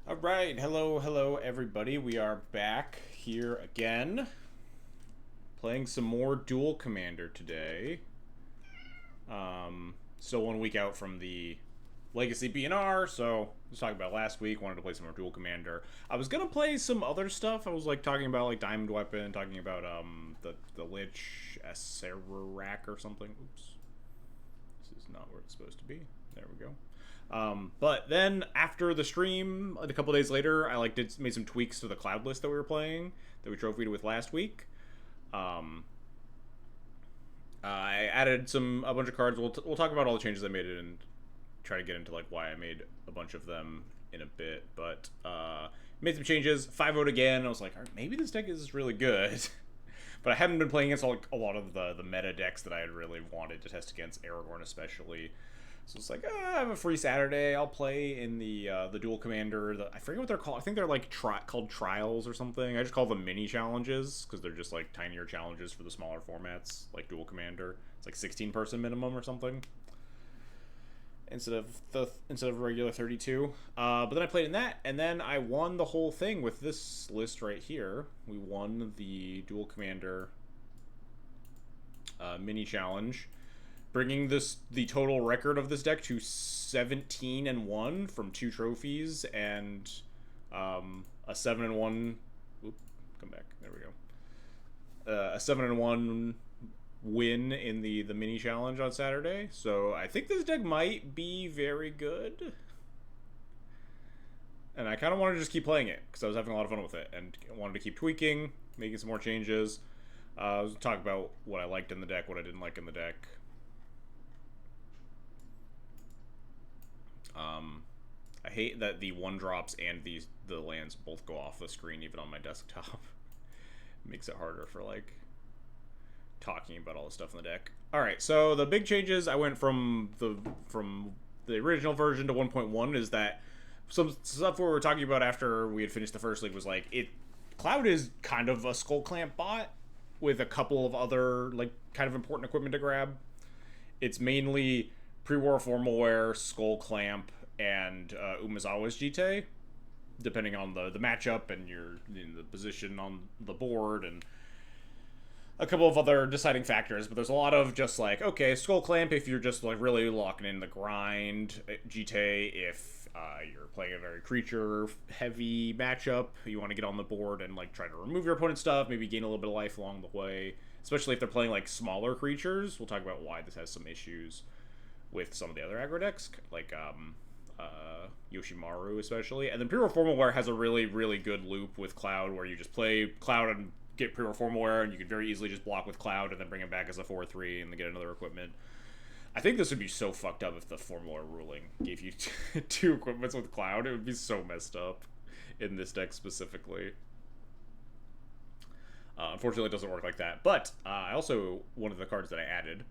All right, hello everybody. We are back here again, playing some more Duel Commander today. Still 1 week out from the Legacy BNR, so I was talking about last week. Wanted to play some more Duel Commander. I was gonna play some other stuff. I was like talking about like Diamond Weapon, talking about the Lich Acererak or something. Oops, this is not where it's supposed to be. There we go. But then after the stream, like a couple days later, I made some tweaks to the cloud list that we were playing that we trophied with last week. I added a bunch of cards. We'll talk about all the changes I made and try to get into like why I made a bunch of them in a bit. But made some changes. 5-0'd again. I was like, maybe this deck is really good. But I haven't been playing against a lot of the meta decks that I had really wanted to test against, Aragorn especially. So it's like, I have a free Saturday. I'll play in the Duel Commander. I forget what they're called. I think they're like called Trials or something. I just call them mini challenges because they're just like tinier challenges for the smaller formats, like Duel Commander. It's like 16-person minimum or something instead of regular 32. But then I played in that, and then I won the whole thing with this list right here. We won the Duel Commander mini challenge, bringing the total record of this deck to 17-1 from 2 trophies and a 7-1. Come back. There we go. A 7-1 win in the mini challenge on Saturday. So I think this deck might be very good. And I kind of wanted to just keep playing it because I was having a lot of fun with it and wanted to keep tweaking, making some more changes. I was talking about what I liked in the deck, what I didn't like in the deck. I hate that the 1-drops and the lands both go off the screen even on my desktop. Makes it harder for like talking about all the stuff in the deck. All right, so the big changes I went from the original version to 1.1 is that some stuff we were talking about after we had finished the first league was like Cloud is kind of a Skull Clamp bot with a couple of other like kind of important equipment to grab. It's mainly pre-war formal wear, Skull Clamp, and Umezawa's Jite, depending on the matchup and the position on the board and a couple of other deciding factors. But there's a lot of just like, okay, Skull Clamp if you're just like really locking in the grind, Jite if you're playing a very creature heavy matchup, you want to get on the board and like try to remove your opponent's stuff, maybe gain a little bit of life along the way, especially if they're playing like smaller creatures. We'll talk about why this has some issues with some of the other aggro decks, like Yoshimaru especially. And then Pre-War Formal Wear has a really, really good loop with Cloud where you just play Cloud and get Pre-War Formal Wear, and you can very easily just block with Cloud and then bring him back as a 4/3 and then get another equipment. I think this would be so fucked up if the Formal Wear ruling gave you 2 equipments with Cloud. It would be so messed up in this deck specifically. Unfortunately, it doesn't work like that. But one of the cards that I added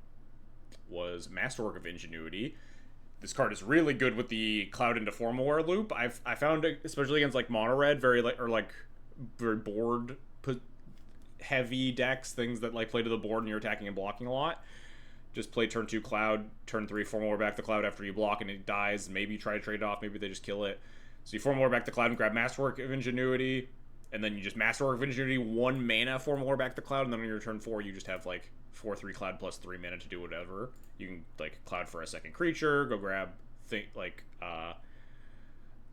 was Masterwork of Ingenuity. This card is really good with the Cloud into Formal Wear loop. I found it, especially against like mono red, very board heavy decks, things that like play to the board and you're attacking and blocking a lot. Just play turn 2 Cloud, turn 3 Formal Wear back the Cloud after you block and it dies. Maybe you try to trade it off, maybe they just kill it. So you Formal Wear back the Cloud and grab Masterwork of Ingenuity, and then you just Masterwork of Ingenuity, 1 mana Formal Wear back the Cloud, and then on your turn 4 you just have like 4/3 Cloud plus 3 mana to do whatever. You can like Cloud for a second creature, go grab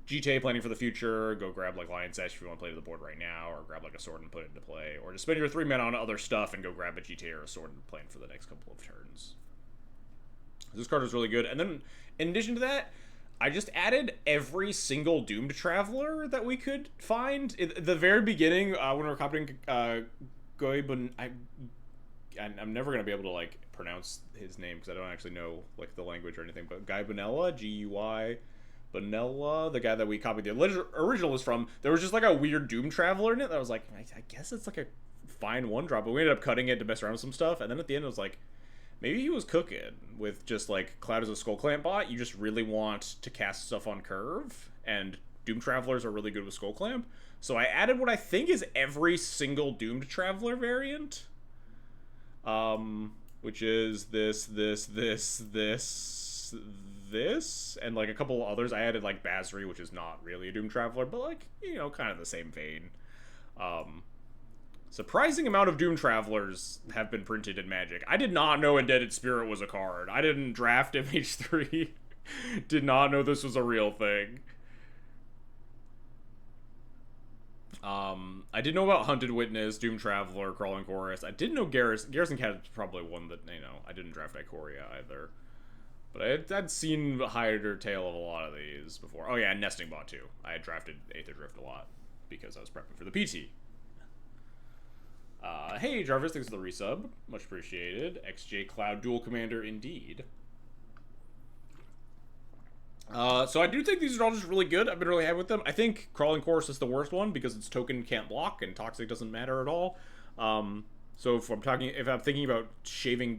GTA planning for the future, go grab like Lion Sash if you want to play to the board right now, or grab like a sword and put it into play, or just spend your 3 mana on other stuff and go grab a GTA or a sword and plan for the next couple of turns. This card is really good. And then in addition to that, I just added every single Doomed Traveler that we could find. At the very beginning, when we were copying Goibun, I'm never going to be able to like pronounce his name because I don't actually know like the language or anything, but Guy Bonella, Guy Bonella, the guy that we copied the original was from, there was just like a weird Doom Traveler in it that was like, I guess it's like a fine 1-drop, but we ended up cutting it to mess around with some stuff, and then at the end it was like, maybe he was cooking with just like Cloud as a Skull Clamp bot. You just really want to cast stuff on curve, and Doom Travelers are really good with Skull Clamp. So I added what I think is every single Doomed Traveler variant. Which is this, this and like a couple others. I added like Basri, which is not really a Doom Traveler, but like, you know, kind of the same vein. Surprising amount of Doom Travelers have been printed in Magic. I did not know Indebted Spirit was a card. I didn't draft MH3. Did not know this was a real thing. I didn't know about Hunted Witness, Doom Traveler, Crawling Chorus. I didn't know Garrison Cat is probably one that, you know, I didn't draft Ikoria either. But I'd seen higher tail of a lot of these before. Oh yeah, and Nesting Bot too. I had drafted Aether Drift a lot because I was prepping for the PT. Hey Jarvis, thanks for the resub. Much appreciated. XJ Cloud Dual Commander indeed. So I do think these are all just really good. I've been really happy with them. I think Crawling Chorus is the worst one because its token can't block and Toxic doesn't matter at all. So if I'm thinking about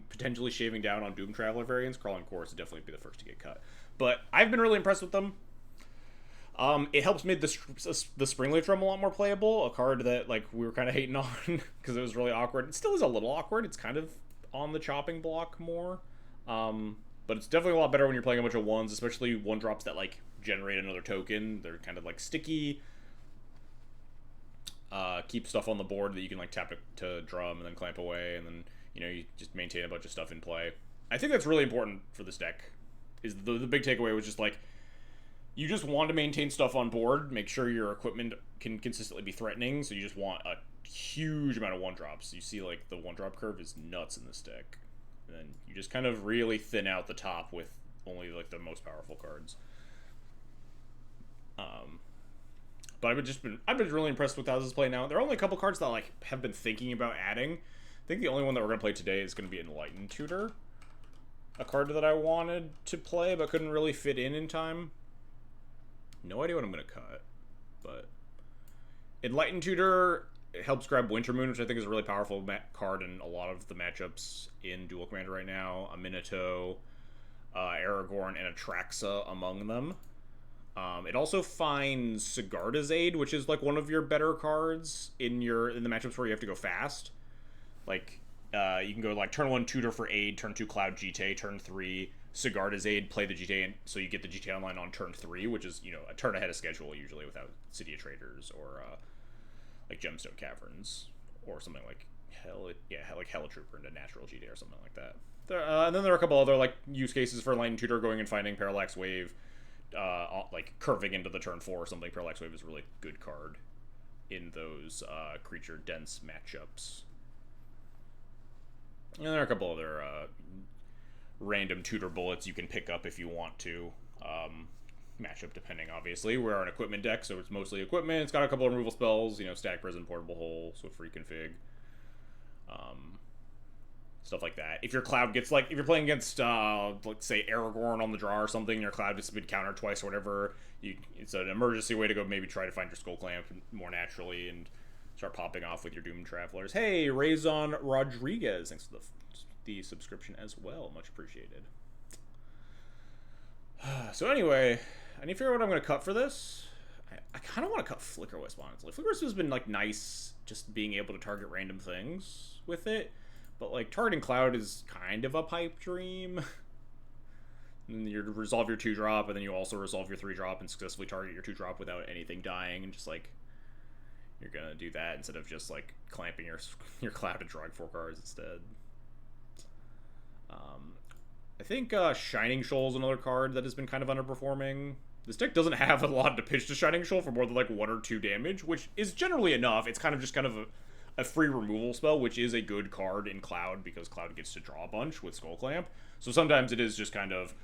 potentially shaving down on Doom Traveler variants, Crawling Chorus would definitely be the first to get cut. But I've been really impressed with them. It helps make the Springleaf Drum a lot more playable, a card that like we were kind of hating on because it was really awkward. It still is a little awkward. It's kind of on the chopping block more. But it's definitely a lot better when you're playing a bunch of ones, especially 1-drops that like generate another token. They're kind of like sticky. Keep stuff on the board that you can like tap to drum and then clamp away, and then, you know, you just maintain a bunch of stuff in play. I think that's really important for this deck. Is the big takeaway was just like, you just want to maintain stuff on board, make sure your equipment can consistently be threatening, so you just want a huge amount of 1-drops. You see like the 1-drop curve is nuts in this deck. And then you just kind of really thin out the top with only like the most powerful cards. But I've been really impressed with how this is playing out. There are only a couple cards that like have been thinking about adding. I think the only one that we're gonna play today is gonna be Enlightened Tutor, a card that I wanted to play but couldn't really fit in time. No idea what I'm gonna cut, but Enlightened Tutor helps grab Wintermoon, which I think is a really powerful card in a lot of the matchups in Duel Commander right now. A Minato, Aragorn, and Atraxa among them. It also finds Sigarda's Aid, which is like one of your better cards in the matchups where you have to go fast. Like, you can go like turn 1 Tutor for Aid, turn 2 Cloud GTA, turn 3 Sigarda's Aid, play the GTA, so you get the GTA Online on turn 3, which is, you know, a turn ahead of schedule usually without City of Traders or like Gemstone Caverns or something like like Hella Trooper into Natural GTA or something like that. And then there are a couple other like use cases for Lightning Tutor, going and finding Parallax Wave, like curving into the turn 4 or something. Parallax Wave is a really good card in those creature dense matchups. And there are a couple other random tutor bullets you can pick up if you want to. Matchup depending, obviously. We're an equipment deck, so it's mostly equipment. It's got a couple of removal spells, you know, Static Prison, Portable Hole, so free config. Stuff like that. If your Cloud gets, like, if you're playing against, let's say, Aragorn on the draw or something, your Cloud has been countered twice or whatever, it's an emergency way to go maybe try to find your Skull Clamp more naturally and start popping off with your Doom Travelers. Hey, Raison Rodriguez, thanks for the subscription as well. Much appreciated. So anyway, I need to figure out what I'm going to cut for this. I kind of want to cut Flicker Wisp, honestly. Flicker Wisp has been, like, nice just being able to target random things with it. But, like, targeting Cloud is kind of a pipe dream. And you resolve your 2-drop, and then you also resolve your 3-drop and successfully target your 2-drop without anything dying. And just, like, you're going to do that instead of just, like, clamping your Cloud and drawing 4 cards instead. I think Shining Shoal is another card that has been kind of underperforming. This deck doesn't have a lot to pitch to Shining Shoal for more than like 1 or 2 damage, which is generally enough. It's kind of a free removal spell, which is a good card in Cloud because Cloud gets to draw a bunch with Skull Clamp. So sometimes it is just kind of,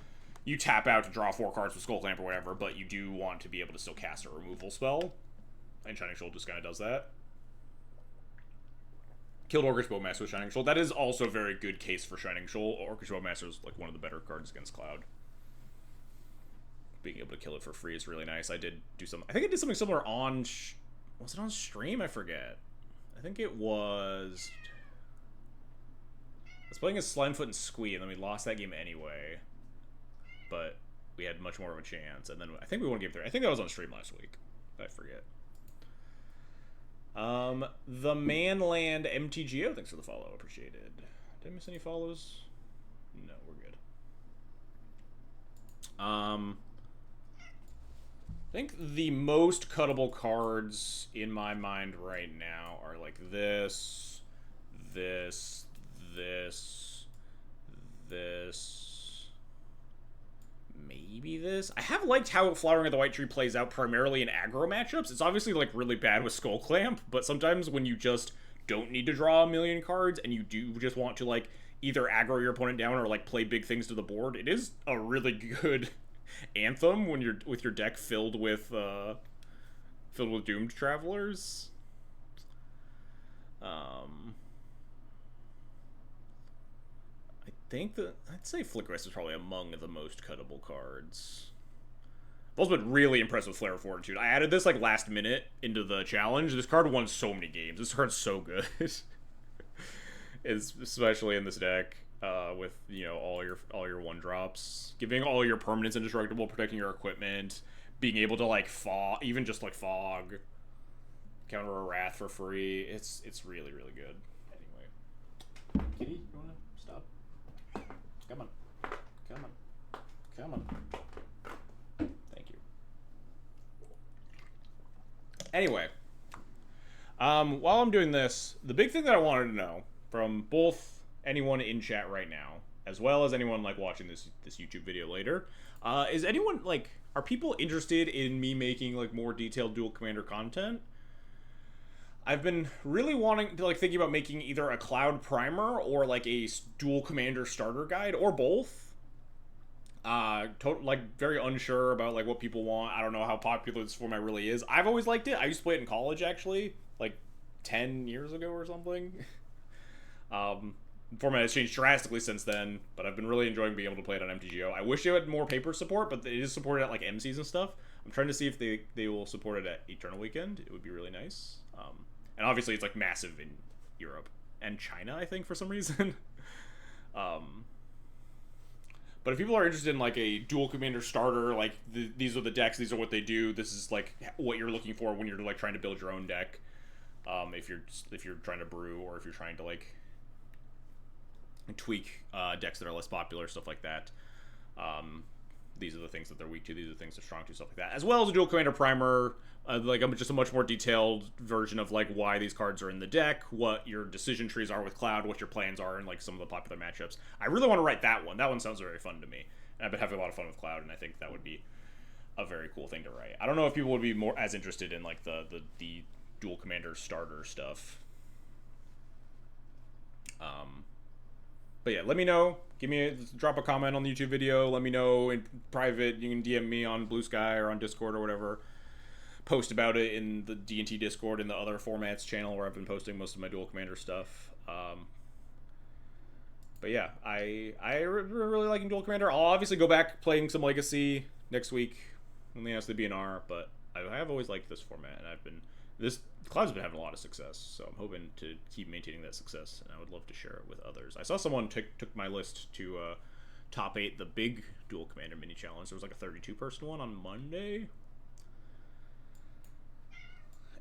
you tap out to draw 4 cards with Skull Clamp or whatever, but you do want to be able to still cast a removal spell. And Shining Shoal just kind of does that. Killed Orcish Bowmaster with Shining Shoal. That is also a very good case for Shining Shoal. Orcish Bowmaster is like one of the better cards against Cloud. Being able to kill it for free is really nice. I think I did something similar on... was it on stream? I forget. I think it was... I was playing as Slimefoot and Squee, and then we lost that game anyway. But we had much more of a chance. And then I think we won game 3. I think that was on stream last week. I forget. The Manland MTGO, thanks for the follow, appreciated. Did I miss any follows? No, we're good. Um, I think the most cuttable cards in my mind right now are like this, this, this, maybe this. I have liked how Flowering of the White Tree plays out primarily in aggro matchups. It's obviously like really bad with Skull Clamp, but sometimes when you just don't need to draw a million cards and you do just want to like either aggro your opponent down or like play big things to the board, it is a really good anthem when you're with your deck filled with doomed travelers. I think that I'd say Flickerist is probably among the most cuttable cards. I've also been really impressed with Flare of Fortitude. I added this like last minute into the challenge. This card won so many games. This card's so good. It's especially in this deck with all your 1-drops, giving all your permanents indestructible, protecting your equipment, being able to like fog, even just like fog, counter a wrath for free. It's really really good. Anyway, Kitty, you wanna stop? Come on, come on, come on. Thank you. Anyway, while I'm doing this, the big thing that I wanted to know from both anyone in chat right now, as well as anyone like watching this YouTube video later, is anyone like, are people interested in me making like more detailed Duel Commander content? I've been really wanting to like thinking about making either a Cloud Primer or like a Duel Commander starter guide or both. Like very unsure about like what people want. I don't know how popular this format really is. I've always liked it. I used to play it in college actually, like 10 years ago or something. Format has changed drastically since then, but I've been really enjoying being able to play it on MTGO. I wish it had more paper support, but it is supported at like MCs and stuff. I'm trying to see if they will support it at Eternal Weekend. It would be really nice. And obviously it's like massive in Europe and China, I think, for some reason. But if people are interested in like a Duel Commander starter, like these are the decks, these are what they do, this is like what you're looking for when you're like trying to build your own deck. If you're trying to brew, or if you're trying to like tweak decks that are less popular, stuff like that. These are the things that they're weak to, these are the things they're strong to, stuff like that. As well as a Duel Commander Primer, like just a much more detailed version of like why these cards are in the deck, what your decision trees are with Cloud, what your plans are, and like some of the popular matchups. I really want to write that one. That one sounds very fun to me. And I've been having a lot of fun with Cloud, and I think that would be a very cool thing to write. I don't know if people would be more as interested in like the Duel Commander starter stuff. But yeah, let me know. Drop a comment on the YouTube video. Let me know in private. You can DM me on Blue Sky or on Discord or whatever. Post about it in the D&T Discord and the other formats channel where I've been posting most of my Duel Commander stuff. But yeah, I really liking Duel Commander. I'll obviously go back playing some Legacy next week when they announce the BNR, but I have always liked this format, and Cloud's been having a lot of success, so I'm hoping to keep maintaining that success, and I would love to share it with others. I saw someone took my list to top 8 the big Duel Commander mini challenge. There was like a 32-person one on Monday.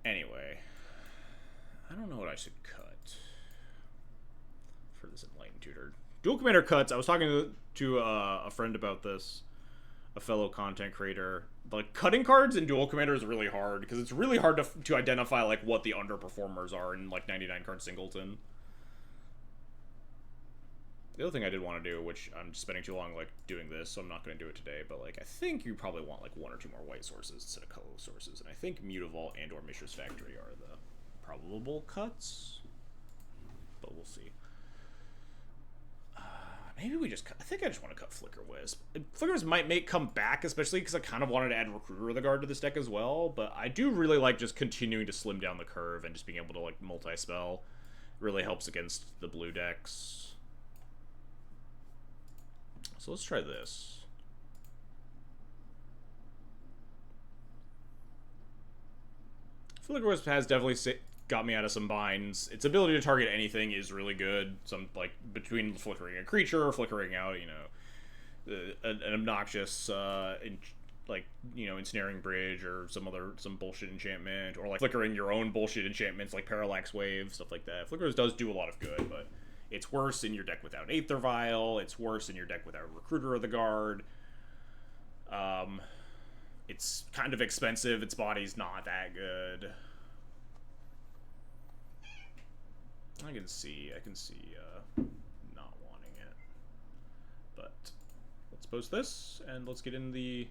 Anyway, I don't know what I should cut for this Enlightened Tutor. Duel Commander cuts. I was talking to a friend about this, a fellow content creator. Like, cutting cards in Duel Commander is really hard, because it's really hard to identify like what the underperformers are in like 99 card singleton. The other thing I did want to do, which I'm spending too long like doing this, so I'm not going to do it today, but like I think you probably want like 1 or 2 more white sources instead of colorless sources, and I think Mutavault and or Mishra's Factory are the probable cuts, but we'll see. Maybe we just cut. I think I just want to cut Flicker Wisp. Flicker Wisp might come back, especially because I kind of wanted to add Recruiter of the Guard to this deck as well, but I do really like just continuing to slim down the curve and just being able to like multi-spell. Really helps against the blue decks. So let's try this. Flicker Wisp has definitely got me out of some binds. Its ability to target anything is really good. Some like between flickering a creature or flickering out, an obnoxious ensnaring bridge or some bullshit enchantment, or like flickering your own bullshit enchantments like Parallax Wave, stuff like that. Flicker Wisp does do a lot of good, but it's worse in your deck without Aether Vial. It's worse in your deck without Recruiter of the Guard. It's kind of expensive. Its body's not that good. I can see not wanting it. But let's post this, and let's get in the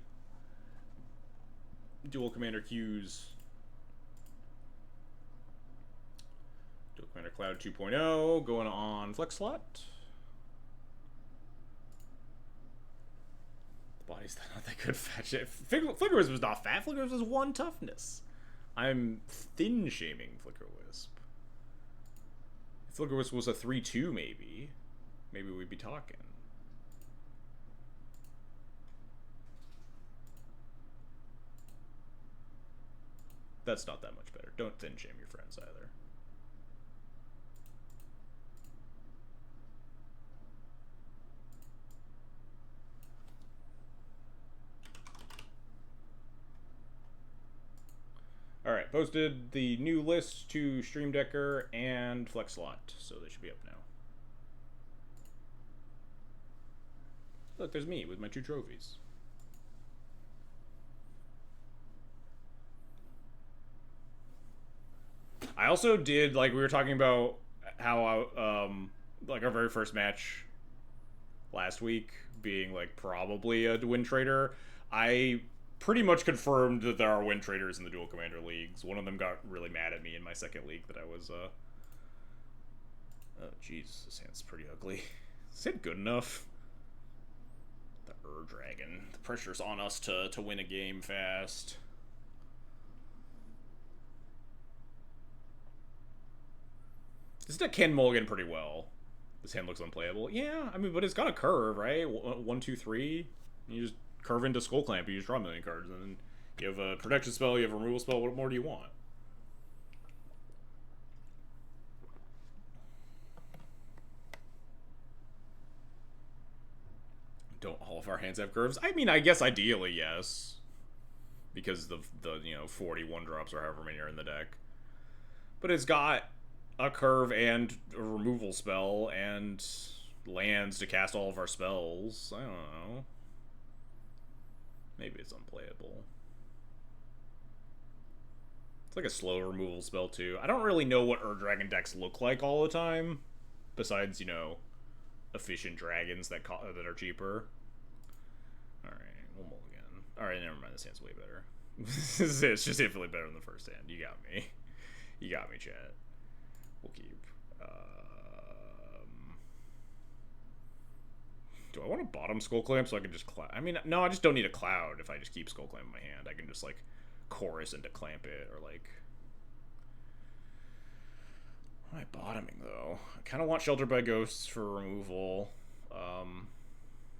Duel Commander queues. Duel Commander Cloud 2.0 going on Flex Slot. The body's not that good. Fetch it. Flickerwisp was not fat. Flickerwisp was 1 toughness. I'm thin shaming Flickerwisp. If Flickerwisp was a 3-2, maybe we'd be talking. That's not that much better. Don't thin shame your friends either. Alright, posted the new list to Stream Decker and Flex Slot, so they should be up now. Look, there's me with my 2 trophies. I also did, like, we were talking about how, like, our very first match last week being, like, probably a win trader. I pretty much confirmed that there are win traders in the Duel Commander leagues. One of them got really mad at me in my second league that I was, oh, jeez, this hand's pretty ugly. Is it good enough? The Dragon. The pressure's on us to win a game fast. This deck can mulligan pretty well. This hand looks unplayable. Yeah, I mean, but it's got a curve, right? 1, 2, 3. You just curve into Skull Clamp, you just draw a million cards, and then you have a protection spell, you have a removal spell. What more do you want? Don't all of our hands have curves? I mean, I guess ideally, yes. Because the 41 drops or however many are in the deck. But it's got a curve and a removal spell and lands to cast all of our spells. I don't know. Maybe it's unplayable. It's like a slow removal spell too. I don't really know what Dragon decks look like all the time, besides, efficient dragons that are cheaper. All right, we'll mulligan. All right, never mind. This hand's way better. It's just infinitely better than the first hand. You got me. You got me, chat. We'll keep. Do I want to bottom Skull Clamp so I can just cloud? I mean, no, I just don't need a cloud if I just keep Skull Clamp in my hand. I can just, like, chorus into clamp it, or, like... What am I bottoming, though? I kind of want Sheltered by Ghosts for removal.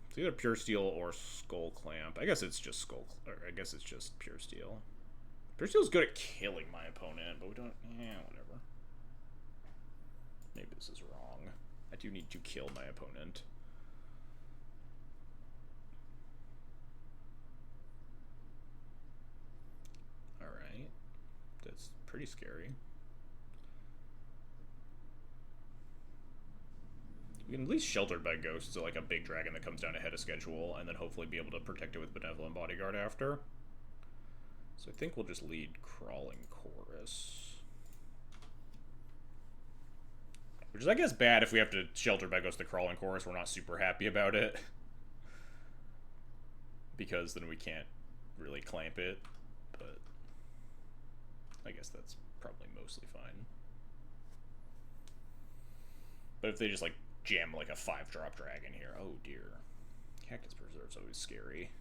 It's either Pure Steel or Skull Clamp. I guess it's just I guess it's just Pure Steel. Pure Steel's good at killing my opponent, but we don't... whatever. Maybe this is wrong. I do need to kill my opponent. Alright. That's pretty scary. We can at least Sheltered by Ghosts, so like a big dragon that comes down ahead of schedule, and then hopefully be able to protect it with Benevolent Bodyguard after. So I think we'll just lead Crawling Chorus. Which is, I guess, bad if we have to Shelter by Ghost the Crawling Chorus. We're not super happy about it. Because then we can't really clamp it. But I guess that's probably mostly fine. But if they just, like, jam, like, a 5-drop dragon here. Oh, dear. Cactus Preserve's always scary.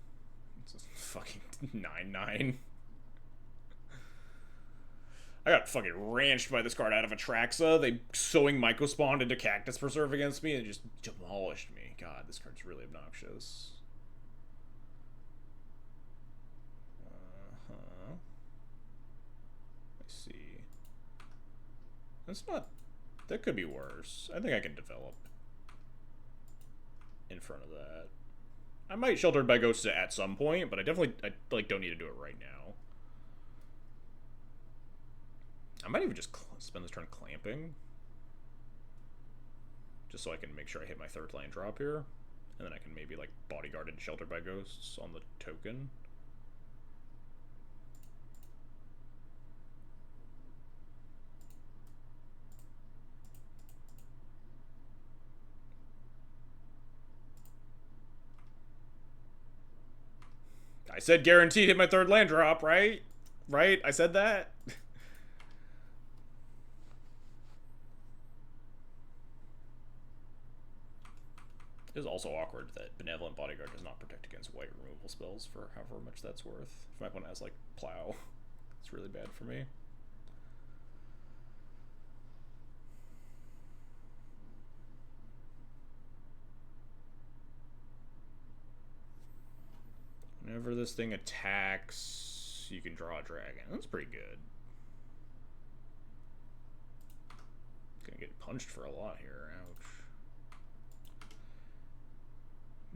It's a fucking 9/9. I got fucking ranched by this card out of Atraxa. They sewing Mycospawned into Cactus Preserve against me and just demolished me. God, this card's really obnoxious. Let's see. That's not... That could be worse. I think I can develop in front of that. I might Sheltered by Ghosts at some point, but I don't need to do it right now. I might even just spend this turn clamping. Just so I can make sure I hit my 3rd land drop here. And then I can maybe, like, bodyguard and shelter by ghosts on the token. I said guaranteed hit my third land drop, right? Right? I said that? It is also awkward that Benevolent Bodyguard does not protect against white removal spells for however much that's worth. If my opponent has, like, Plow, it's really bad for me. Whenever this thing attacks, you can draw a dragon. That's pretty good. Gonna get punched for a lot here. Ouch.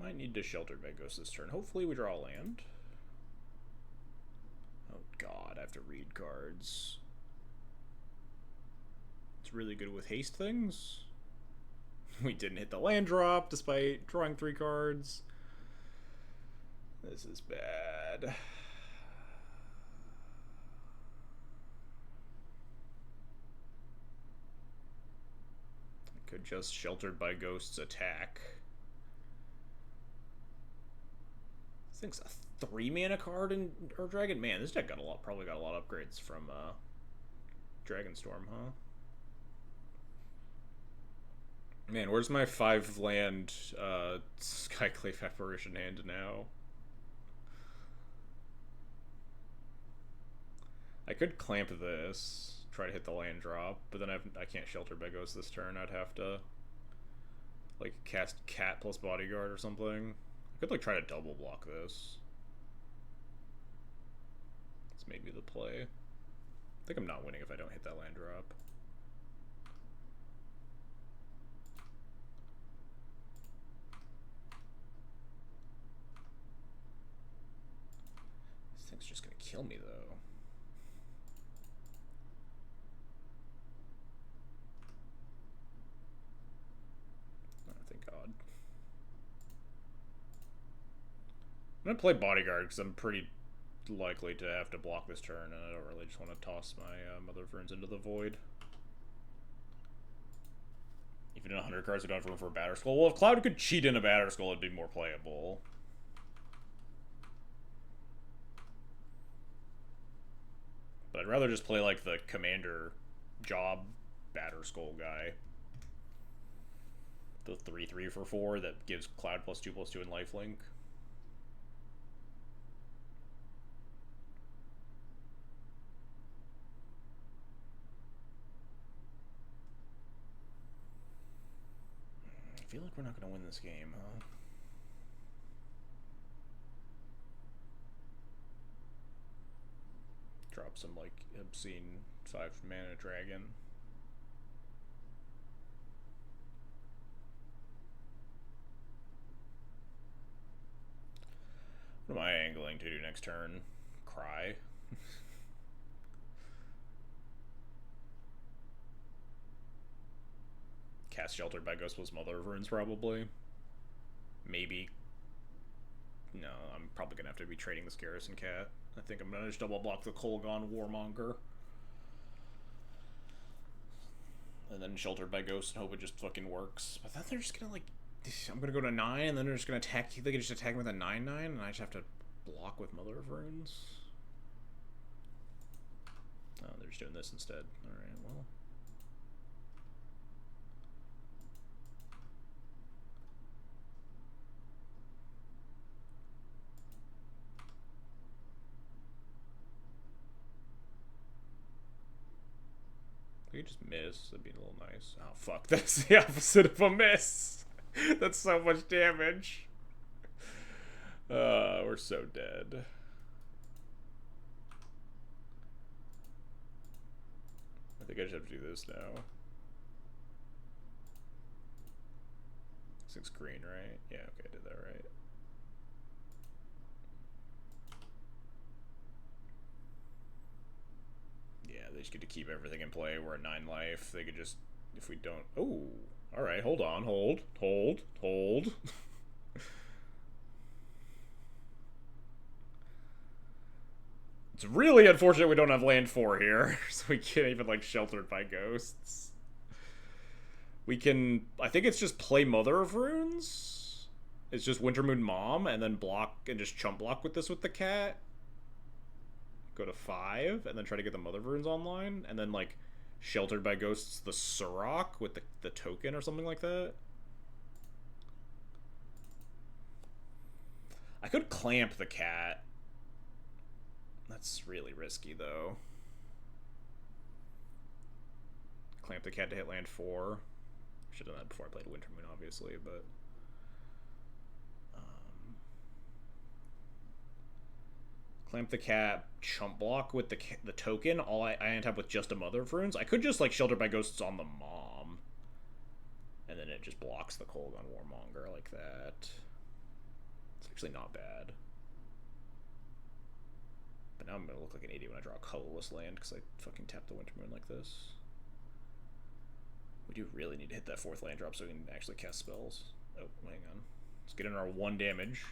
Might need to shelter by ghost this turn. Hopefully we draw a land. Oh god, I have to read cards. It's really good with haste things. We didn't hit the land drop despite drawing 3 cards. This is bad. I could just Sheltered by Ghosts attack. This thing's a 3-mana card in our Dragon. Man, this deck got a lot. Probably got a lot of upgrades from Dragonstorm, huh? Man, where's my 5-land Skyclave Apparition hand now? I could clamp this, try to hit the land drop, but then I can't Shelter by Ghost this turn. I'd have to, like, cast Cat plus Bodyguard or something. I could, like, try to double block this. That's maybe the play. I think I'm not winning if I don't hit that land drop. This thing's just gonna kill me, though. God. I'm gonna play Bodyguard because I'm pretty likely to have to block this turn, and I don't really just want to toss my Mother of Runes into the void. Even in 100 cards, we don't have room for a Batterskull. Well, if Cloud could cheat in a Batterskull, it'd be more playable. But I'd rather just play, like, the Commander Job Batterskull guy. The 3/3 for 4 that gives Cloud +2/2 and lifelink. I feel like we're not going to win this game, huh? Drop some, like, obscene 5-mana dragon. What am I angling to do next turn? Cry? Cast Sheltered by Ghost plus Mother of Runes, probably. Maybe. No, I'm probably going to have to be trading this Garrison Cat. I think I'm going to just double block the Kolaghan Warmonger. And then Sheltered by Ghost and hope it just fucking works. But then they're just going to, like... I'm gonna go to 9, and then they're just gonna attack. They can just attack me with a 9/9, and I just have to block with Mother of Runes. Oh, they're just doing this instead. Alright, well. They could just miss. That'd be a little nice. Oh, fuck. That's the opposite of a miss. That's so much damage. We're so dead. I think I just have to do this now. This thing's green, right? Yeah, okay, I did that right. Yeah, they just get to keep everything in play. We're at 9 life. They could just, if we don't... Oh, alright, hold on, hold. It's really unfortunate we don't have land 4 here, so we can't even, like, Sheltered by Ghosts. We can... I think it's just play Mother of Runes. It's just Wintermoon Mom, and then block, and just chump block with this with the cat. Go to 5, and then try to get the Mother of Runes online, and then, like, Sheltered by Ghosts the Surrock with the token or something like that. I could clamp the cat. That's really risky, though. Clamp the cat to hit land 4. Should have done that before I played Wintermoon, obviously, but... Clamp the cat, chump block with the token. All I end up with just a Mother of Runes. I could just, like, Shelter by Ghosts on the Mom. And then it just blocks the Kolaghan Warmonger like that. It's actually not bad. But now I'm going to look like an idiot when I draw a colorless land because I fucking tap the Wintermoon like this. We do really need to hit that 4th land drop so we can actually cast spells. Oh, hang on. Let's get in our 1 damage.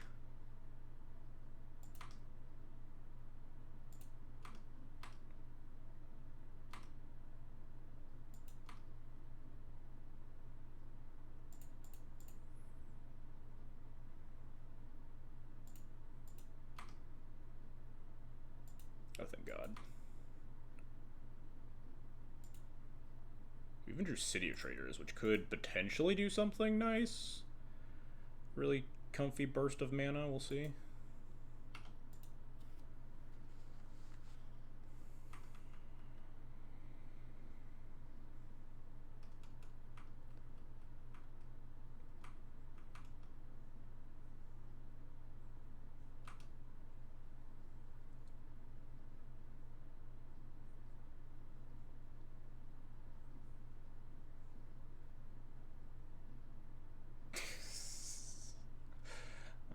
Oh, thank God. We even drew City of Traders, which could potentially do something nice. Really comfy burst of mana, we'll see.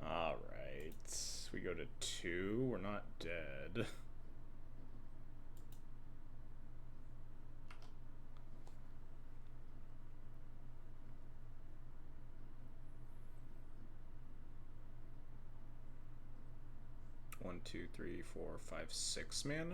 Alright. We go to 2. We're not dead. One, 2, 3, 4, 5, 6 mana.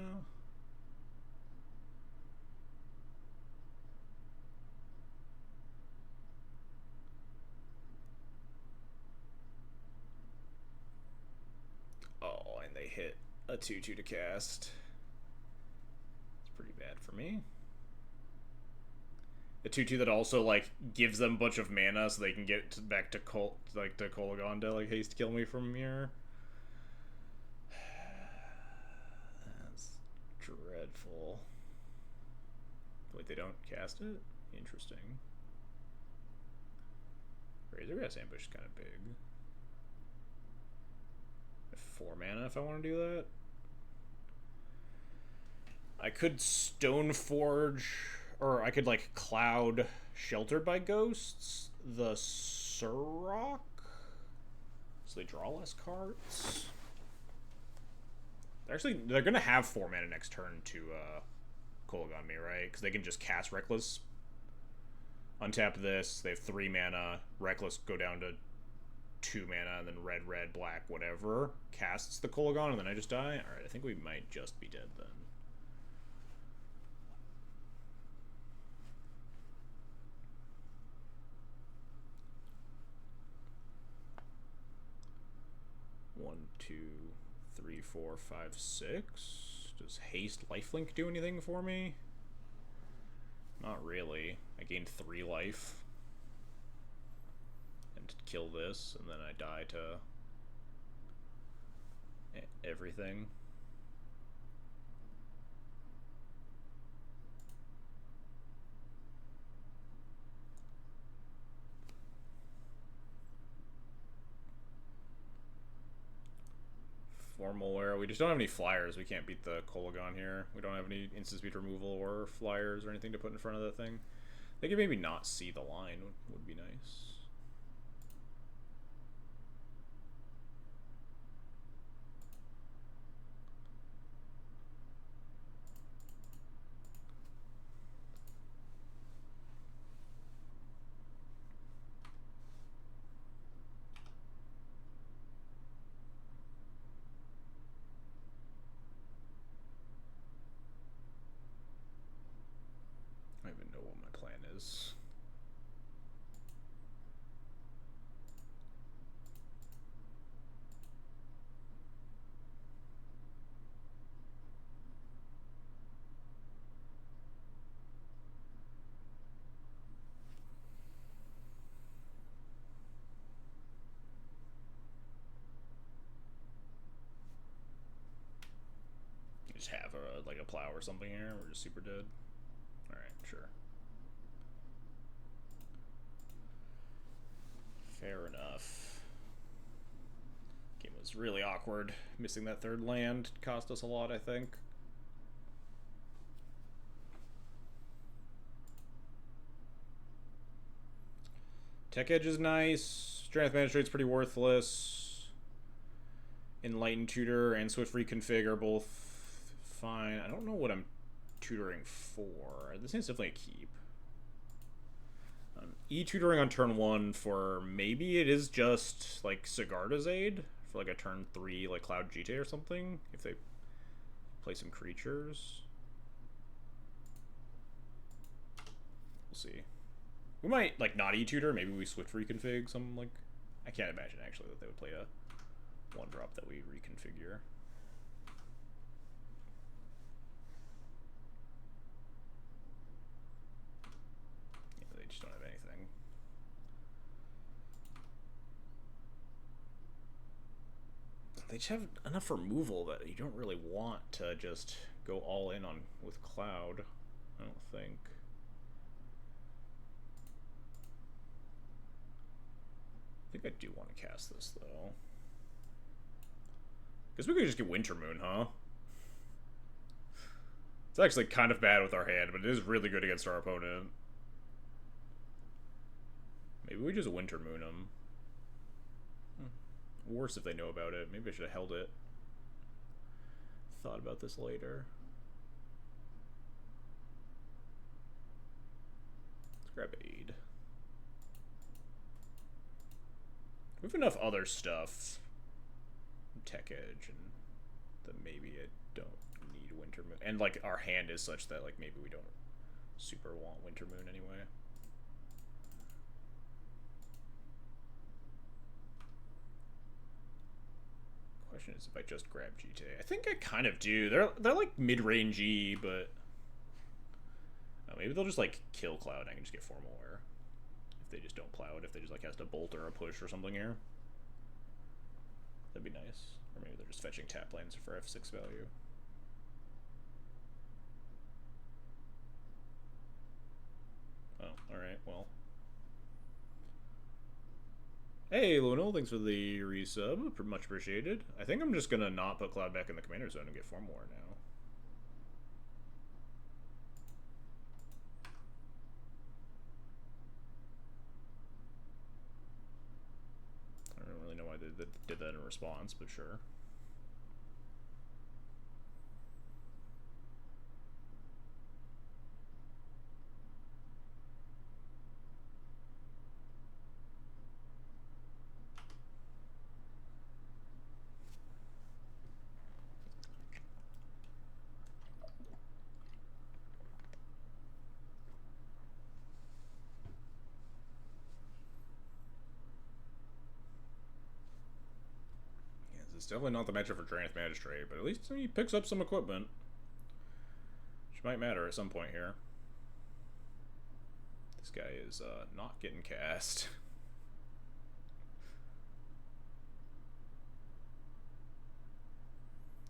Oh, and they hit a 2/2 to cast. It's pretty bad for me. The 2/2 that also, like, gives them a bunch of mana so they can get back to Kolaghan to, like, haste kill me from here. That's dreadful. Wait, they don't cast it? Interesting. Razorgrass Ambush is kind of big. 4 mana if I want to do that. I could Stoneforge, or I could, like, Cloud Sheltered by Ghosts the Surrock, so they draw less cards. They're gonna have 4 mana next turn to Kolaghan me, right? Because they can just cast Reckless, untap this. They have 3 mana. Reckless go down to 2 mana, and then red, red, black, whatever casts the Kolaghan, and then I just die. All right, I think we might just be dead then. One, 2, 3, 4, 5, 6. Does haste lifelink do anything for me? Not really. I gained 3 life. And kill this, and then I die to everything. Formal wear. We just don't have any flyers. We can't beat the Kolaghan here. We don't have any instant speed removal or flyers or anything to put in front of that thing. They could maybe not see the line. Would be nice. is. Just have like a plow or something here. We're just super dead. All right, sure. Fair enough. Game was really awkward. Missing that third land cost us a lot, I think. Tech Edge is nice. Strength Magistrate's pretty worthless. Enlightened Tutor and Swift Reconfig are both fine. I don't know what I'm tutoring for. This is definitely a keep. E-tutoring on turn 1 for maybe it is just like Sigarda's Aid for like a turn 3 like Cloud GT or something if they play some creatures. We'll see. We might like not E-tutor, maybe we Swift Reconfig some like I can't imagine actually that they would play a 1-drop that we reconfigure. They just don't have anything. They just have enough removal that you don't really want to just go all in on with Cloud, I don't think. I think I do want to cast this, though. Guess we could just get Wintermoon, huh? It's actually kind of bad with our hand, but it is really good against our opponent. Maybe we just Wintermoon them. Worse if they know about it. Maybe I should have held it. Thought about this later. Let's grab Aid. We have enough other stuff. Tech Edge, and that maybe I don't need Wintermoon. And like our hand is such that like maybe we don't super want Wintermoon anyway. Question is if I just grab GTA. I think I kind of do. They're like mid-rangey, but maybe they'll just like kill Cloud and I can just get Formal Wear. If they just don't plow it, if they just like has to bolt or a push or something here. That'd be nice. Or maybe they're just fetching tap lands for F6 value. Oh, alright, well. Hey, Lunel, thanks for the resub. Much appreciated. I think I'm just gonna not put Cloud back in the commander zone and get 4 more now. I don't really know why they did that in response, but sure. It's definitely not the matchup for Strength Magistrate, but at least he picks up some equipment. Which might matter at some point here. This guy is not getting cast.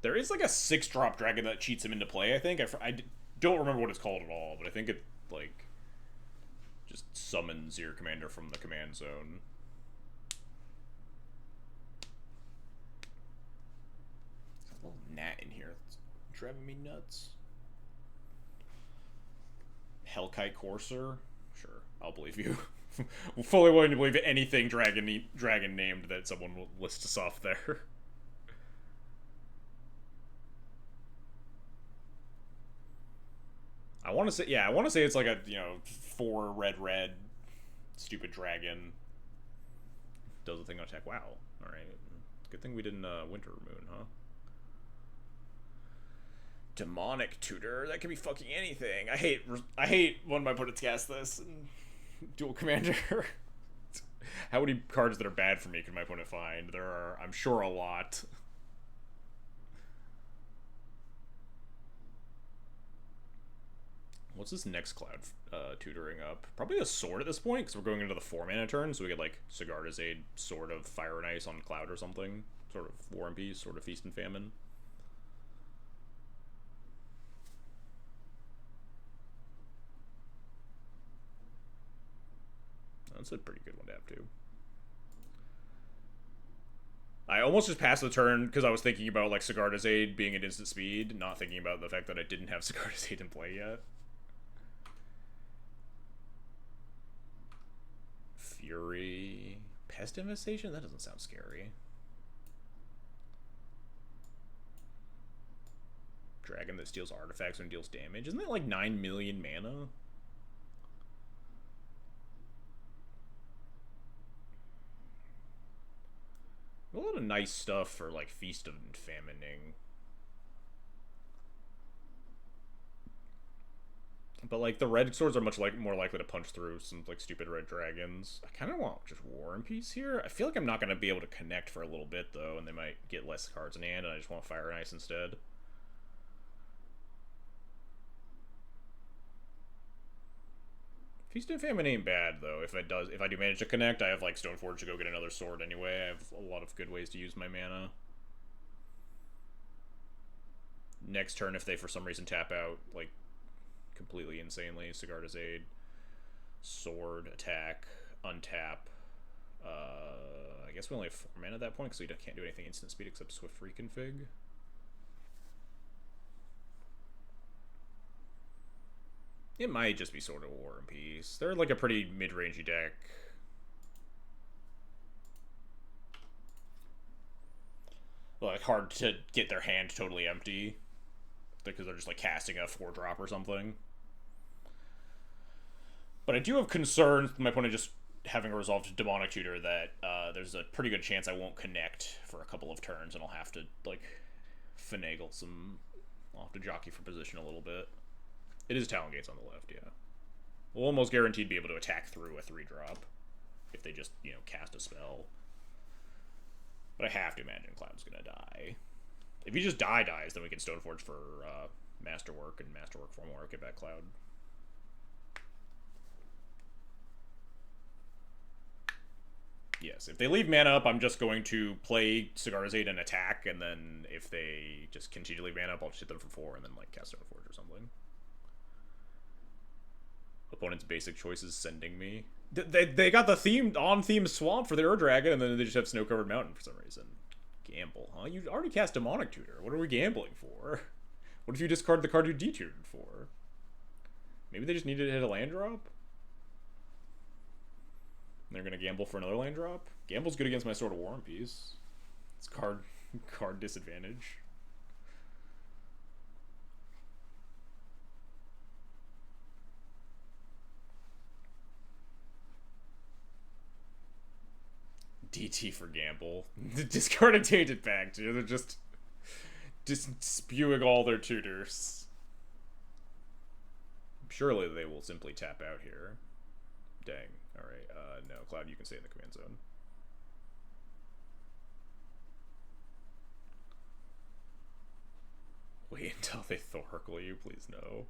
There is like a 6-drop dragon that cheats him into play, I think. I don't remember what it's called at all, but I think it, like, just summons your commander from the command zone. There's a little gnat in here. It's driving me nuts. Hellkite Courser? Sure, I'll believe you. I'm fully willing to believe anything dragon named that someone will list us off there. I want to say, yeah, I want to say it's like a, 4 red, stupid dragon. Does a thing on attack. Wow. Alright. Good thing we didn't Wintermoon, huh? Demonic Tutor. That could be fucking anything. I hate when my opponents cast this. And Duel Commander. How many cards that are bad for me can my opponent find? There are, I'm sure, a lot. What's this next cloud tutoring up? Probably a sword at this point, because we're going into the 4-mana turn, so we get like Sigarda's Aid, Sword of Fire and Ice on Cloud or something. Sort of War and Peace, sort of Feast and Famine. That's a pretty good one to have, too. I almost just passed the turn because I was thinking about like Sigarda's Aid being at instant speed, not thinking about the fact that I didn't have Sigarda's Aid in play yet. Fury... Pest Infestation? That doesn't sound scary. Dragon that steals artifacts and deals damage. Isn't that like 9 million mana? A lot of nice stuff for like Feast of Famining. But like the red swords are much more likely to punch through some like stupid red dragons. I kind of want just War and Peace here. I feel like I'm not going to be able to connect for a little bit though, and they might get less cards in hand, and I just want Fire and Ice instead. Feast and Famine ain't bad though. If I do manage to connect, I have like Stoneforge to go get another sword anyway. I have a lot of good ways to use my mana. Next turn, if they for some reason tap out like completely insanely, Sigarda's Aid, sword, attack, untap. I guess we only have 4 mana at that point because we can't do anything instant speed except Swift Reconfig. It might just be sort of War and Peace. They're like a pretty mid-rangey deck. Like hard to get their hand totally empty because they're just like casting a 4-drop or something. But I do have concerns with my opponent just having a resolved Demonic Tutor that there's a pretty good chance I won't connect for a couple of turns and I'll have to like finagle some. I'll have to jockey for position a little bit. It is Talon Gates on the left, yeah. We'll almost guaranteed be able to attack through a 3-drop if they just, you know, cast a spell. But I have to imagine Cloud's gonna die. If he just dies, then we can Stoneforge for Masterwork, and Masterwork for more, get back Cloud. Yes, if they leave mana up, I'm just going to play Sigarda's Aid and attack, and then if they just continue to leave mana up, I'll just hit them for 4 and then like cast Stoneforge or something. Opponent's basic choices sending me. They got the on-theme swamp for their Dragon, and then they just have Snow-Covered Mountain for some reason. Gamble, huh? You already cast Demonic Tutor. What are we gambling for? What if you discard the card you detutored for? Maybe they just needed to hit a land drop? They're gonna gamble for another land drop? Gamble's good against my Sword of War and Peace. It's card disadvantage. DT for Gamble. Discard a Tainted Pact, dude. They're just spewing all their tutors. Surely they will simply tap out here. Dang. Alright, no. Cloud, you can stay in the command zone. Wait until they Thoracle you, please no.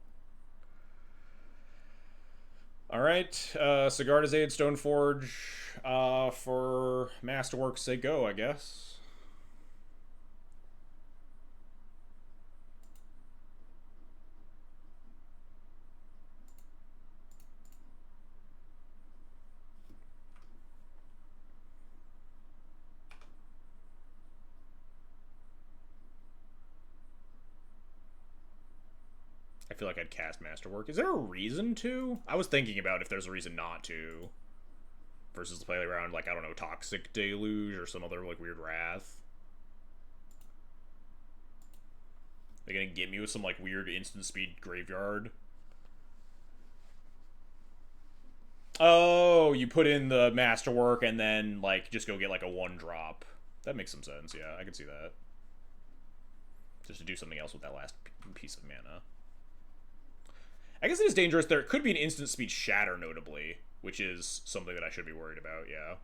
Alright, Sigarda's Aid, Stoneforge, for Masterwork's sake go, I guess. I feel like I'd cast Masterwork. Is there a reason to? I was thinking about if there's a reason not to. Versus play around, like, I don't know, Toxic Deluge or some other, like, weird Wrath. They're gonna get me with some, like, weird instant speed graveyard. Oh, you put in the Masterwork and then, like, just go get, like, a 1-drop. That makes some sense, yeah. I can see that. Just to do something else with that last piece of mana. I guess it is dangerous. There could be an instant speed shatter, notably, which is something that I should be worried about. Yeah.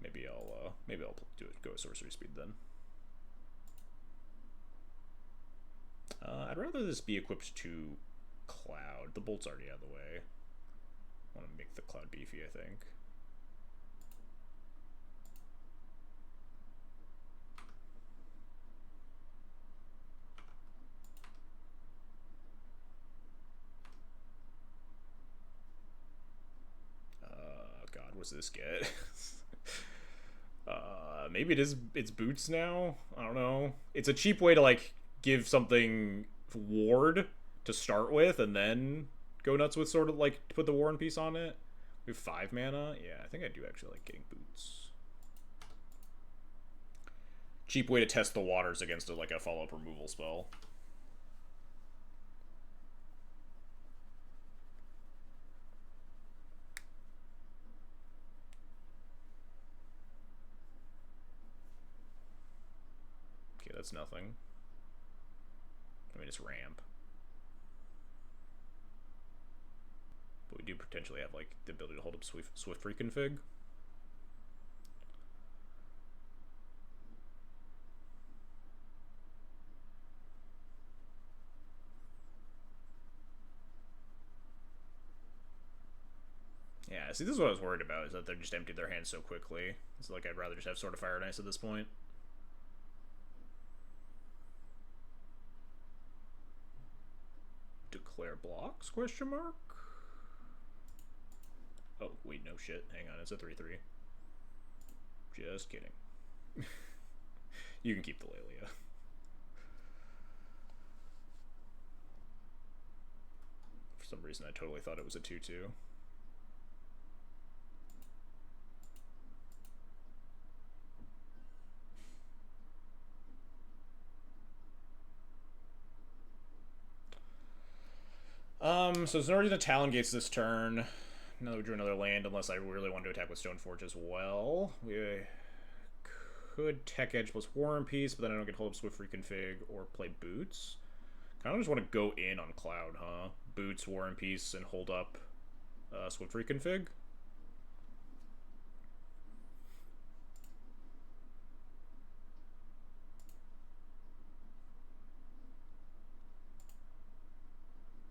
Maybe I'll do it. Go with sorcery speed then. I'd rather this be equipped to Cloud. The bolt's already out of the way. I want to make the Cloud beefy, I think. God, what's this get? Maybe it's boots now? I don't know. It's a cheap way to, like, give something ward to start with and then go nuts with sort of, like, put the war and peace on it. We have 5 mana? Yeah, I think I do actually like getting boots. Cheap way to test the waters against, like, a follow-up removal spell. That's nothing. I mean, it's ramp. But we do potentially have, like, the ability to hold up Swift reconfig. Yeah, see, this is what I was worried about, is that they just emptied their hands so quickly. It's like, I'd rather just have Sword of Fire and Ice at this point. Declare blocks, question mark? Oh, wait, no shit. Hang on, it's a 3/3. Just kidding. You can keep the Lelia. For some reason, I totally thought it was a 2/2. So there's no reason to Talon Gates this turn. Now that we drew another land, unless I really want to attack with Stoneforge as well. We could Tech Edge plus War and Peace, but then I don't get hold of Swift reconfig or play Boots. Kind of just want to go in on Cloud, huh? Boots, War and Peace, and hold up Swift reconfig.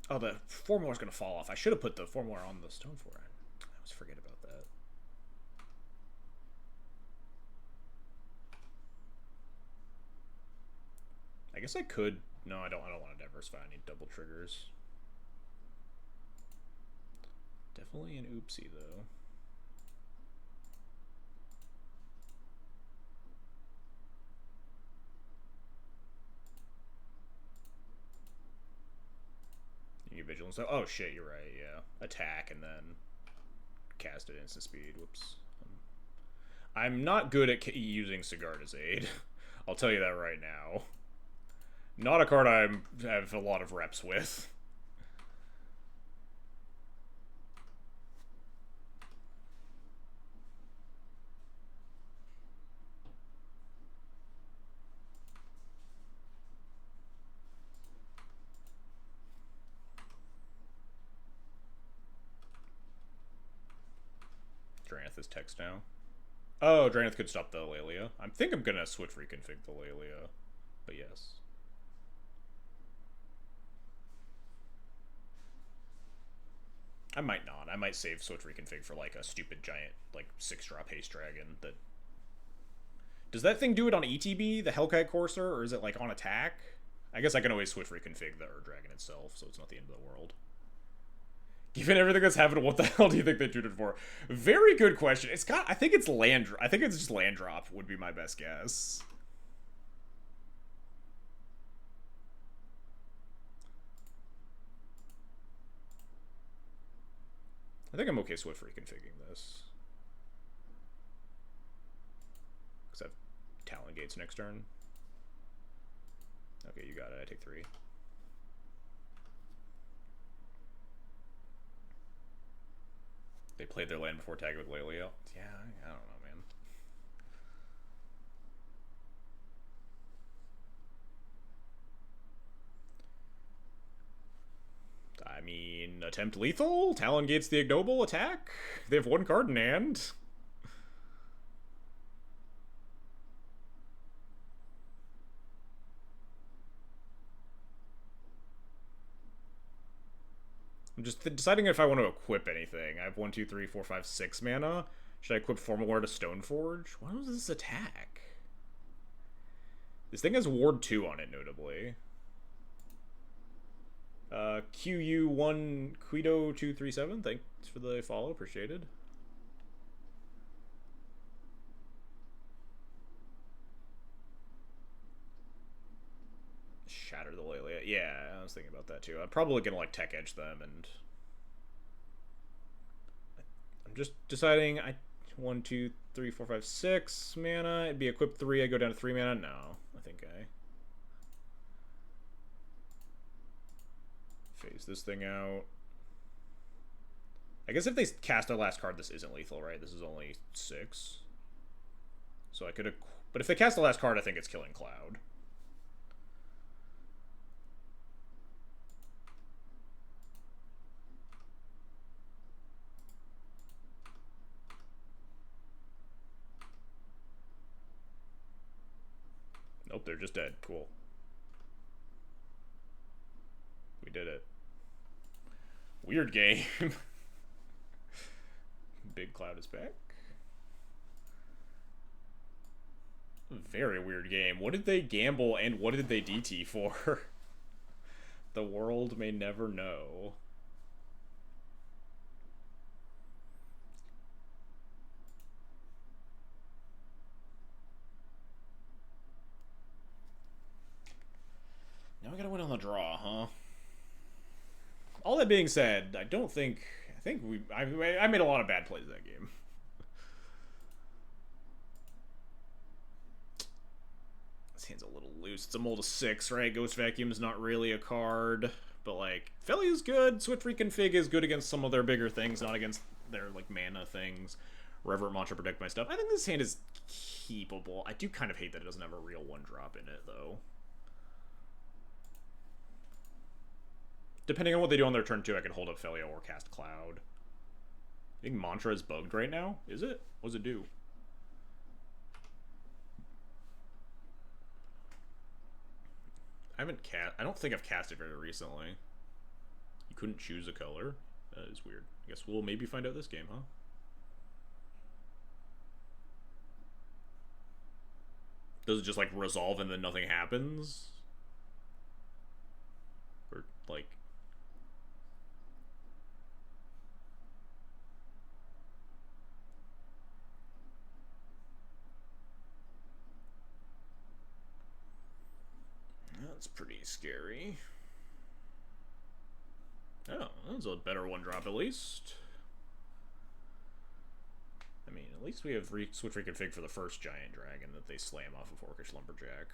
Oh, the Formula's going to fall off. I should have put the Formula on the Stoneforge. I always forget about that. I guess I could. No, I don't want to diversify. I need double triggers. Definitely an oopsie, though. Vigilance. Oh shit, you're right. Yeah, attack and then cast at instant speed. Whoops. I'm not good at using Sigarda's Aid. I'll tell you that right now. Not a card I have a lot of reps with. Drannith is text now. Oh, Drannith could stop the Lelia. I think I'm gonna Swift reconfig the Lelia, but yes. I might not. I might save Swift reconfig for like a stupid giant like 6-drop haste dragon that. Does that thing do it on ETB, the Hellkite Courser, or is it like on attack? I guess I can always Swift reconfig the Ur Dragon itself, so it's not the end of the world. Given everything that's happened, what the hell do you think they tuned it for? Very good question. It's got. I think it's land. I think it's just land drop would be my best guess. I think I'm okay Swift reconfiguring this. Because I have Talon Gates next turn. Okay, you got it. I take 3. They played their land before tagging with Lelia. Yeah, I don't know, man. Attempt lethal. Talon gates the ignoble attack. They have one card in hand. I'm just deciding if I want to equip anything. I have 1, 2, 3, 4, 5, 6 mana. Should I equip Formalware to Stoneforge? Why was this attack? This thing has Ward 2 on it, notably. QU1 Quito 237. Thanks for the follow. Appreciated. Shatter the Lelia. Yeah, I was thinking about that too. I'm probably gonna like tech edge them, and I'm just deciding. 1, 2, 3, 4, 5, 6 mana. It'd be equip 3. I go down to 3 mana. No, I think I phase this thing out. I guess if they cast their last card, this isn't lethal, right? This is only 6. So I could, but if they cast the last card, I think it's killing Cloud. Nope, they're just dead. Cool. We did it. Weird game. Big Cloud is back. Very weird game. What did they gamble and what did they DT for? The world may never know. Now I gotta win on the draw, huh? All that being said, I think I made a lot of bad plays that game. This hand's a little loose. It's a mold of 6, right? Ghost Vacuum is not really a card, but like Felly is good. Swift Reconfig is good against some of their bigger things, not against their like mana things. Reverent Mantra protect my stuff. I think this hand is keepable. I do kind of hate that it doesn't have a real 1-drop in it though. Depending on what they do on their turn 2, I can hold up Felia or cast Cloud. I think Mantra is bugged right now. Is it? What does it do? I don't think I've cast it very recently. You couldn't choose a color? That is weird. I guess we'll maybe find out this game, huh? Does it just like resolve and then nothing happens? Or like... That's pretty scary. Oh, that's a better 1-drop at least. I mean, at least we have switch reconfig for the first giant dragon that they slam off of Orcish Lumberjack.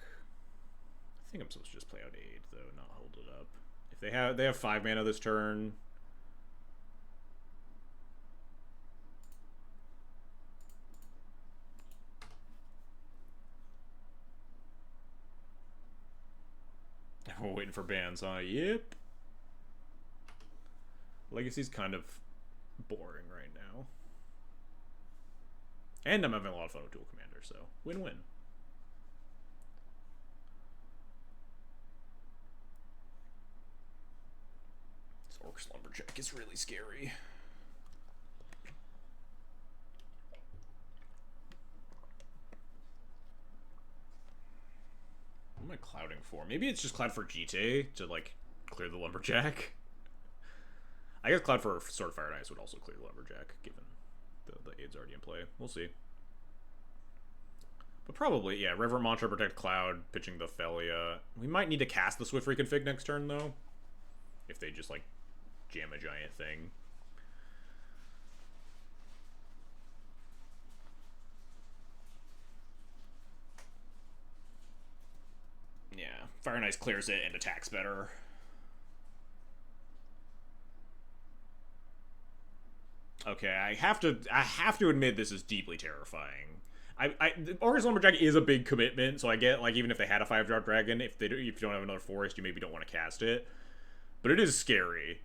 I think I'm supposed to just play out 8 though, not hold it up. If they have 5 mana this turn. We're waiting for bans, huh? Yep. Legacy's kind of boring right now. And I'm having a lot of fun with Duel Commander, so win-win. This Orcish Lumberjack is really scary. What am I clouding for? Maybe it's just cloud for GT to like clear the Lumberjack. I guess cloud for Sword of Fire and Ice would also clear the Lumberjack, given the aid's already in play. We'll see. But probably, yeah, Reverent Mantra, Protect Cloud, pitching the Felia. We might need to cast the Swift Reconfig next turn, though. If they just, like, jam a giant thing. Yeah, Fire and Ice clears it and attacks better. Okay, I have to admit this is deeply terrifying. Orcish Lumberjack is a big commitment, so I get, like, even if they had a 5-drop dragon, if you don't have another forest, you maybe don't want to cast it. But it is scary.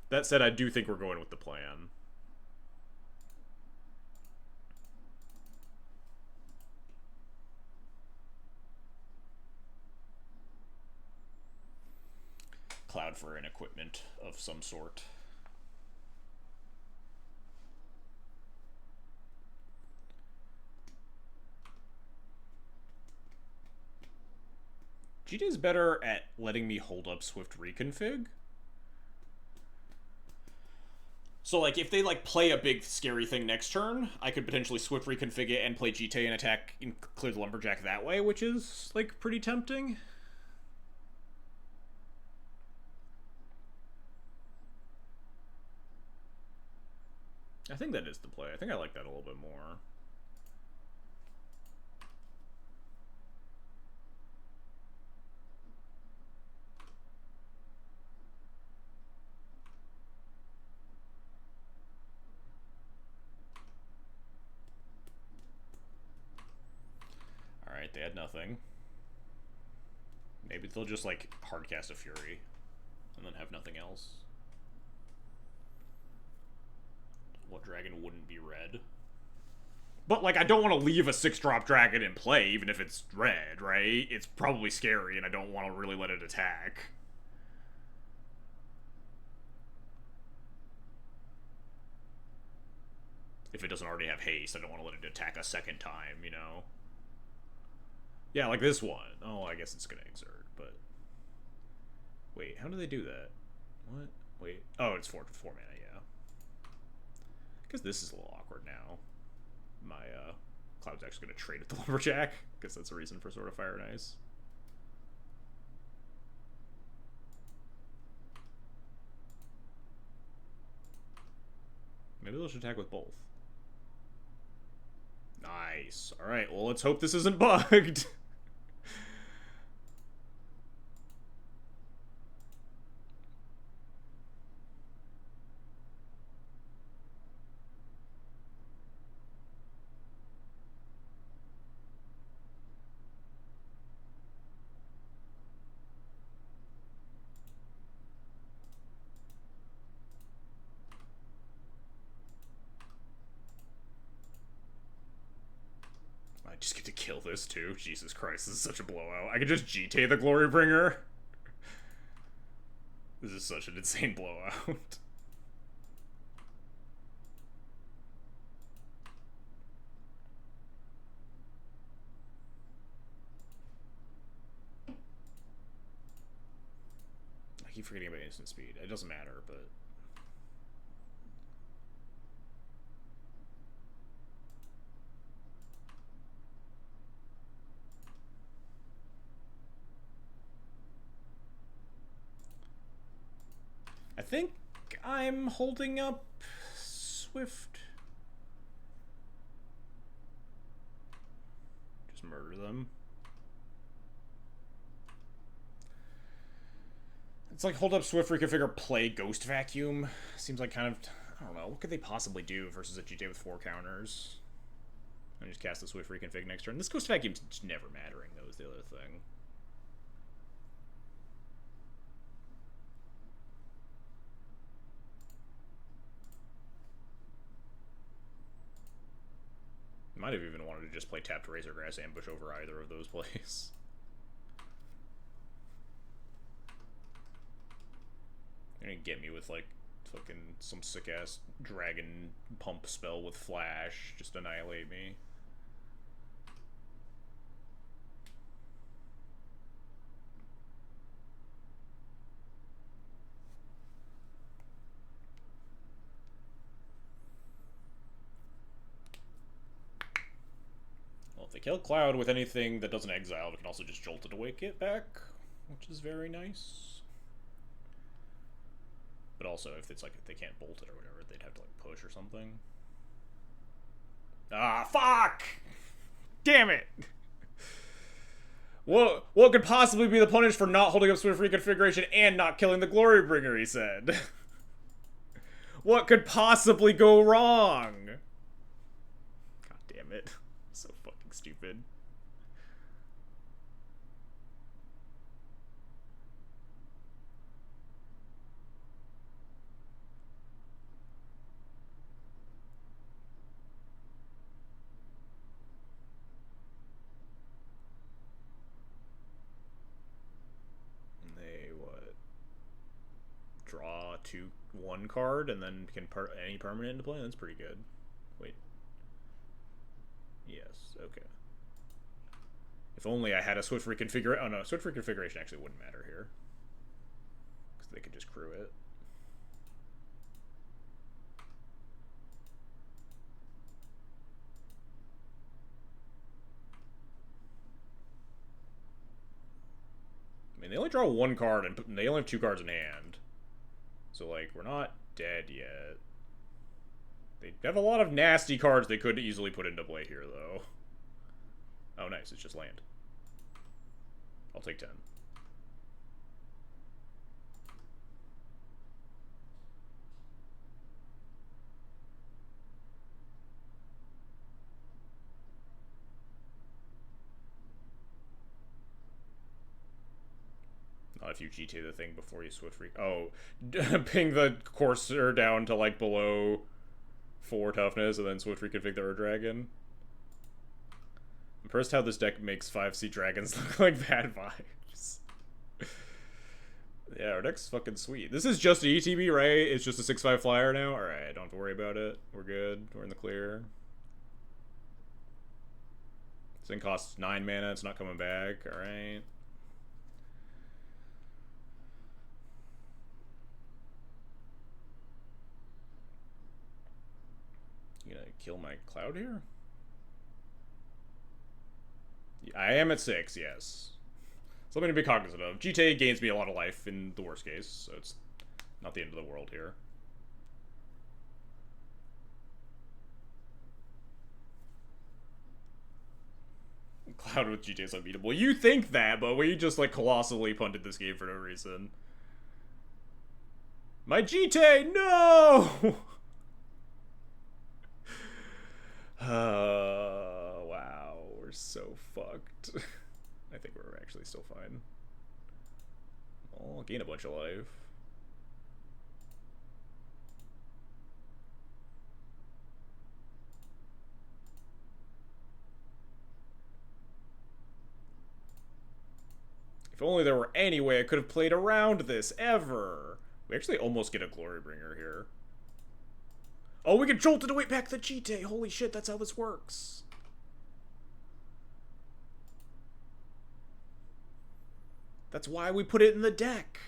That said, I do think we're going with the plan. Cloud for an equipment of some sort. GT's better at letting me hold up Swift reconfig. So, like, if they, like, play a big scary thing next turn, I could potentially Swift reconfig it and play GTA and attack and clear the Lumberjack that way, which is, like, pretty tempting. I think that is the play. I think I like that a little bit more. Alright, they had nothing. Maybe they'll just, like, hardcast a Fury and then have nothing else. What dragon wouldn't be red? But, like, I don't want to leave a 6-drop dragon in play, even if it's red, right? It's probably scary, and I don't want to really let it attack. If it doesn't already have haste, I don't want to let it attack a second time, you know? Yeah, like this one. Oh, I guess it's gonna exert, but... Wait, how do they do that? What? Wait. Oh, it's 4 mana, yeah. Because this is a little awkward now. My, Cloud's actually gonna trade with the Lumberjack. Because that's a reason for Sword of Fire and Ice. Maybe they'll just attack with both. Nice. Alright, well, let's hope this isn't bugged. I just get to kill this too. Jesus Christ, this is such a blowout. I could just GTA the Glorybringer. This is such an insane blowout. I keep forgetting about instant speed. It doesn't matter, but... I think I'm holding up Swift. Just murder them. It's like hold up Swift reconfigure play Ghost Vacuum. Seems like kind of, I don't know, what could they possibly do versus a GTA with 4 counters? And just cast the Swift reconfig next turn. This Ghost Vacuum's just never mattering, though, is the other thing. Might have even wanted to just play tapped Razorgrass Ambush over either of those plays. They're gonna get me with, like, fucking some sick-ass dragon pump spell with flash. Just annihilate me. If they kill Cloud with anything that doesn't exile, we can also just jolt it away, get back, which is very nice. But also, if it's like if they can't bolt it or whatever, they'd have to like push or something. Ah, fuck! Damn it! What could possibly be the punish for not holding up Swift reconfiguration and not killing the Glorybringer, he said. What could possibly go wrong? God damn it. So fucking stupid. one card and then can put any permanent into play. That's pretty good. Wait. Yes. Okay. If only I had a swift reconfiguration. Oh no, swift reconfiguration actually wouldn't matter here because they could just crew it. I mean, they only draw one card, and they only have 2 cards in hand. So, like, we're not dead yet. They have a lot of nasty cards they could easily put into play here, though. Oh, nice. It's just land. I'll take 10. Not if you GTA the thing before you swift free. Oh, ping the Courser down to like below 4 toughness and then swift reconfig the Ur-Dragon. I'm impressed how this deck makes 5C dragons look like bad vibes. Yeah, our deck's fucking sweet. This is just an ETB, right? It's just a 6/5 flyer now? Alright, don't have to worry about it. We're good. We're in the clear. This thing costs 9 mana. It's not coming back. Alright. You gonna kill my cloud here? I am at 6, yes. Something to be cognizant of. GTA gains me a lot of life in the worst case, so it's not the end of the world here. Cloud with GTA is unbeatable. You think that, but we just like colossally punted this game for no reason. My GTA, no! Wow, we're so fucked. I think we're actually still fine. I'll gain a bunch of life. If only there were any way I could have played around this, ever. We actually almost get a Glorybringer here. Oh, we can jolt it away back the GTA. Holy shit, that's how this works. That's why we put it in the deck.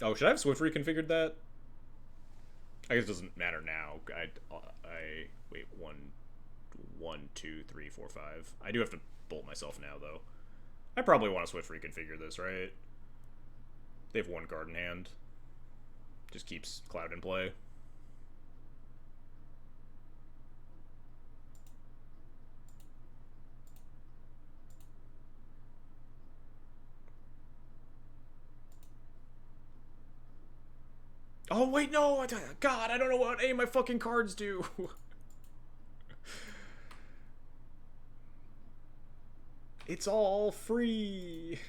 Oh, should I have Swift reconfigured that? I guess it doesn't matter now. Wait, 1, 2, 3, 4, 5. I do have to bolt myself now, though. I probably want to Swift reconfigure this, right? They have 1 card in hand. Just keeps Cloud in play. Oh, wait, no! God, I don't know what any of my fucking cards do! It's all free!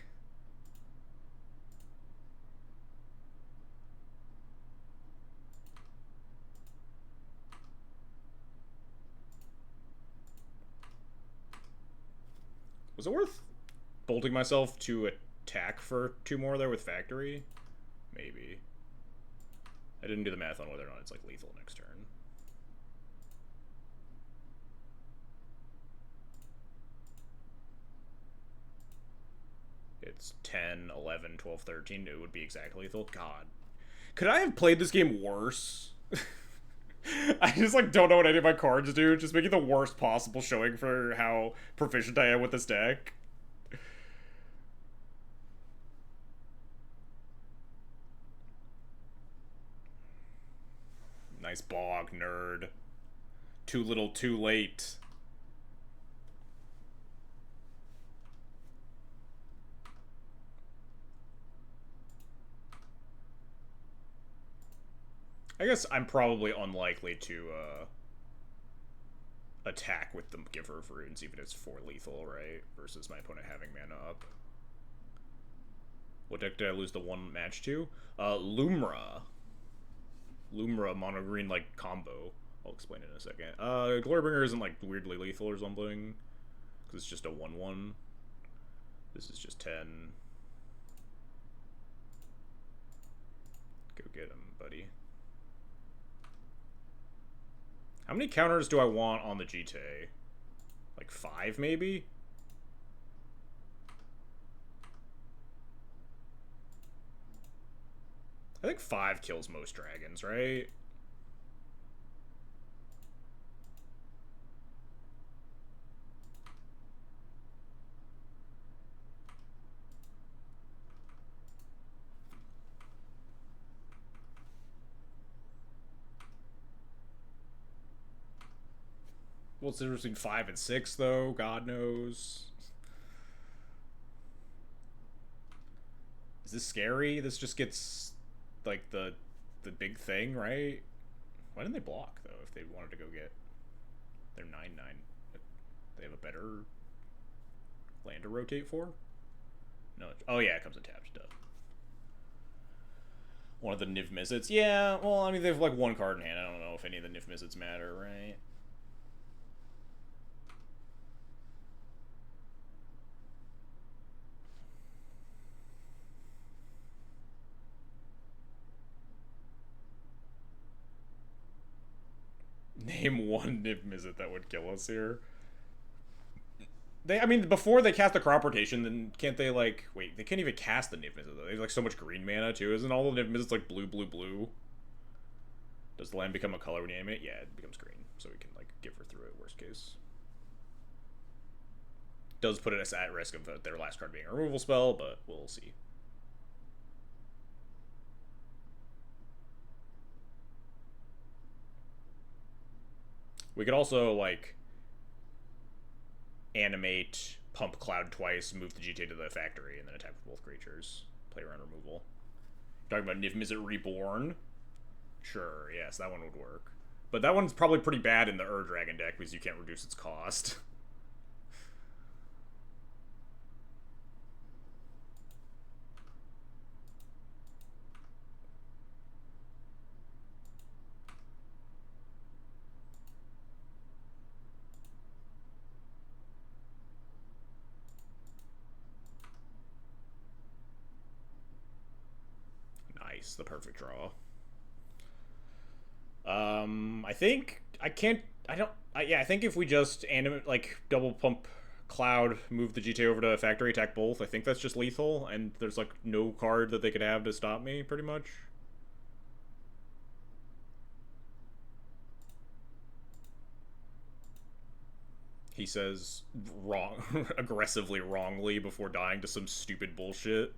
Was it worth bolting myself to attack for 2 more there with Factory? Maybe. I didn't do the math on whether or not it's like lethal next turn. It's 10, 11, 12, 13. It would be exactly lethal. God. Could I have played this game worse? I just like don't know what any of my cards do. Just making the worst possible showing for how proficient I am with this deck. Nice bog, nerd. Too little, too late. I guess I'm probably unlikely to attack with the Giver of Runes, even if it's 4 lethal, right? Versus my opponent having mana up. What deck did I lose the 1 match to? Lumra. Lumra mono green like combo. I'll explain it in a second. Glorybringer isn't like weirdly lethal or something, because it's just a 1/1. This is just 10. Go get him, buddy. How many counters do I want on the Jite? Like 5, maybe? I think 5 kills most dragons, right? Well, it's between 5 and 6, though. God knows. Is this scary? This just gets, like, the big thing, right? Why didn't they block, though, if they wanted to go get their 9/9? They have a better land to rotate for? No. Oh, yeah, it comes in tapped. Duh. One of the Niv Mizzets. Yeah, well, I mean, they have, like, one card in hand. I don't know if any of the Niv Mizzets matter, right? Name one Niv Mizzet that would kill us here. I mean, before they cast the crop rotation, then can't they, like... Wait, they can't even cast the Niv Mizzet, though. They have, like, so much green mana, too. Isn't all the Niv Mizzets, like, blue, blue, blue? Does the land become a color when you name it? Yeah, it becomes green. So we can, like, give her through it, worst case. Does put us at risk of their last card being a removal spell, but we'll see. We could also, like, animate, pump Cloud twice, move the Jite to the factory, and then attack with both creatures. Play around removal. Talking about Niv Mizzet Reborn? Sure, yes, that one would work. But that one's probably pretty bad in the Dragon deck because you can't reduce its cost. Nice, the perfect draw. I think I can't. I think if we just animate, like, double pump Cloud, move the Jite over to factory, attack both, I think that's just lethal, and there's, like, no card that they could have to stop me, pretty much. He says wrong, aggressively wrongly before dying to some stupid bullshit.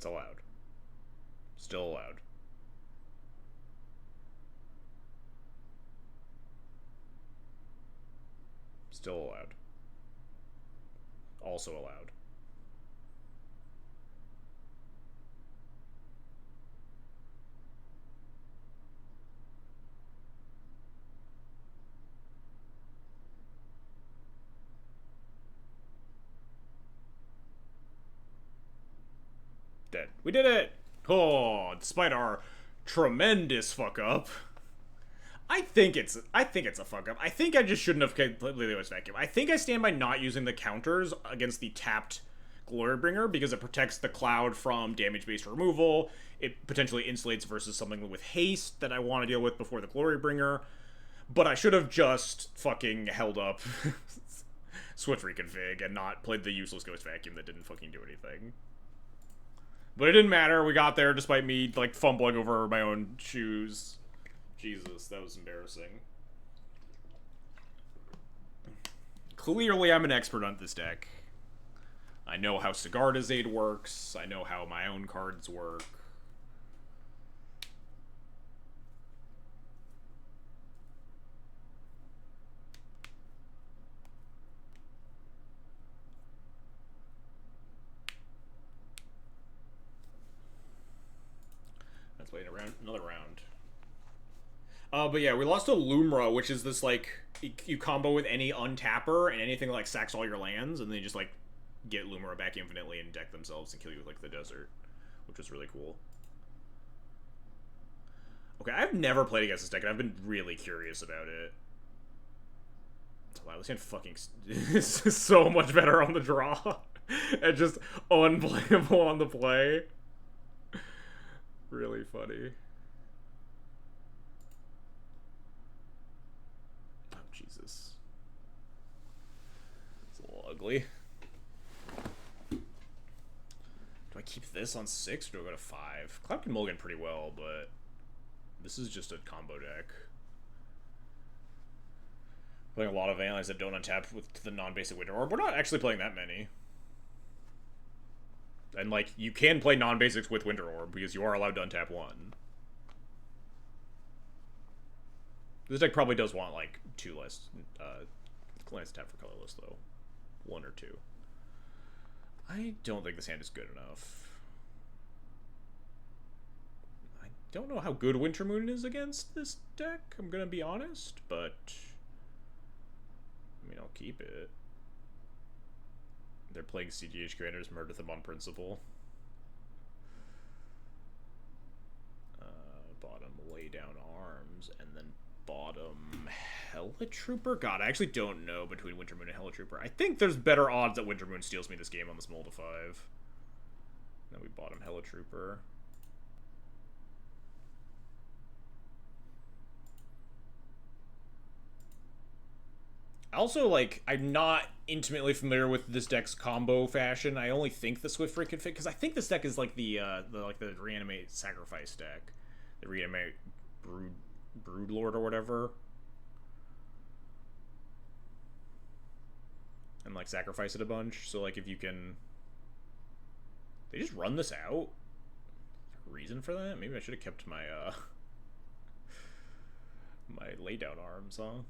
That's allowed. Still allowed. Still allowed. Also allowed. Dead. We did it! Oh, despite our tremendous fuck up. I think it's a fuck up. I think I just shouldn't have completely always vacuum. I think I stand by not using the counters against the tapped Glorybringer because it protects the Cloud from damage-based removal. It potentially insulates versus something with haste that I want to deal with before the Glorybringer. But I should have just fucking held up Switch Reconfig and not played the useless Ghost Vacuum that didn't fucking do anything. But it didn't matter. We got there despite me, like, fumbling over my own shoes. Jesus, that was embarrassing. Clearly, I'm an expert on this deck. I know how Sigarda's Aid works. I know how my own cards work. Let's wait another round. But yeah, we lost to Lumra, which is this, like, you combo with any untapper and anything that, like, sacks all your lands, and then you just, like, get Lumra back infinitely and deck themselves and kill you with, like, the desert, which was really cool. Okay, I've never played against this deck, and I've been really curious about it. Wow, this hand fucking is so much better on the draw. And just unplayable on the play. Really funny. Oh, Jesus. It's a little ugly. Do I keep this on 6 or do I go to 5? Cloud can mulligan pretty well, but this is just a combo deck. Playing a lot of allies that don't untap with the non-basic Winter Orb. We're not actually playing that many. And, like, you can play non-basics with Winter Orb because you are allowed to untap one. This deck probably does want, like, 2 less lands tap for colorless, though. 1 or 2. I don't think this hand is good enough. I don't know how good Winter Moon is against this deck, I'm gonna be honest, but I mean, I'll keep it. They're playing CDH creators, murder them on principle. Bottom lay down arms, and then bottom Helitrooper? God, I actually don't know between Winter Moon and Helitrooper. I think there's better odds that Winter Moon steals me this game on this Mold of 5. Then we bottom Helitrooper. Also, like, I'm not intimately familiar with this deck's combo fashion. I only think the Swift Freak could fit, because I think this deck is like the Reanimate Sacrifice deck. The Reanimate Broodlord or whatever. And, like, sacrifice it a bunch. So, like, if you can... They just run this out? Reason for that? Maybe I should have kept my, my laydown arms, huh?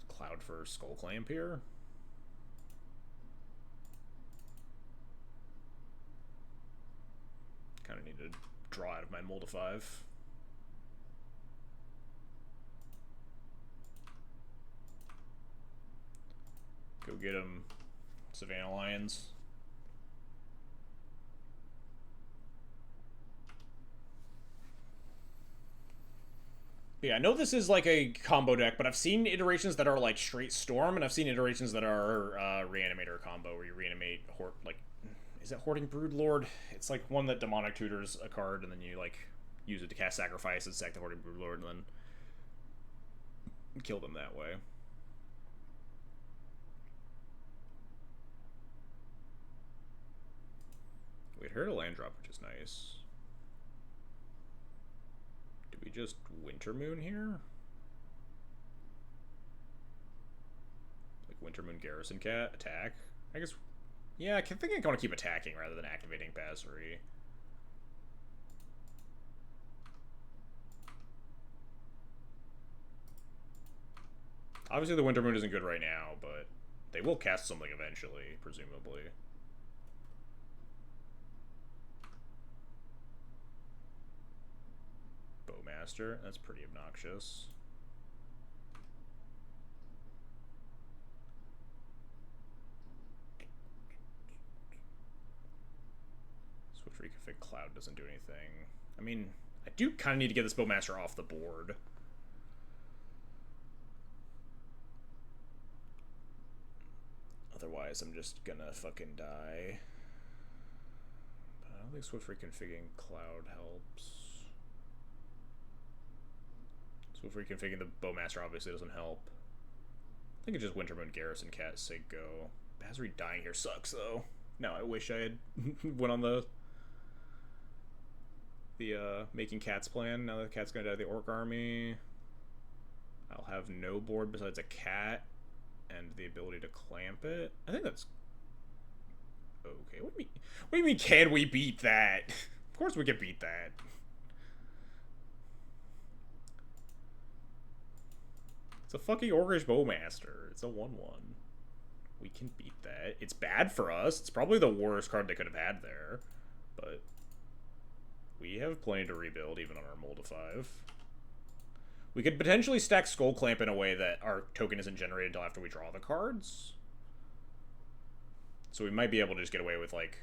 Cloud for Skull Clamp here. Kind of need to draw out of my Mold of 5. Go get him, Savannah Lions. Yeah, I know this is like a combo deck, but I've seen iterations that are like straight Storm, and I've seen iterations that are Reanimator combo, where you reanimate is it Hoarding Broodlord? It's like one that Demonic Tutors a card, and then you like use it to cast Sacrifice and sack the Hoarding Broodlord, and then kill them that way. We heard a land drop, which is nice. Do we just Winter Moon here? Like Winter Moon Garrison Cat attack? I guess. Yeah, I think I want to keep attacking rather than activating Passery. Obviously, the Winter Moon isn't good right now, but they will cast something eventually, presumably. Bowmaster, that's pretty obnoxious. Switch reconfig Cloud doesn't do anything. I mean, I do kind of need to get this Bowmaster off the board. Otherwise, I'm just gonna fucking die. But I don't think Swift reconfiguring Cloud helps. Swift reconfiguring the Bowmaster obviously doesn't help. I think it's just Wintermoon, Garrison, Cat, say go. Basri dying here sucks, though. Now I wish I had went on the making Cat's plan. Now that Cat's gonna die to the Orc army. I'll have no board besides a Cat and the ability to clamp it. I think that's okay. What do you mean can we beat that? Of course we can beat that. It's a fucking Orcish Bowmaster. It's a 1/1. We can beat that. It's bad for us. It's probably the worst card they could have had there. But we have plenty to rebuild even on our Mold of 5. We could potentially stack Skull Clamp in a way that our token isn't generated until after we draw the cards. So we might be able to just get away with, like,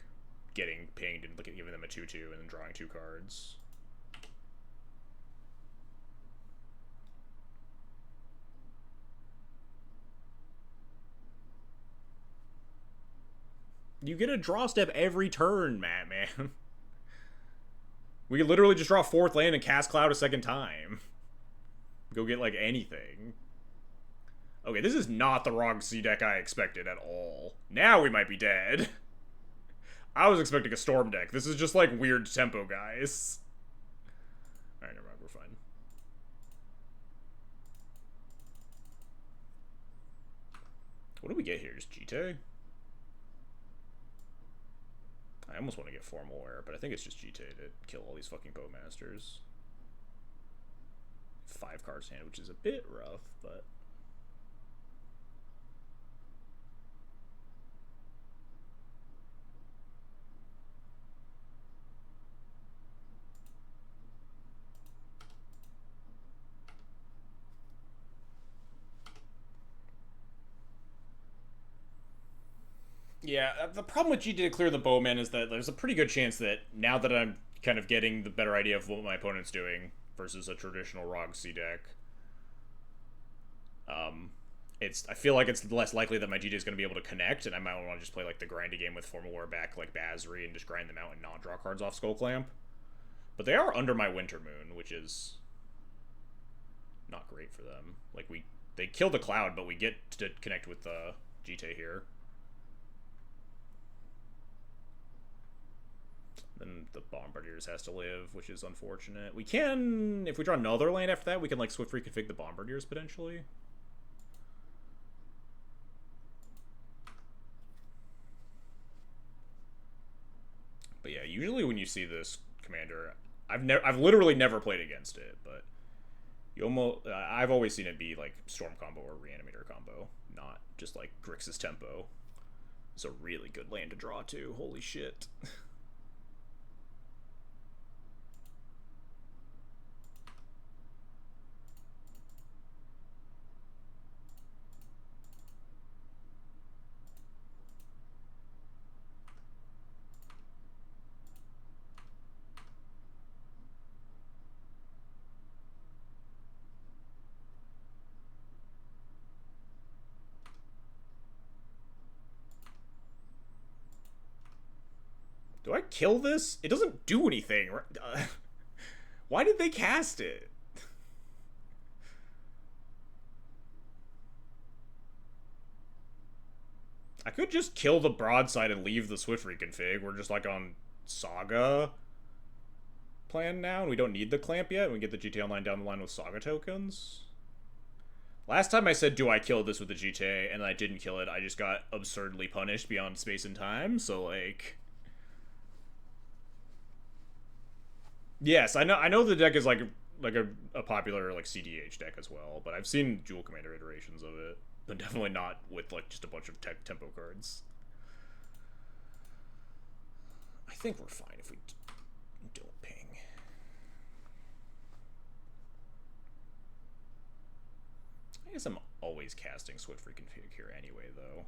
getting pinged and giving them a 2/2 and then drawing 2 cards. You get a draw step every turn, Matt, man. We could literally just draw a 4th land and cast Cloud a second time. Go get, like, anything. Okay, this is not the Rog C deck I expected at all. Now we might be dead. I was expecting a Storm deck. This is just, like, weird tempo, guys. Alright, never mind. We're fine. What do we get here? Just GT? I almost want to get Formal Wear, but I think it's just GT to kill all these fucking Bowmasters. 5 cards in hand, which is a bit rough, but... Yeah, the problem with GT to clear the Bowman is that there's a pretty good chance that now that I'm kind of getting the better idea of what my opponent's doing versus a traditional Rog C deck, I feel like it's less likely that my GT is going to be able to connect, and I might want to just play like the grindy game with Formal War back like Basri and just grind them out and not draw cards off Skull Clamp. But they are under my Wintermoon, which is not great for them. Like they kill the Cloud, but we get to connect with the GT here. Then the Bombardiers has to live, which is unfortunate. We can, if we draw another land after that, we can like swift reconfig the Bombardiers potentially. But yeah, usually when you see this commander, I've literally never played against it, but you almost I've always seen it be like Storm combo or Reanimator combo, not just like Grixis Tempo. It's a really good land to draw too. Holy shit. Do I kill this? It doesn't do anything. Why did they cast it? I could just kill the broadside and leave the Swift reconfig. We're just like on Saga plan now, and we don't need the clamp yet. We get the GT Online down the line with Saga tokens. Last time I said, do I kill this with the GTA, and I didn't kill it, I just got absurdly punished beyond space and time, so like... Yes, I know the deck is like a popular like CDH deck as well, but I've seen Duel Commander iterations of it, but definitely not with like just a bunch of tempo cards. I think we're fine if we don't ping. I guess I'm always casting Swift Reconfig here anyway, though.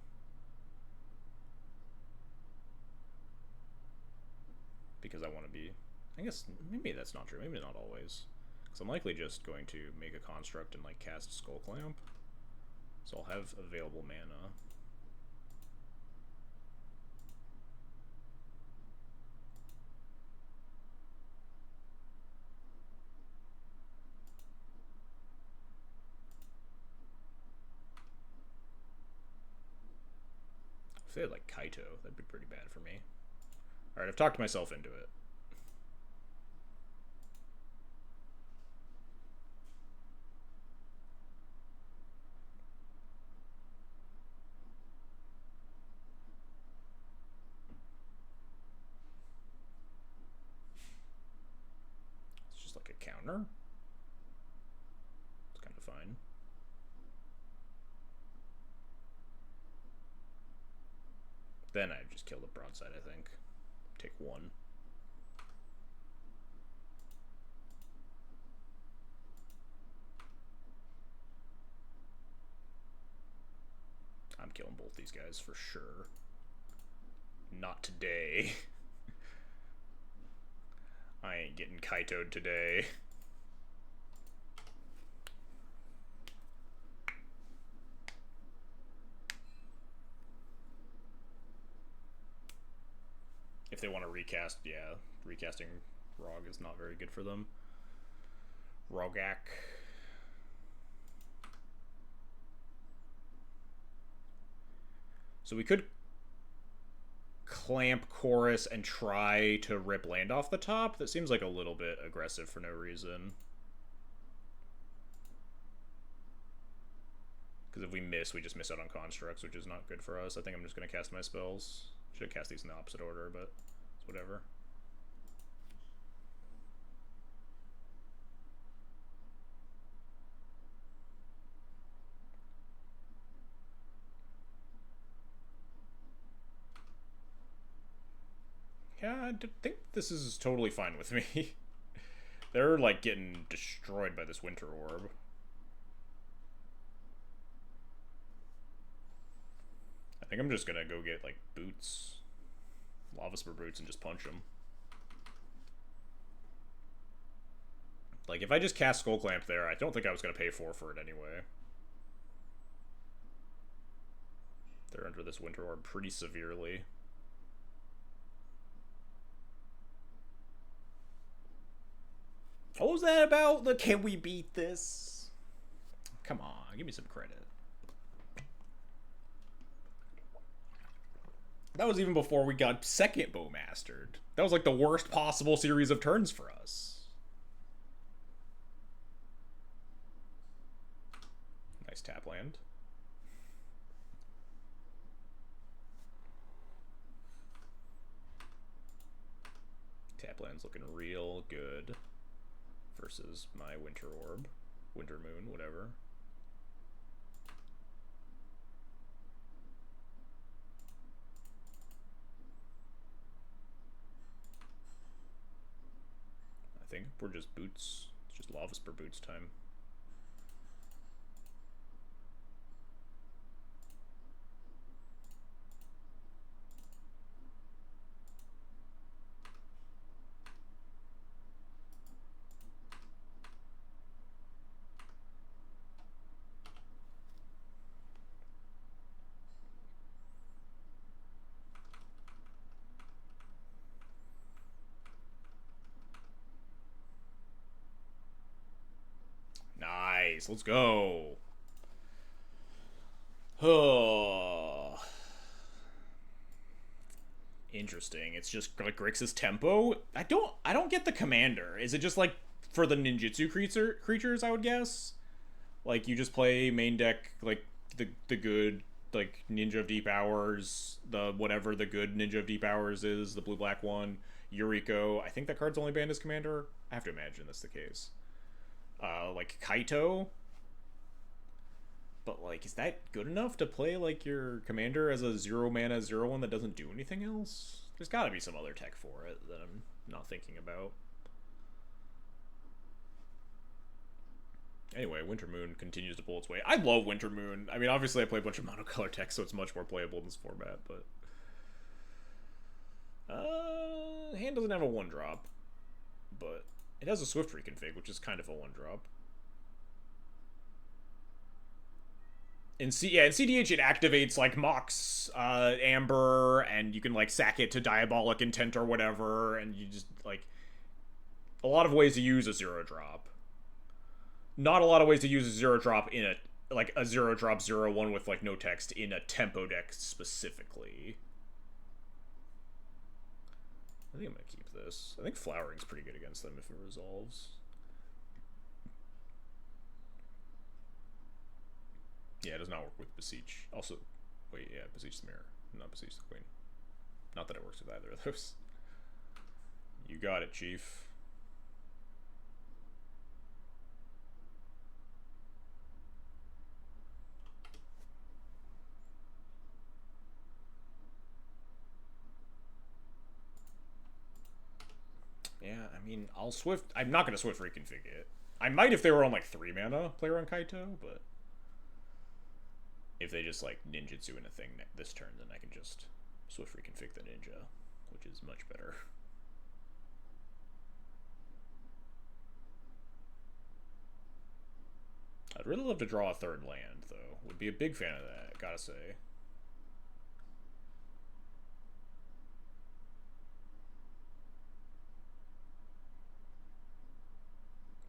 Because I want to be... I guess maybe that's not true. Maybe not always. Because I'm likely just going to make a construct and like cast Skull Clamp. So I'll have available mana. If they had, like, Kaito, that'd be pretty bad for me. Alright, I've talked myself into it. It's just like a counter. It's kind of fine. Then I just kill the broadside, I think. Take one. I'm killing both these guys for sure. Not today. I ain't getting Kaito'd today. If they want to recast, yeah, recasting Rog is not very good for them. Rogak. So we could clamp Chorus and try to rip land off the top. That seems like a little bit aggressive for no reason. Because if we miss, we just miss out on constructs, which is not good for us. I think I'm just going to cast my spells. Should have cast these in the opposite order, but it's whatever. Yeah, I think this is totally fine with me. They're, like, getting destroyed by this Winter Orb. I think I'm just gonna go get, like, boots. Lava Spur boots and just punch them. Like, if I just cast Skull Clamp there, I don't think I was gonna pay 4 for it anyway. They're under this Winter Orb pretty severely. What was that about? The can we beat this? Come on, give me some credit. That was even before we got second Bowmastered. That was like the worst possible series of turns for us. Nice tap land. Tap land's looking real good. Versus my Winter Orb. Winter Moon, whatever. I think we're just boots. It's just Lava Spur boots time. Nice, let's go. Oh. Interesting. It's just like Grixis tempo. I don't get the commander. Is it just like for the ninjutsu creatures, I would guess? Like you just play main deck like the good like Ninja of Deep Hours, the whatever the good Ninja of Deep Hours is, the blue black one, Yuriko. I think that card's only banned as commander. I have to imagine that's the case. Like Kaito. But like, is that good enough to play like your commander as a 0 mana 0/1 that doesn't do anything else? There's got to be some other tech for it that I'm not thinking about. Anyway, Winter Moon continues to pull its weight. I love Winter Moon. I mean, obviously I play a bunch of monocolor tech, so it's much more playable in this format, but... hand doesn't have a 1-drop, but it has a Swift reconfig, which is kind of a 1-drop. In CDH it activates like Mox, Amber, and you can like sack it to Diabolic Intent or whatever, and you just like a lot of ways to use a 0-drop. Not a lot of ways to use a 0-drop in like a 0-drop 0/1 with like no text in a tempo deck specifically. I think I'm gonna keep this. I think Flowering's pretty good against them if it resolves. Yeah, it does not work with Beseech. Also, wait, yeah, Beseech the Mirror, not Beseech the Queen. Not that it works with either of those. You got it, Chief. Yeah, I mean, I'll Swift... I'm not going to Swift reconfig it. I might if they were on, like, 3 mana, player on Kaito, but... If they just, like, ninjutsu in a thing this turn, then I can just Swift reconfig the ninja, which is much better. I'd really love to draw a 3rd land, though. Would be a big fan of that, gotta say.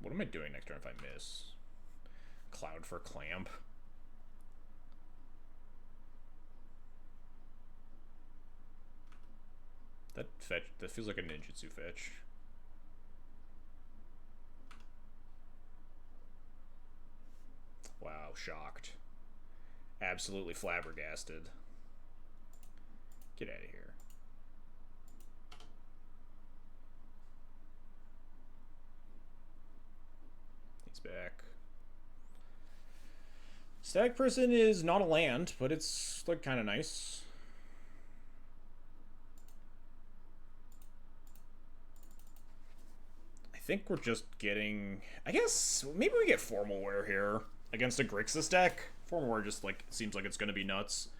What am I doing next turn if I miss? Cloud for Clamp. That feels like a ninjutsu fetch. Wow, shocked. Absolutely flabbergasted. Get out of here. He's back. Static Prison is not a land, but it's like kind of nice. I think we're just getting... I guess maybe we get Formal Wear here against a Grixis deck. Formal Wear just like seems like it's going to be nuts.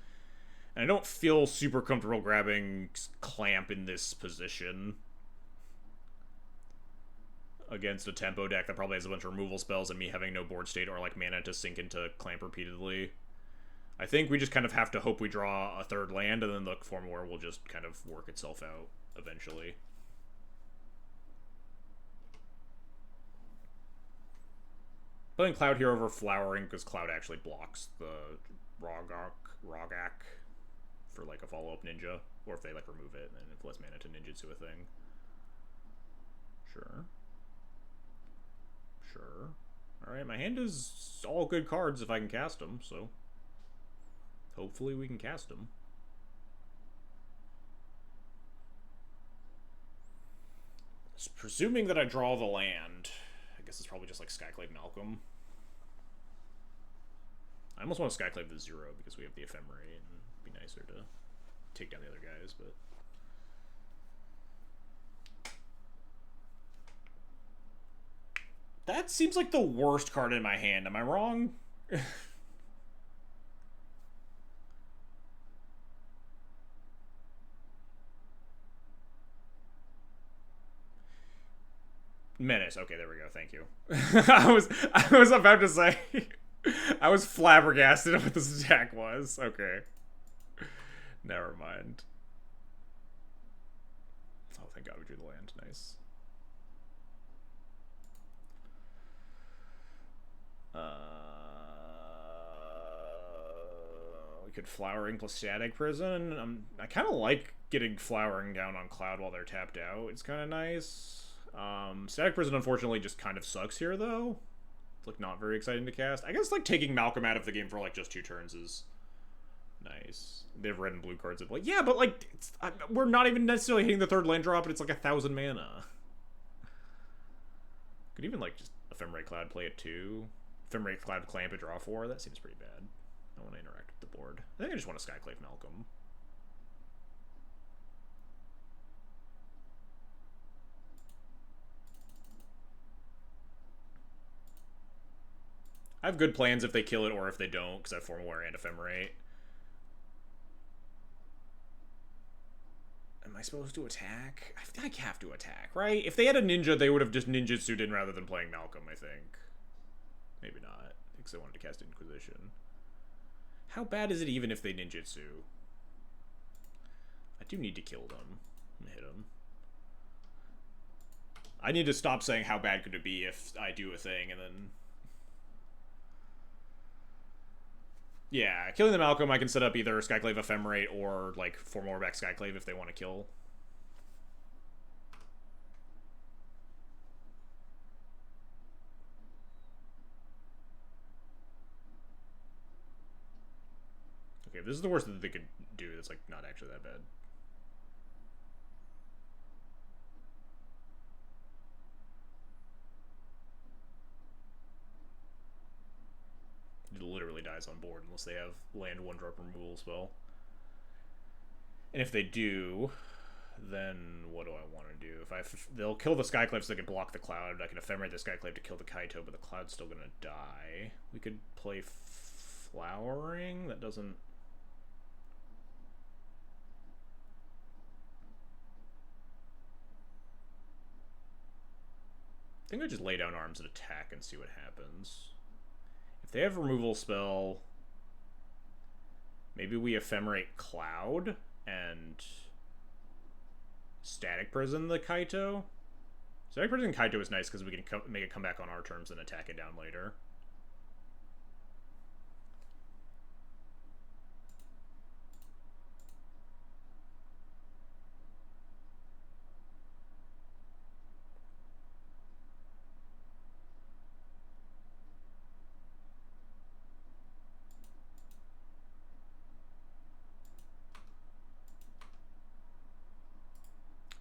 And I don't feel super comfortable grabbing Clamp in this position against a tempo deck that probably has a bunch of removal spells and me having no board state or like mana to sink into Clamp repeatedly. I think we just kind of have to hope we draw a 3rd land and then the Formal Wear will just kind of work itself out eventually. Playing Cloud here over Flowering because Cloud actually blocks the Rogak for like a follow-up ninja, or if they like remove it, then it's less mana to ninjutsu a thing. Sure. Sure. Alright, my hand is all good cards if I can cast them, so hopefully we can cast them. Presuming that I draw the land, I guess it's probably just like Skyclave Malcolm. I almost want to Skyclave the 0 because we have the Ephemerate and it'd be nicer to take down the other guys, but... That seems like the worst card in my hand, am I wrong? Menace. Okay, there we go. Thank you. I was about to say I was flabbergasted at what this attack was. Okay. Never mind. Oh, thank God we drew the land. Nice. We could Flowering plus Static Prison. I kind of like getting Flowering down on Cloud while they're tapped out. It's kind of nice. Static Prison unfortunately just kind of sucks here though. It's like not very exciting to cast. I guess like taking Malcolm out of the game for like just 2 turns is nice. They have red and blue cards. Like yeah, but like we're not even necessarily hitting the 3rd land drop, and it's like 1,000 mana. Could even like just Ephemerate Cloud play it 2. Ephemerate Cloud Clamp it draw 4. That seems pretty bad. I want to interact with the board. I think I just want to Skyclave Malcolm. I have good plans if they kill it or if they don't, because I have Formal Wear and Ephemerate. Am I supposed to attack? I feel like I have to attack, right? If they had a ninja, they would have just ninjutsu'd in rather than playing Malcolm, I think. Maybe not, because they wanted to cast Inquisition. How bad is it even if they ninjutsu? I do need to kill them and hit them. I need to stop saying how bad could it be if I do a thing and then... Yeah, killing the Malcolm, I can set up either Skyclave Ephemerate or, like, 4 more back Skyclave if they want to kill. Okay, this is the worst that they could do. That's, like, not actually that bad. It literally dies on board unless they have land 1-drop removal spell. And if they do, then what do I want to do? They'll kill the Skyclave so they can block the Cloud. I can Ephemerate the Skyclave to kill the Kaito, but the Cloud's still gonna die. We could play Flowering. That doesn't. I think I just lay down arms and attack and see what happens. If they have removal spell, maybe we Ephemerate Cloud and Static Prison the Kaito. Static Prison Kaito is nice because we can make it come back on our terms and attack it down later.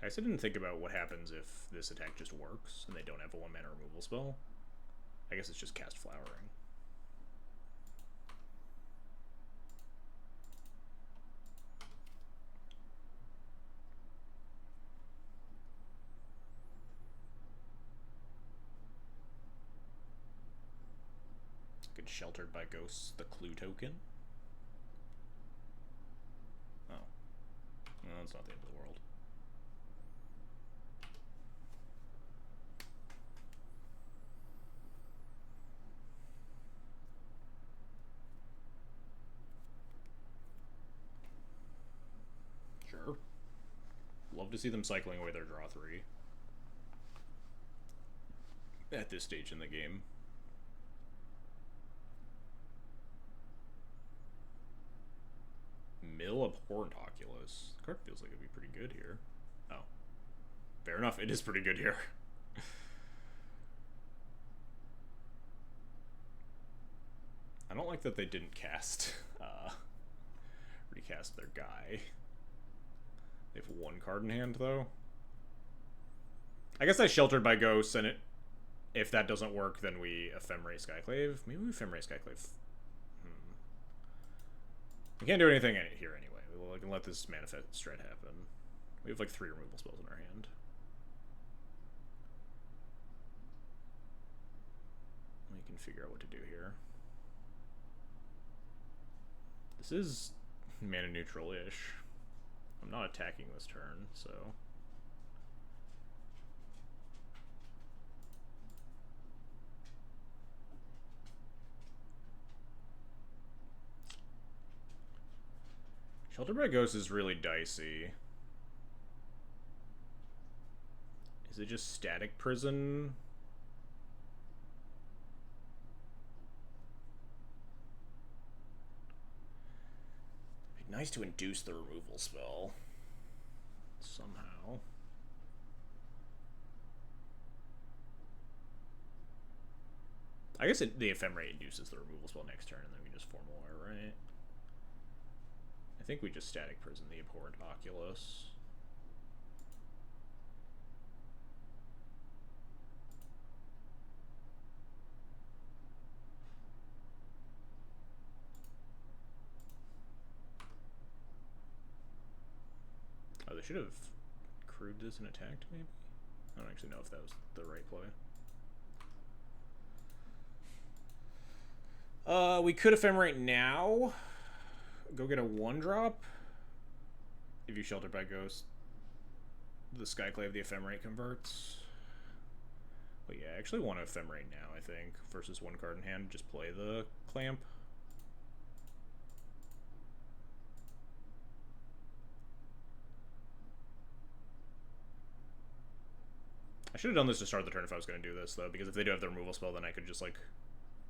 I didn't think about what happens if this attack just works and they don't have a 1-mana removal spell. I guess it's just cast Flowering. Good Sheltered by Ghosts, the Clue token. Oh. Well, that's not the end of the world. Sure. Love to see them cycling away their draw 3. At this stage in the game. Mill Abhorrent Oculus. The card feels like it'd be pretty good here. Oh. Fair enough, it is pretty good here. I don't like that they didn't recast their guy. They have 1 card in hand, though. I guess I Sheltered by Ghosts, and if that doesn't work, then we Ephemerate Skyclave. Maybe we Ephemerate Skyclave. We can't do anything here anyway. We can let this Manifest Stride happen. We have like 3 removal spells in our hand. We can figure out what to do here. This is mana neutral-ish. I'm not attacking this turn, so... Shelter by Ghost is really dicey. Is it just Static Prison? It'd be nice to induce the removal spell. Somehow. I guess the Ephemerate induces the removal spell next turn, and then we just form more, right? I think we just Static Prison the Abhorrent Oculus. Oh, they should have crewed this and attacked, maybe? I don't actually know if that was the right play. We could Ephemerate now. Go get a 1-drop. If you Shelter by Ghost, the Skyclave, the Ephemerate converts. But yeah, I actually want to Ephemerate now, I think. Versus 1 card in hand, just play the Clamp. I should have done this to start the turn if I was going to do this, though, because if they do have the removal spell, then I could just, like...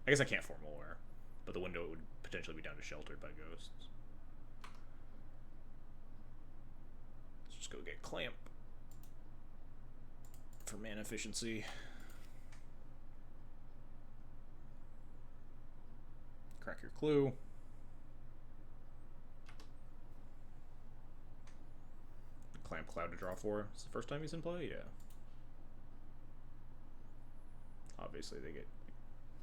I guess I can't Formal Wear. But the window would potentially be down to sheltered by ghosts. Let's just go get Clamp for mana efficiency. Crack your clue. Clamp Cloud to draw 4. It's the first time he's in play? Yeah. Obviously, they get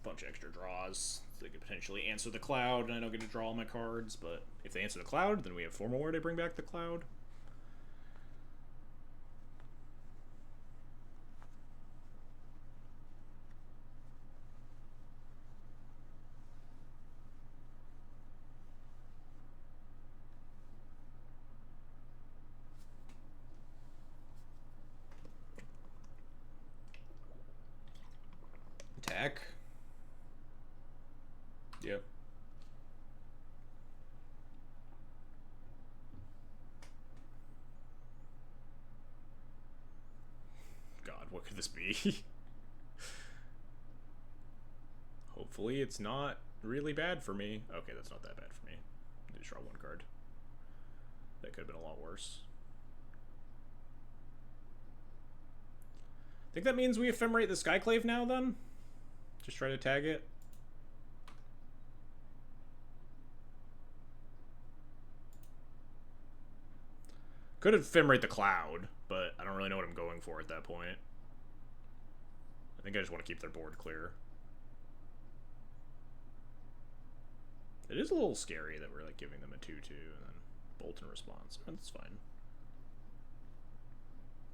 a bunch of extra draws. So they could potentially answer the Cloud, and I don't get to draw all my cards, but if they answer the Cloud, then we have 4 more to bring back the Cloud. Attack. Yep. God, what could this be? Hopefully it's not really bad for me. Okay, that's not that bad for me. I just draw 1 card. That could have been a lot worse. I think that means we ephemerate the Skyclave now, then? Just try to tag it. Could ephemerate the Cloud, but I don't really know what I'm going for at that point. I think I just want to keep their board clear. It is a little scary that we're like giving them a 2/2 and then bolt in response. But that's fine.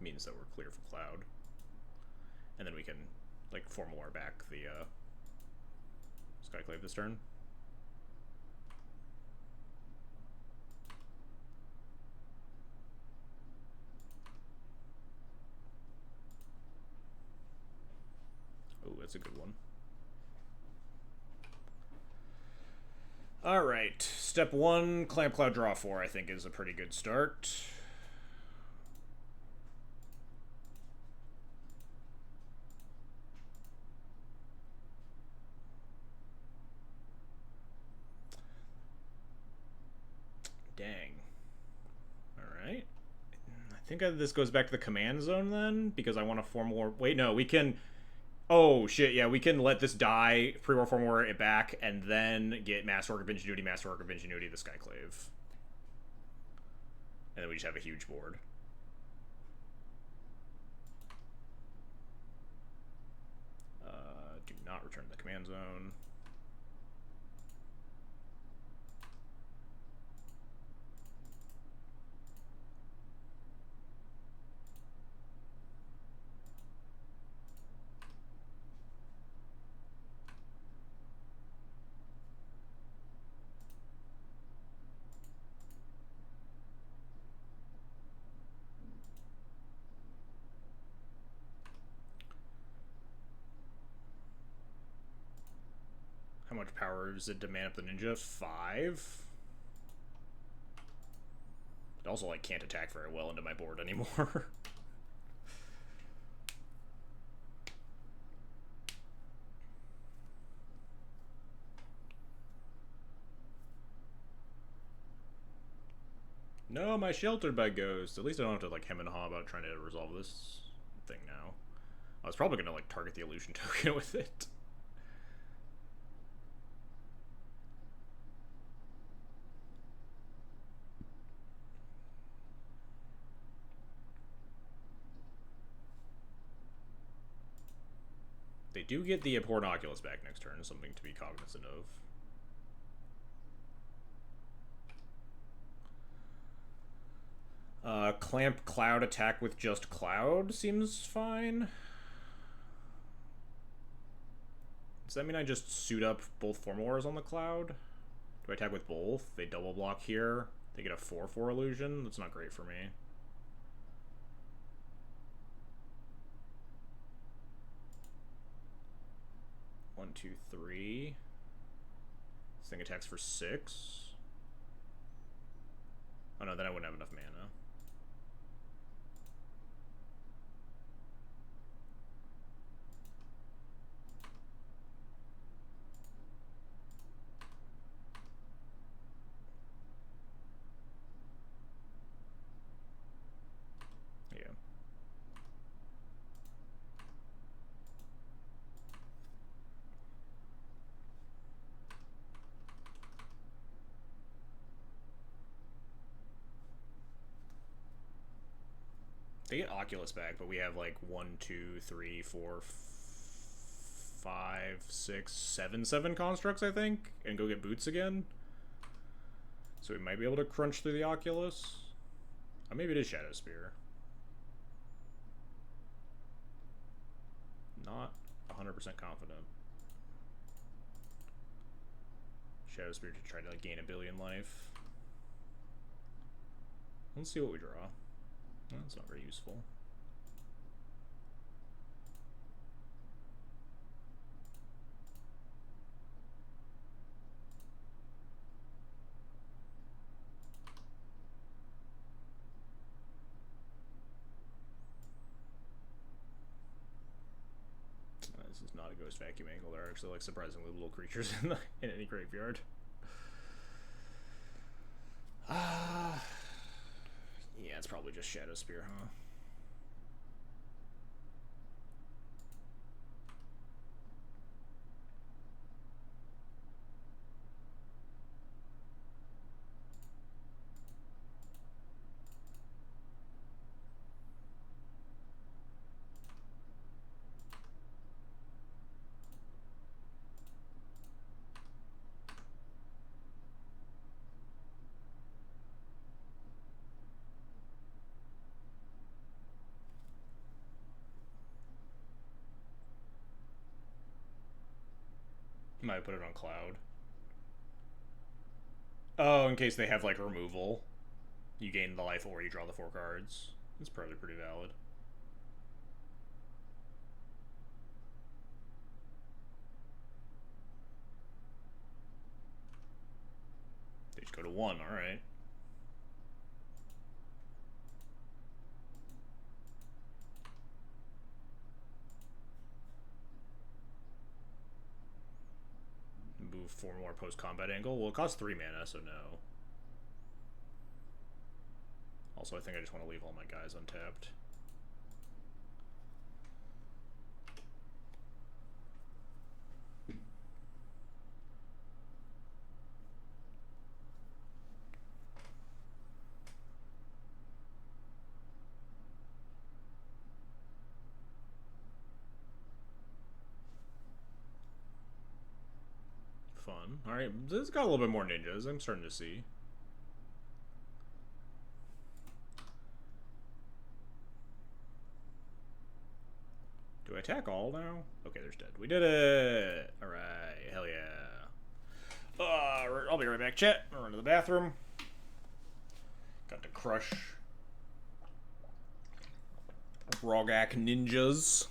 Means that we're clear for Cloud. And then we can like Formula back the Skyclave this turn. Oh, that's a good one. Alright, step 1, Clamp Cloud draw 4, I think is a pretty good start. Dang. Alright. I think this goes back to the command zone then, because I want to form more... Wait, no, we can... Oh, shit, yeah, we can let this die, pre-war form war it back, and then get Masterwork of Ingenuity, Masterwork of Ingenuity, the Skyclave. And then we just have a huge board. Do not return to the command zone. How much power does it demand up the ninja? 5? It also like can't attack very well into my board anymore. No, my sheltered by ghost. At least I don't have to like hem and haw about trying to resolve this thing now. I was probably gonna like target the illusion token with it. They do get the Abhorrent Oculus back next turn, something to be cognizant of. Clamp Cloud attack with just Cloud seems fine. Does that mean I just suit up both Formors on the Cloud? Do I attack with both? They double block here. They get a 4/4 illusion. That's not great for me. One, two, three. This thing attacks for 6. Oh no, then I wouldn't have enough mana. They get Oculus back, but we have like 1, 2, 3, 4, 5, 6, 7 constructs, I think, and go get boots again. So we might be able to crunch through the Oculus. Or maybe it is Shadow Spear. Not 100% confident. Shadow Spear to try to like gain a billion life. Let's see what we draw. That's not very useful. This is not a Ghost Vacuum Angle. There are actually like surprisingly little creatures in any graveyard. Yeah, it's probably just Shadow Spear, huh? Might put it on Cloud. Oh, in case they have like removal. You gain the life or you draw the 4 cards. It's probably pretty valid. They just go to 1, alright. Move 4 more post-combat angle. Well, it costs 3 mana, so no. Also, I think I just want to leave all my guys untapped. Fun. Alright, this got a little bit more ninjas, I'm starting to see. Do I attack all now? Okay, there's dead. We did it! Alright, hell yeah. I'll be right back, chat. I'll run to the bathroom. Got to crush Rogak ninjas.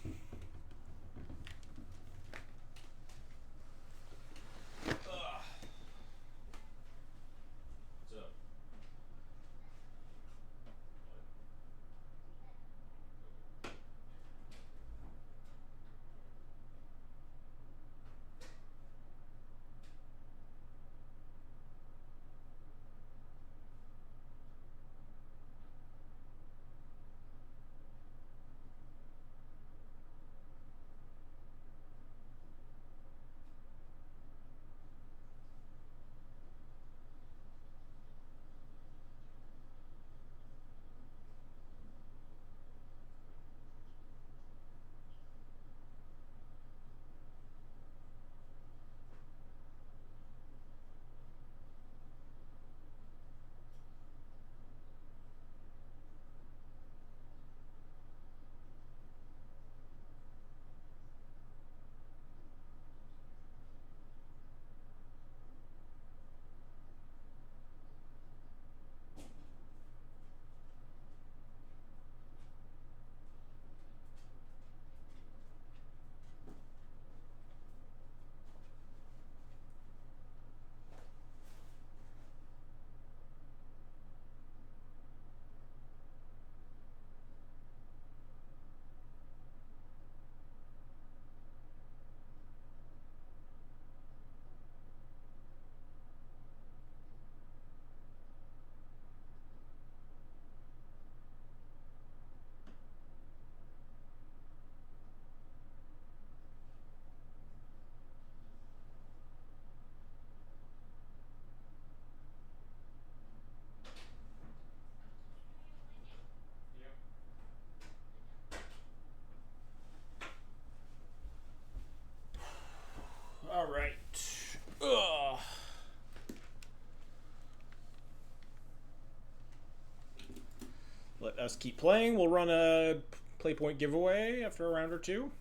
let us keep playing. We'll run a play point giveaway after a round or two.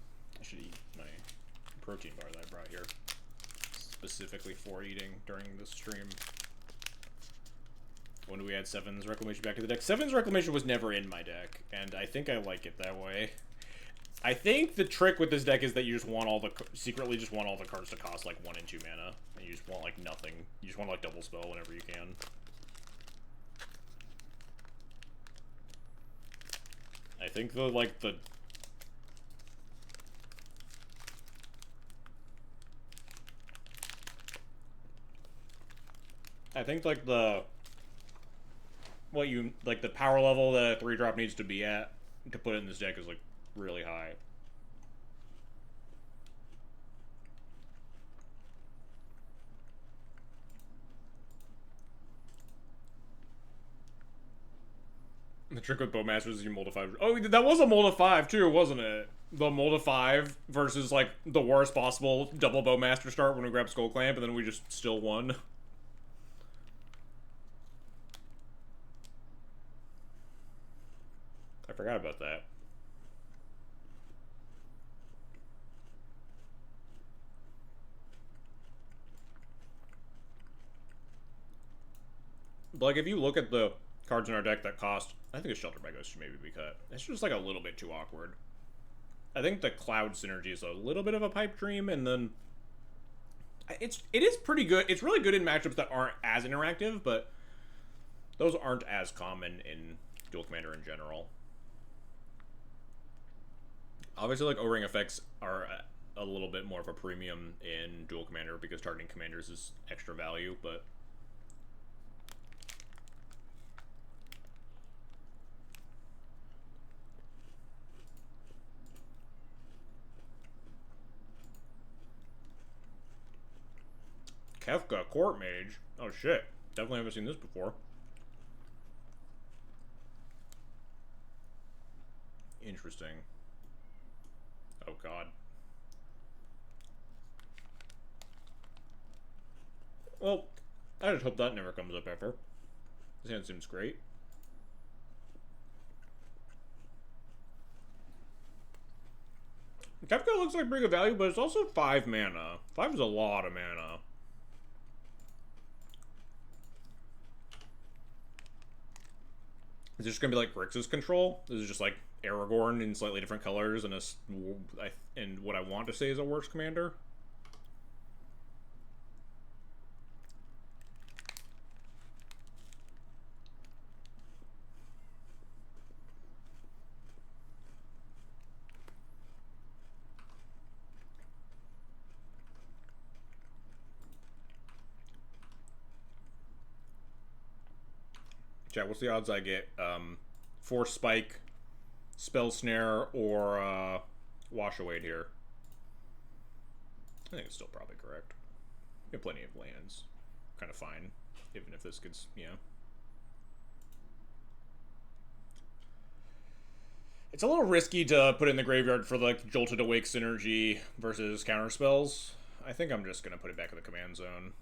I should eat my protein bar that I brought here specifically for eating during the stream. When do we add Seven's Reclamation back to the deck? Seven's Reclamation was never in my deck, and I think I like it that way. I think the trick with this deck is that you just want all the secretly just want all the cards to cost like 1 and 2 mana, and you just want like nothing. You just want to like double spell whenever you can. I think the power level that a 3-drop needs to be at to put it in this deck is like really high. The trick with Bowmasters is you mold a 5. Oh, that was a mold of 5 too, wasn't it? The mold of 5 versus like the worst possible double Bowmaster start when we grab Skull Clamp, and then we just still won. I forgot about that. But like, if you look at the cards in our deck that cost, I think a Shelter by Ghost should maybe be cut. It's just like a little bit too awkward. I think the Cloud synergy is a little bit of a pipe dream, and then it is pretty good. It's really good in matchups that aren't as interactive, but those aren't as common in Duel Commander in general. Obviously, like, O-Ring effects are a little bit more of a premium in Duel Commander because targeting commanders is extra value, but Kefka, Court Mage. Oh shit. Definitely haven't seen this before. Interesting. Oh god. Well, I just hope that never comes up ever. This hand seems great. Kefka looks like pretty good value, but it's also 5 mana. 5 is a lot of mana. Is this just gonna be like Grixis Control? This is just like Aragorn in slightly different colors and what I want to say is a worse commander. Chat, what's the odds I get Force Spike, Spell Snare, or Wash Away here? I think it's still probably correct. We have plenty of lands. Kind of fine, even if this gets, you know. It's a little risky to put in the graveyard for like Jolted Awake synergy versus counter spells. I think I'm just going to put it back in the command zone.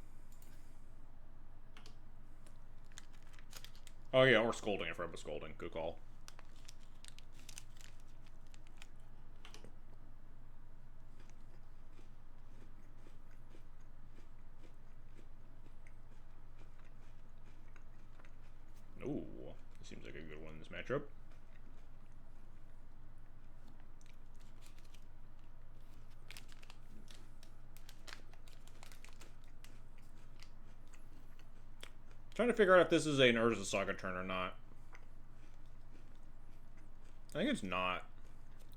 Oh yeah, or Scolding if I was Scolding. Good call. Ooh, this seems like a good one in this matchup. Trying to figure out if this is an Urza Saga turn or not. I think it's not.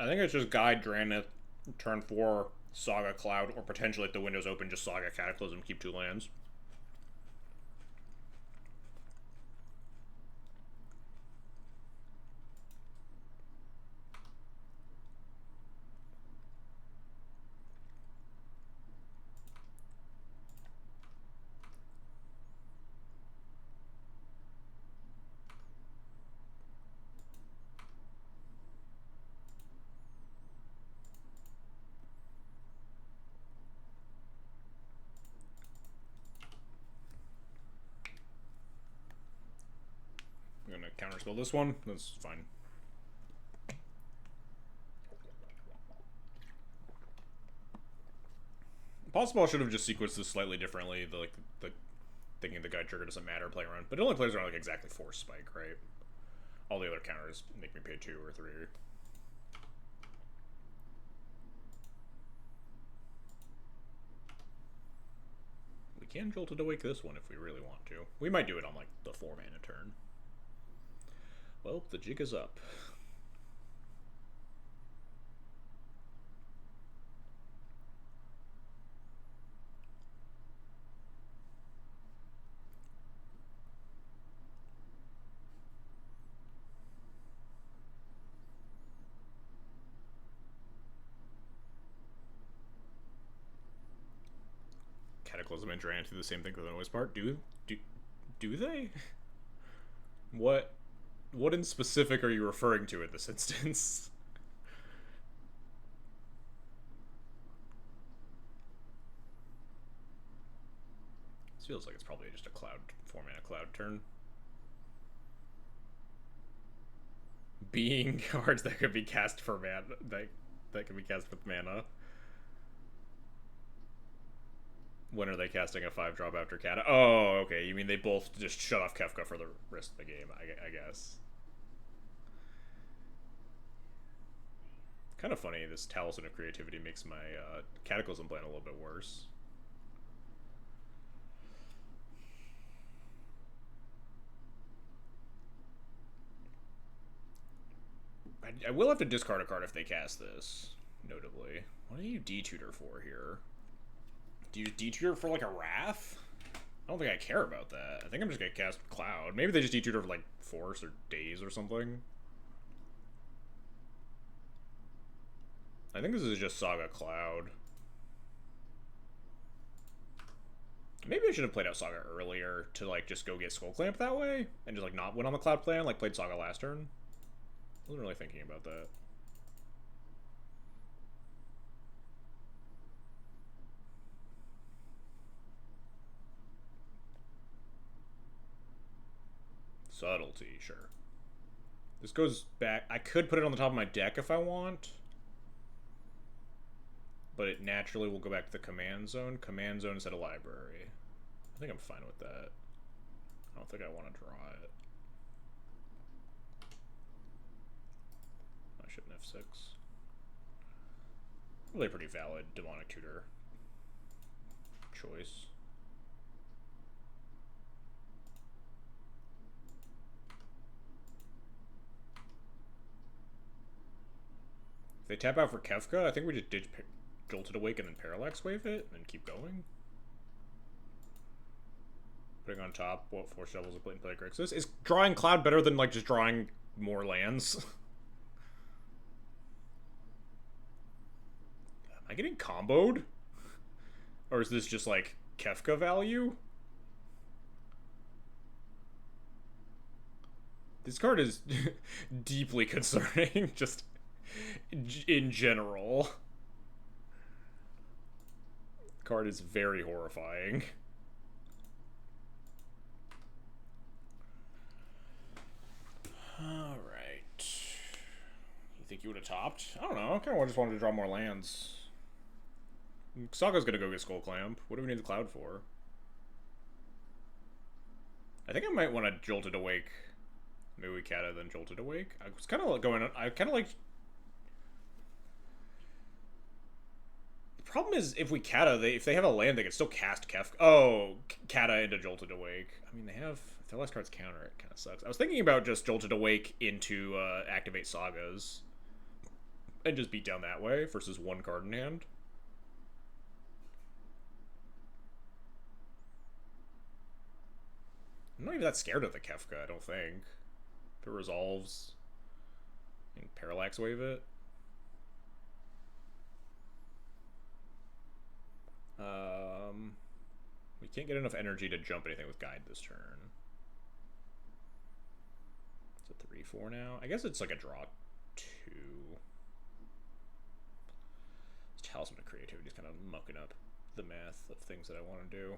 I think it's just Guide Dranith, turn 4, Saga Cloud, or potentially if the window's open, just Saga Cataclysm, keep 2 lands. I'm gonna counterspell this one. That's fine. Possible I should have just sequenced this slightly differently. The thinking the guide trigger doesn't matter play around, but it only plays around like exactly 4 spike, right? All the other counters make me pay 2 or 3. We can Jolted Awake this one if we really want to. We might do it on like the 4 mana turn. Well, the jig is up. Cataclysm and Durant do the same thing for the noise part. Do they? What in specific are you referring to in this instance? This feels like it's probably just a cloud 4-mana cloud turn. Being cards that could be cast for mana that could be cast with mana. When are they casting a 5-drop after Kata? Oh, okay. You mean they both just shut off Kefka for the rest of the game, I guess. Kind of funny, this Talisman of Creativity makes my Cataclysm plan a little bit worse. I will have to discard a card if they cast this, notably. What do you detutor for here? Do you detutor for like a Wrath? I don't think I care about that. I think I'm just gonna cast Cloud. Maybe they just detutor for like Force or Daze or something. I think this is just Saga Cloud. Maybe I should have played out Saga earlier to like just go get Skull Clamp that way and just like not win on the Cloud plan, like played Saga last turn. I wasn't really thinking about that. Subtlety, sure. This goes back. I could put it on the top of my deck if I want. But it naturally will go back to the command zone. Command zone instead of library. I think I'm fine with that. I don't think I want to draw it. I shouldn't have 6. Really pretty valid Demonic Tutor choice. If they tap out for Kefka, I think we just ditch Jolted Awake and then Parallax Wave it and keep going. Putting on top what Force Devils of Blatant Play Grixis. Is drawing Cloud better than like just drawing more lands? Am I getting comboed? Or is this just like Kefka value? This card is deeply concerning, just in general. The card is very horrifying. Alright. You think you would have topped? I don't know. I kind of just wanted to draw more lands. Saga's gonna go get Skull Clamp. What do we need the Cloud for? I think I might want to Jolted Awake. Maybe we Kata then Jolted Awake. I was kind of going. I kind of like. The problem is if we Kata, if they have a land, they can still cast Kefka. Oh, Kata into Jolted Awake. I mean, they have. If their last cards counter, it kind of sucks. I was thinking about just Jolted Awake into activate Sagas, and just beat down that way versus one card in hand. I'm not even that scared of the Kefka, I don't think. If it resolves, and Parallax Wave it. We can't get enough energy to jump anything with Guide this turn. It's a 3-4 now. I guess it's like a draw 2. This Talisman of Creativity is kind of mucking up the math of things that I want to do.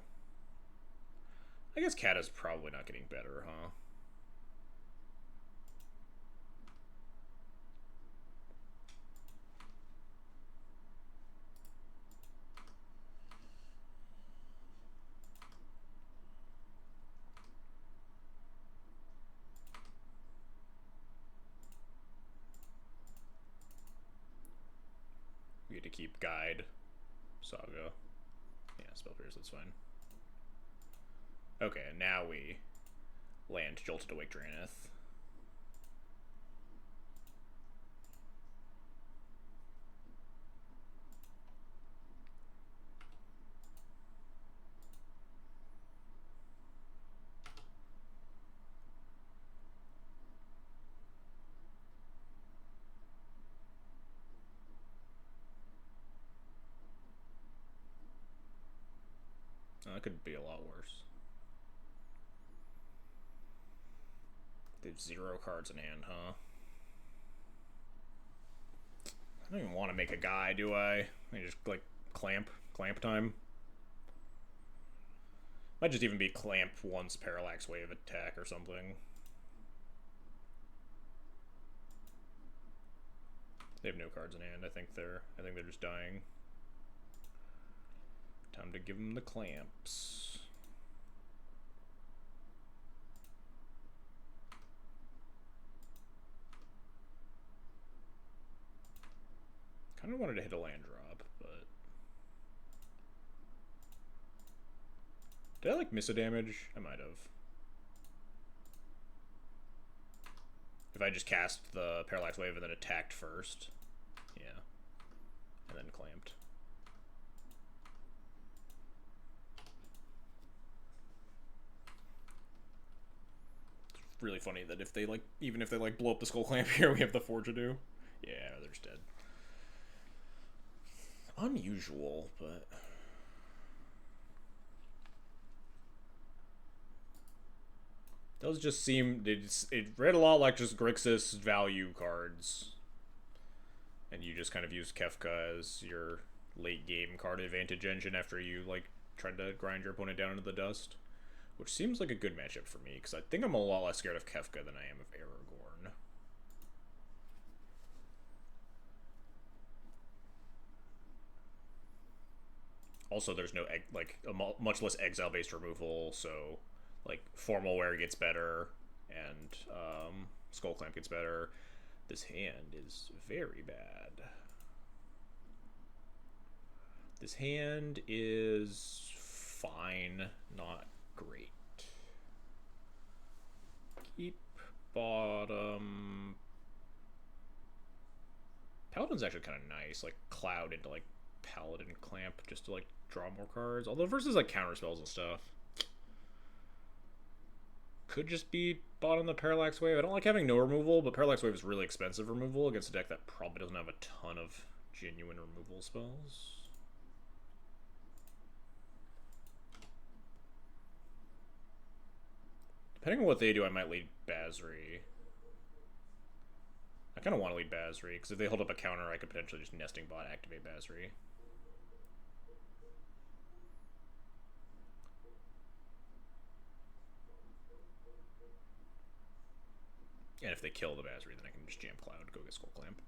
I guess Kata's probably not getting better, huh? keep Guide, Saga. Yeah, Spell Pierce, that's fine. Okay, now we land Jolted Awake Draenith. That could be a lot worse. They have 0 cards in hand, huh? I don't even want to make a guy, do I? I just, like, clamp time. Might just even be clamp once Parallax Wave attack or something. They have no cards in hand. I think they're just dying. Time to give them the clamps. Kind of wanted to hit a land drop, but did I like miss a damage? I might have. If I just cast the Parallax Wave and then attacked first. Yeah. And then clamped. It's really funny that if they, like, even if they, like, blow up the Skull Clamp here, we have the Forge Ado. Yeah, they're just dead. Unusual, but those just seem, it read a lot like just Grixis value cards, and you just kind of use Kefka as your late game card advantage engine after you, like, tried to grind your opponent down into the dust, which seems like a good matchup for me because I think I'm a lot less scared of Kefka than I am of Aragorn. Also, there's no much less exile-based removal, so like Formal Wear gets better, and Skull Clamp gets better. This hand is very bad. This hand is fine, not great. Keep bottom. Paladin's actually kind of nice, like Cloud into like Paladin Clamp just to like draw more cards. Although versus like counter spells and stuff, could just be bottom the Parallax Wave. I don't like having no removal, but Parallax Wave is really expensive removal against a deck that probably doesn't have a ton of genuine removal spells. Depending on what they do, I might lead Basri. I kind of want to lead Basri, because if they hold up a counter, I could potentially just Nesting Bot activate Basri. And if they kill the Basri, then I can just jam Cloud, go get Skull Clamp.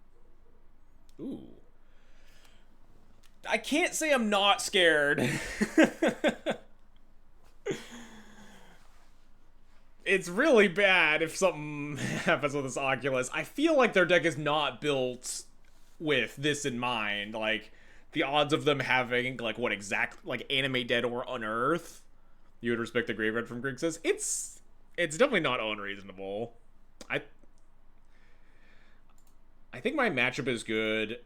Ooh. I can't say I'm not scared. It's really bad if something happens with this Oculus. I feel like their deck is not built with this in mind. Like, the odds of them having, like, what exact, like, Animate Dead or Unearth you would respect the Graveyard from Grixis. It's definitely not unreasonable. I think my matchup is good,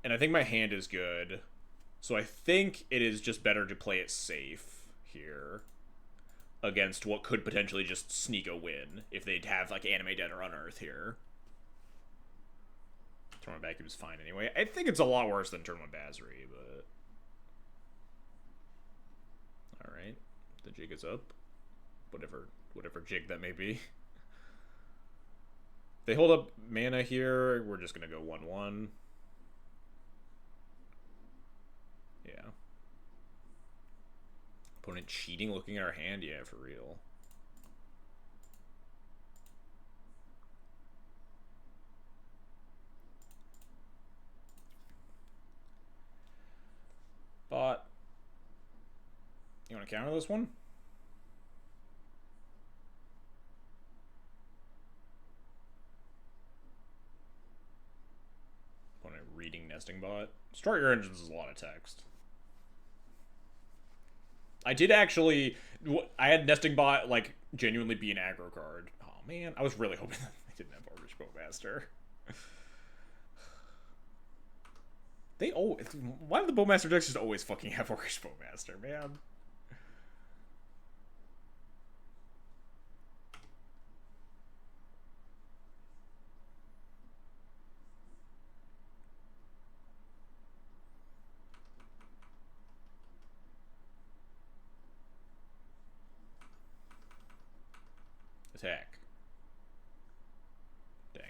and I think my hand is good. So I think it is just better to play it safe here against what could potentially just sneak a win if they'd have, like, Animate Dead or Unearth here. Tournament Vacuum is fine anyway. I think it's a lot worse than Tournament Basri, but alright. The jig is up. Whatever jig that may be. They hold up mana here, we're just gonna go 1-1. Yeah. Opponent cheating, looking at our hand? Yeah, for real. But you want to counter this one? Opponent reading Nesting Bot. Start your engines is a lot of text. I did actually... I had Nesting Bot, like, genuinely be an aggro card. Oh, man. I was really hoping that they didn't have Orcish Bowmaster. They always... Why do the Bowmaster decks just always fucking have Orcish Bowmaster, man? Attack. Dang.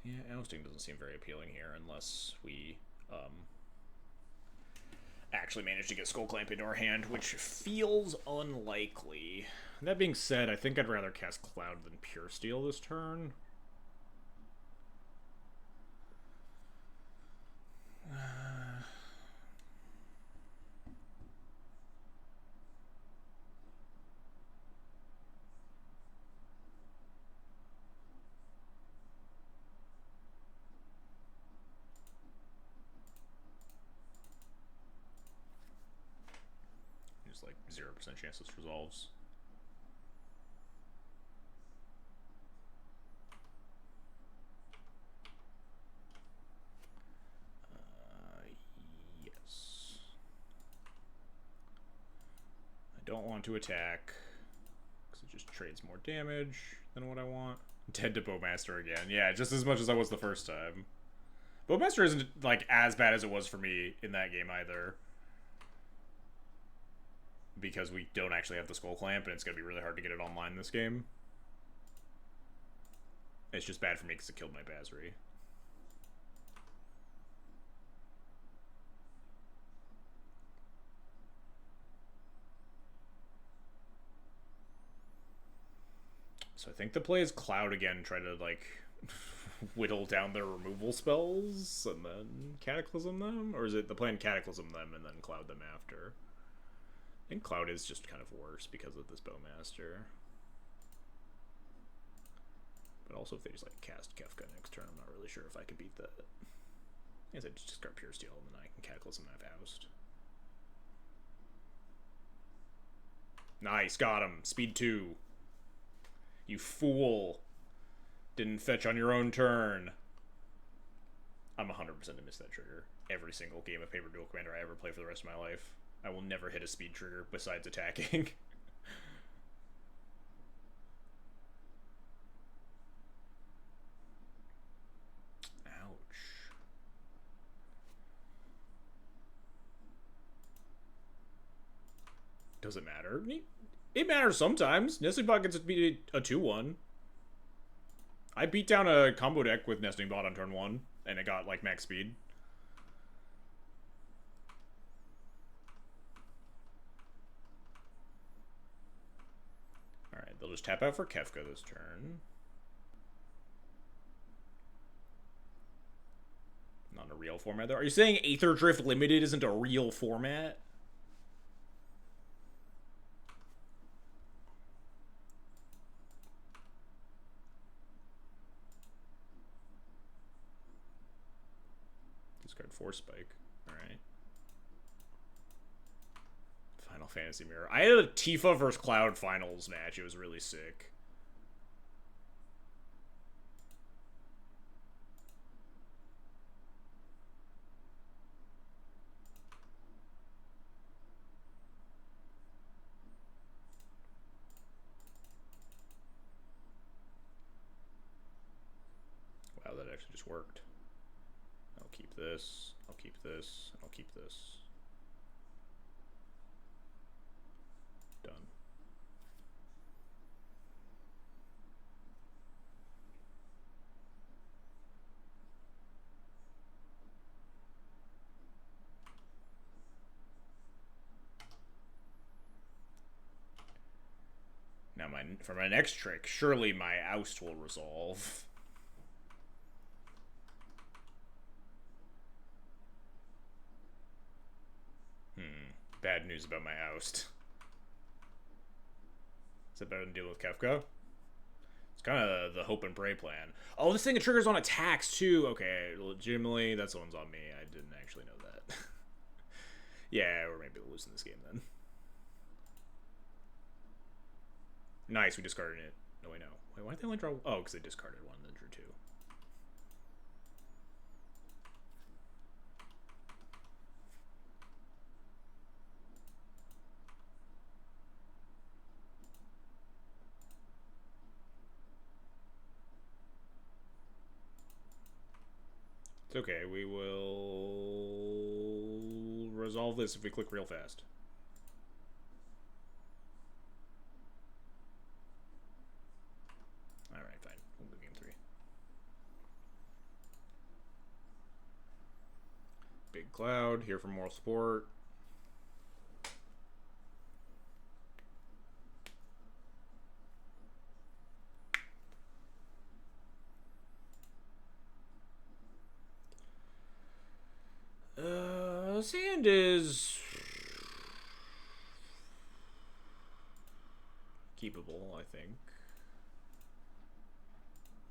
Yeah, ousting doesn't seem very appealing here unless we actually manage to get Skull Clamp into our hand, which feels unlikely. That being said, I think I'd rather cast Cloud than Pure Steel this turn. Just like 0% chance this resolves. Yes. I don't want to attack because it just trades more damage than what I want. Dead to Bowmaster again. Yeah, just as much as I was the first time. Bowmaster isn't like as bad as it was for me in that game either, because we don't actually have the Skull Clamp, and it's going to be really hard to get it online this game. It's just bad for me because it killed my Basri. So I think the play is Cloud again, try to, like, whittle down their removal spells, and then Cataclysm them? Or is it the play and Cataclysm them, and then Cloud them after? I think Cloud is just kind of worse because of this Bowmaster. But also if they just like cast Kefka next turn, I'm not really sure if I could beat that. I guess I just discard Pure Steel and then I can Cataclysm and have Oust. Nice, got him. Speed 2. You fool. Didn't fetch on your own turn. I'm 100% to miss that trigger. Every single game of Paper Duel Commander I ever play for the rest of my life. I will never hit a speed trigger besides attacking. Ouch. Does it matter? It matters sometimes. Nesting Bot gets to beat a 2-1. I beat down a combo deck with Nesting Bot on turn 1, and it got, like, max speed. Alright, they'll just tap out for Kefka this turn. Not a real format, though. Are you saying Aether Drift Limited isn't a real format? Discard 4 Spike. Alright. Final Fantasy Mirror. I had a Tifa vs. Cloud finals match. It was really sick. Wow, that actually just worked. I'll keep this. I'll keep this. I'll keep this. Done. Now for my next trick, surely my Oust will resolve. bad news about my oust. Is it better than dealing with Kefka? It's kind of the hope and pray plan. Oh, this thing triggers on attacks too. Okay, legitimately, that's the one's on me. I didn't actually know that. Yeah, we're maybe losing this game then. Nice, we discarded it. No, wait, no. Wait, why did they only draw? Oh, because they discarded one and then drew two. It's okay, we will resolve this if we click real fast. Alright, fine. We'll go game 3. Big Cloud, here for moral support. Sand is keepable, I think.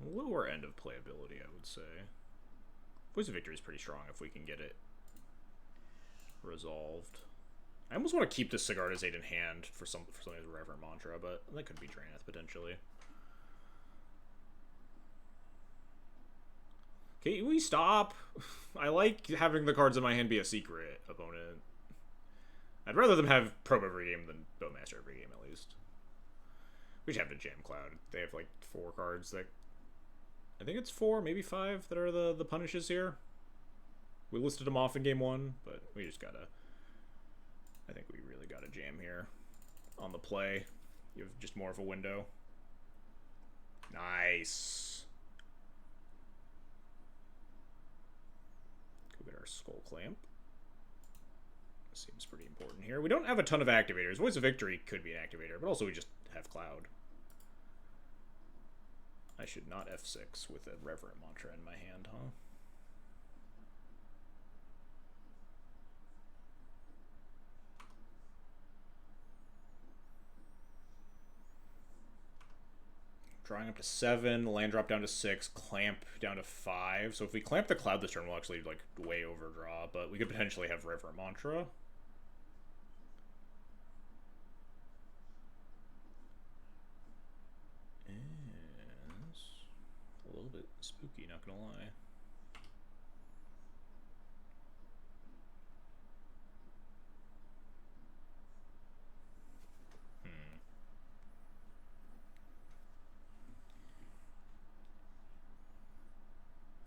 Lower end of playability, I would say. Voice of Victory is pretty strong if we can get it resolved. I almost want to keep this Sigarda's Aid in hand for something as Reverent Mantra, but that could be Draenith potentially. Okay, we stop. I like having the cards in my hand be a secret opponent. I'd rather them have probe every game than Bowmaster every game, at least. We should have the Jam Cloud. They have like 4 cards that... I think it's 4, maybe 5 that are the punishes here. We listed them off in game 1, but we just gotta... I think we really gotta jam here on the play. You have just more of a window. Nice. Go get our Skull Clamp. Seems pretty important here. We don't have a ton of activators. Voice of Victory could be an activator, but also we just have Cloud. I should not F6 with a Reverent Mantra in my hand, huh? Drawing up to 7, land drop down to 6, clamp down to 5. So if we clamp the Cloud this turn, we'll actually like way overdraw, but we could potentially have Reverent Mantra. And a little bit spooky, not gonna lie.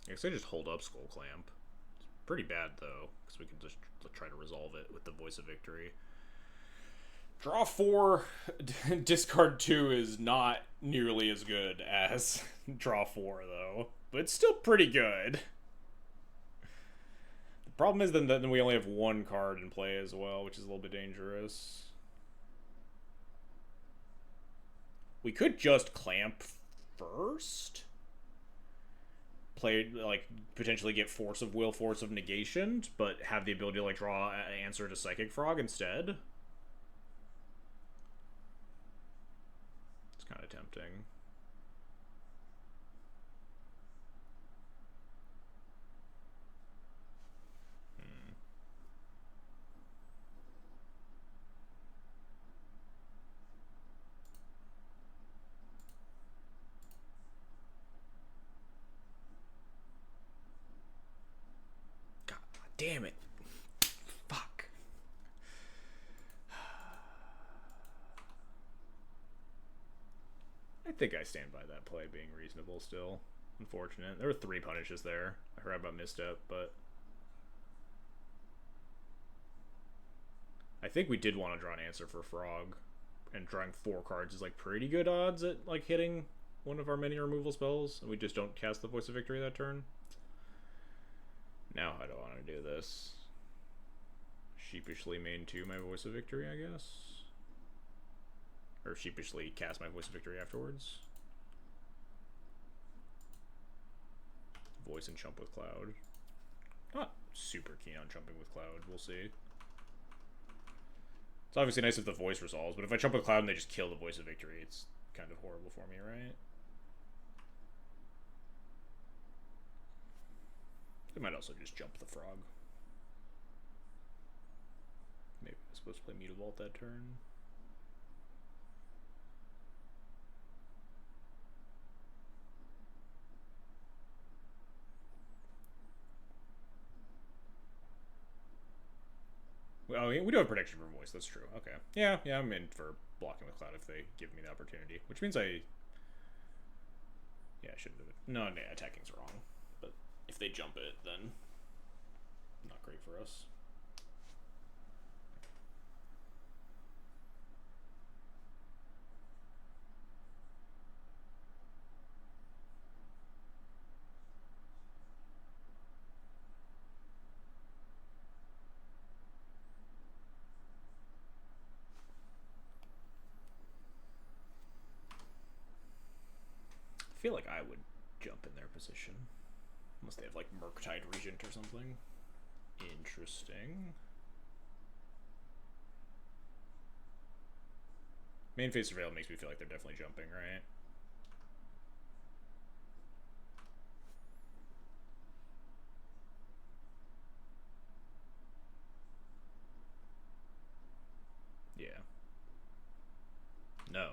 I guess I just hold up Skull Clamp. It's pretty bad, though, because we can just try to resolve it with the Voice of Victory. Draw 4, discard 2 is not nearly as good as draw 4, though. But it's still pretty good. The problem is then we only have 1 card in play as well, which is a little bit dangerous. We could just clamp first. Play, like, potentially get Force of Will, Force of Negation, but have the ability to, like, draw an answer to Psychic Frog instead. It's kind of tempting. Damn it. Fuck. I think I stand by that play being reasonable still. Unfortunate. There were 3 punishes there. I heard about misstep, but... I think we did want to draw an answer for Frog. And drawing 4 cards is like pretty good odds at like hitting one of our many removal spells. And we just don't cast the Voice of Victory that turn. Now how do I want to do this? Sheepishly main 2 my Voice of Victory, I guess? Or sheepishly cast my Voice of Victory afterwards? Voice and chump with Cloud. Not super keen on chumping with Cloud, we'll see. It's obviously nice if the voice resolves, but if I jump with Cloud and they just kill the voice of victory, it's kind of horrible for me, right? I might also just jump the frog. Maybe I'm supposed to play Mutavault that turn. Oh, we do have protection for voice. That's true. Okay. Yeah, I'm in for blocking with Cloud if they give me the opportunity. Which means I... Yeah, I shouldn't have... No, attacking's wrong. But if they jump it, then... Not great for us. I feel like I would jump in their position. Unless they have, like, Murktide Regent or something. Interesting. Main phase surveil makes me feel like they're definitely jumping, right? Yeah. No.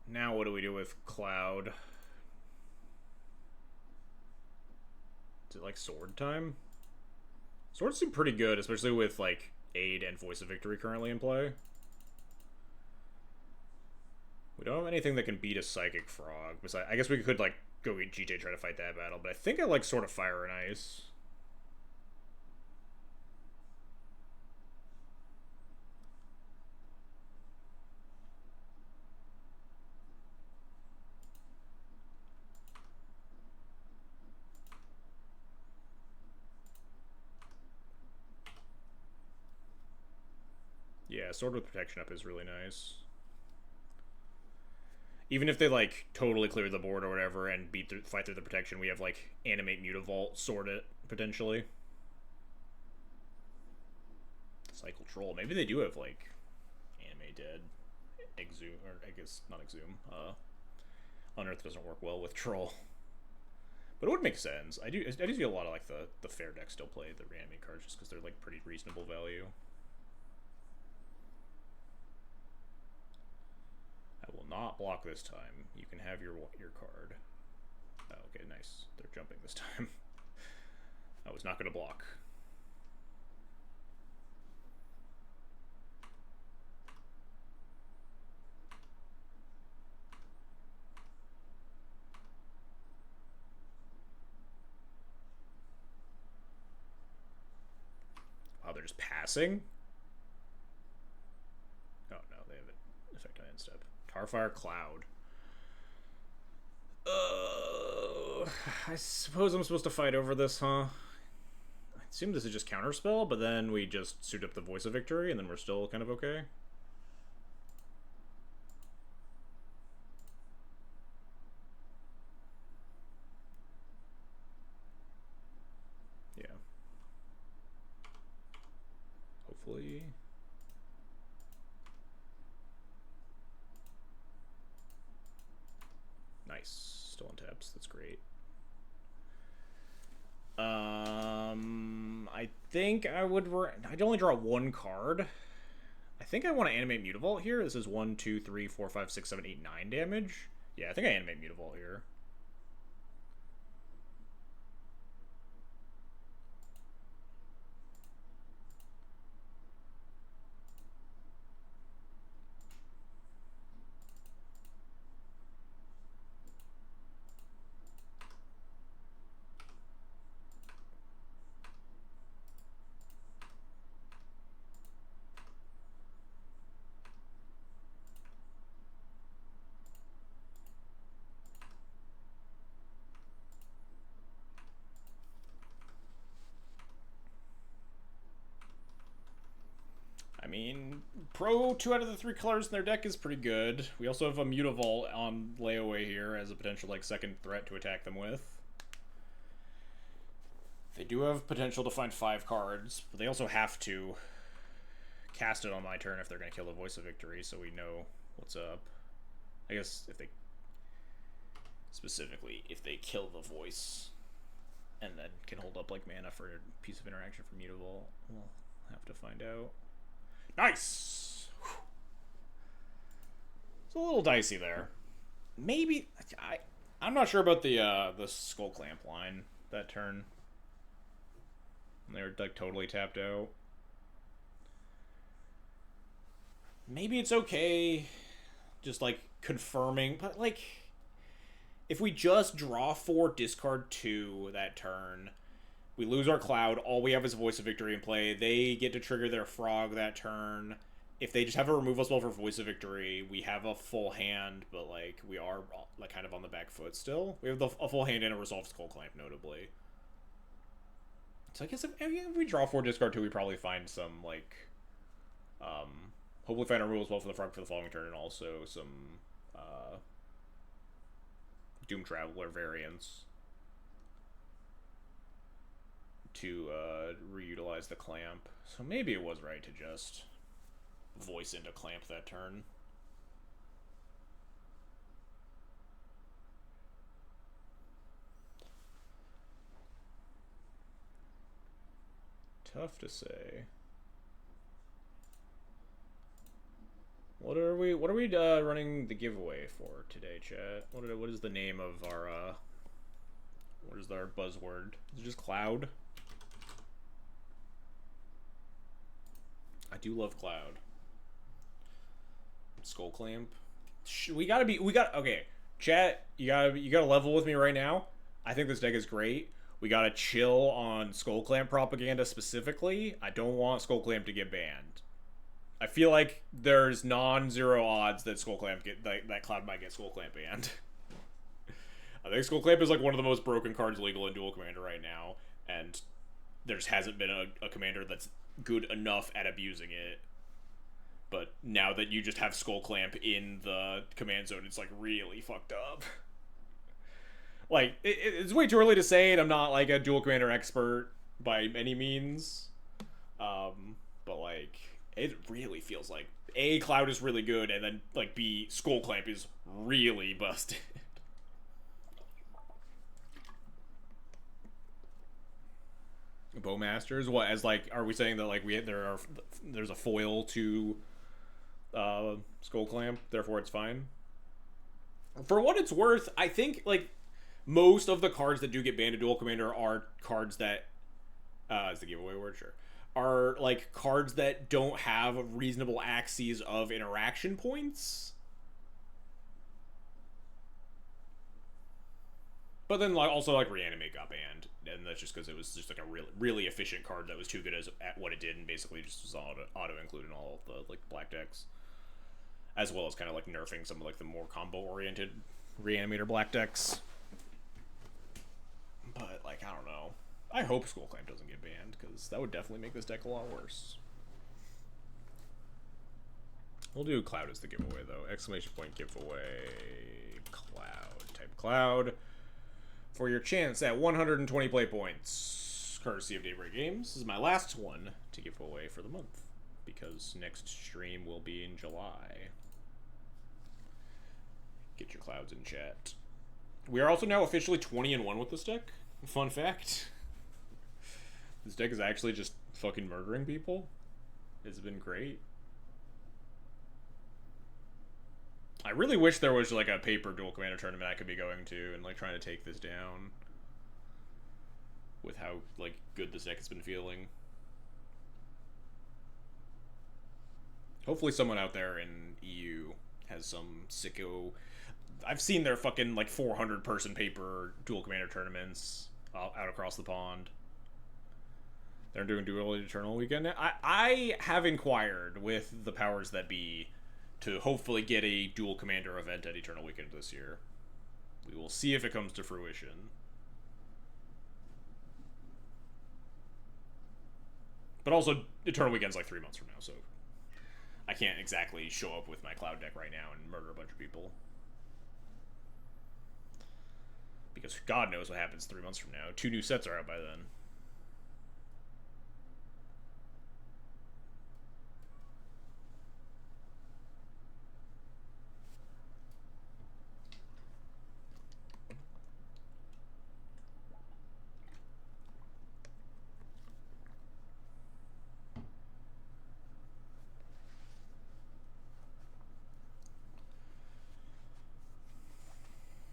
Now what do we do with Cloud? Is it like sword time? Swords seem pretty good, especially with like Aid and Voice of Victory currently in play. We don't have anything that can beat a Psychic Frog. Besides, I guess we could like go eat GJ try to fight that battle, but I think I like Sword of Fire and Ice. Yeah, Sword with Protection up is really nice. Even if they like totally clear the board or whatever and fight through the protection, we have like Animate Mutavault, Sword it potentially. Cycle Troll. Maybe they do have like Animate Dead, Exhume, or I guess not Exhume. Unearth doesn't work well with Troll, but it would make sense. I do see a lot of like the fair deck still play the Reanimate cards just because they're like pretty reasonable value. I will not block this time. You can have your card. Oh, okay, nice. They're jumping this time. I was not going to block. Wow, they're just passing? Oh, no, they have an effect on end step. Tarfire Cloud. I suppose I'm supposed to fight over this, huh? I assume this is just counterspell, but then we just suit up the Voice of Victory, and then we're still kind of okay. Yeah. Hopefully. Nice. Still on taps. That's great. I think I would... I'd only draw one card. I think I want to animate Mutavault here. This is 1, 2, 3, 4, 5, 6, 7, 8, 9 damage. Yeah, I think I animate Mutavault here. I mean, pro 2 out of the 3 colors in their deck is pretty good. We also have a Mutavault on layaway here as a potential like second threat to attack them with. They do have potential to find 5 cards, but they also have to cast it on my turn if they're going to kill the Voice of Victory, so we know what's up. I guess if they... Specifically, if they kill the Voice and then can hold up like mana for a piece of interaction from Mutavault, we'll have to find out. Nice! Whew. It's a little dicey there. Maybe... I'm not sure about the Skull Clamp line that turn. They're like totally tapped out. Maybe it's okay just like confirming, but like if we just draw 4, discard 2 that turn, we lose our Cloud, all we have is Voice of Victory in play, they get to trigger their Frog that turn. If they just have a removal spell for Voice of Victory, we have a full hand, but like we are like kind of on the back foot still. We have a full hand and a Resolved Skull Clamp, notably. So I guess if we draw 4, discard 2, we probably find some, like, hopefully find a removal spell for the Frog for the following turn, and also some, Doom Traveler variants to, reutilize the Clamp. So maybe it was right to just voice into Clamp that turn. Tough to say. What are we running the giveaway for today, chat? What is the name of our what is our buzzword? Is it just Cloud? I do love Cloud. Skull Clamp. Okay, chat, you gotta level with me right now. I think this deck is great. We gotta chill on Skull Clamp propaganda specifically. I don't want Skull Clamp to get banned. I feel like there's non-zero odds that Skull Clamp that Cloud might get Skull Clamp banned. I think Skull Clamp is like one of the most broken cards legal in Duel Commander right now, and there just hasn't been a commander that's good enough at abusing it. But now that you just have Skull Clamp in the command zone, it's like really fucked up. Like, it's way too early to say, and I'm not, like, a Duel Commander expert by any means. But, like, it really feels like, A, Cloud is really good, and then, like, B, Skull Clamp is really busted. Bowmasters? What, as, like, are we saying that, like, there's a foil to Skull Clamp, therefore it's fine? For what it's worth, I think, like, most of the cards that do get banned in Duel Commander are cards that, is the giveaway word? Sure. Are, like, cards that don't have reasonable axes of interaction points. But then, like, also, like, Reanimate got banned. And that's just because it was just, like, a really, really efficient card that was too good at what it did and basically just was auto-included in all of the, like, black decks. As well as kind of, like, nerfing some of, like, the more combo-oriented Reanimator black decks. But, like, I don't know. I hope Skull Clamp doesn't get banned, because that would definitely make this deck a lot worse. We'll do Cloud as the giveaway, though. Exclamation point giveaway. Cloud. Type Cloud. For your chance at 120 play points. Courtesy of Daybreak Games. This is my last one to give away for the month, because next stream will be in July. Get your clouds in chat. We are also now officially 20-1 with this deck. Fun fact. This deck is actually just fucking murdering people. It's been great. I really wish there was like a paper Duel Commander tournament I could be going to and like trying to take this down. With how like good this deck has been feeling. Hopefully someone out there in EU has some sicko. I've seen their fucking like 400 person paper Duel Commander tournaments out across the pond. They're doing Duel Eternal weekend. I have inquired with the powers that be to hopefully get a Duel Commander event at Eternal Weekend this year. We will see if it comes to fruition. But also, Eternal Weekend's like 3 months from now, so I can't exactly show up with my Cloud deck right now and murder a bunch of people. Because God knows what happens 3 months from now. 2 new sets are out by then.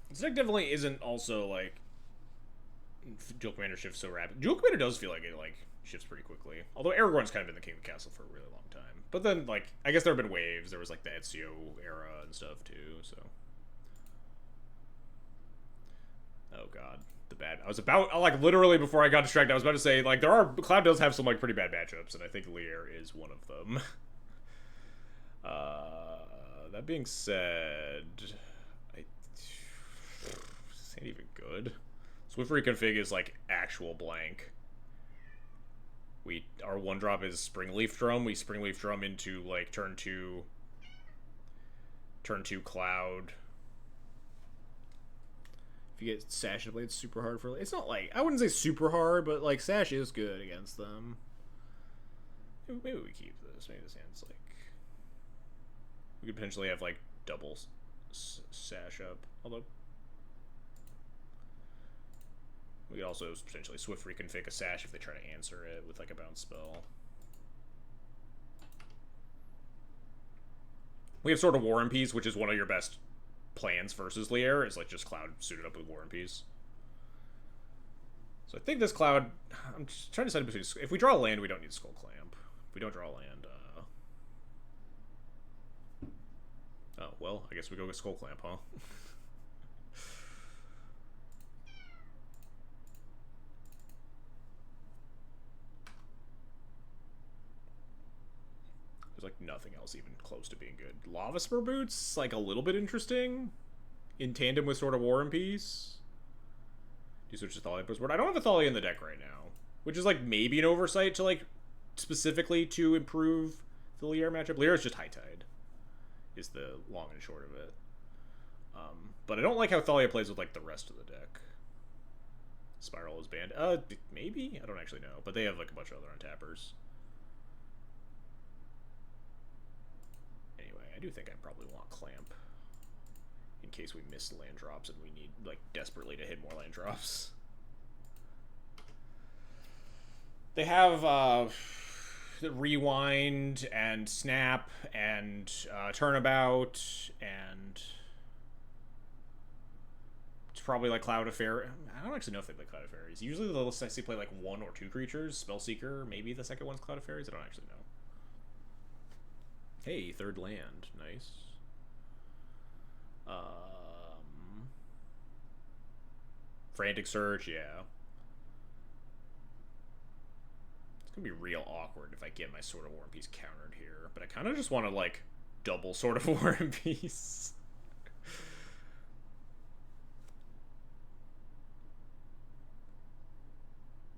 This deck definitely isn't also like Duel Commander shifts so rapid. Duel Commander does feel like it like shifts pretty quickly. Although Aragorn's kind of been the king of the castle for a really long time. But then like I guess there have been waves. There was like the Ezio era and stuff too. So oh god, the bad. I was about like literally before I got distracted. I was about to say like there are Cloud does have some like pretty bad matchups, and I think Lear is one of them. That being said, this ain't even good. Swift reconfig is like actual blank. Our 1-drop is Springleaf Drum. We Springleaf Drum into like turn 2 Cloud. If you get Sash to play, it's super hard for. It's not like I wouldn't say super hard, but like Sash is good against them. Maybe we keep this. Maybe this hand's like we could potentially have like double Sash up. Although we could also potentially Swift reconfig a Sash if they try to answer it with like a bounce spell. We have sort of War and Peace, which is one of your best plans versus Lier, is like just Cloud suited up with War and Peace. So I think this Cloud, I'm just trying to decide between, if we draw a land, we don't need Skull Clamp. If we don't draw a land, oh, well, I guess we go with Skull Clamp, huh? There's like nothing else even close to being good. Lava Spur Boots, like a little bit interesting. In tandem with sort of War and Peace. Do you switch to Thalia Postboard? I don't have a Thalia in the deck right now. Which is like maybe an oversight to like specifically to improve the Lier matchup. Lier is just High Tide. Is the long and short of it. But I don't like how Thalia plays with like the rest of the deck. Spiral is banned. Maybe? I don't actually know. But they have like a bunch of other untappers. Anyway, I do think I probably want Clamp. In case we miss land drops and we need, like, desperately to hit more land drops. They have, Rewind and Snap and Turnabout and it's probably like Cloud of Fairy. I don't actually know if they play Cloud of Fairies. Usually they'll say play like 1 or 2 creatures. Spellseeker, maybe the second one's Cloud of Fairies. I don't actually know. Hey, third land. Nice. Frantic Search, yeah. It's gonna be real awkward if I get my Sword of War and Peace countered here, but I kind of just want to, like, double Sword of War and Peace.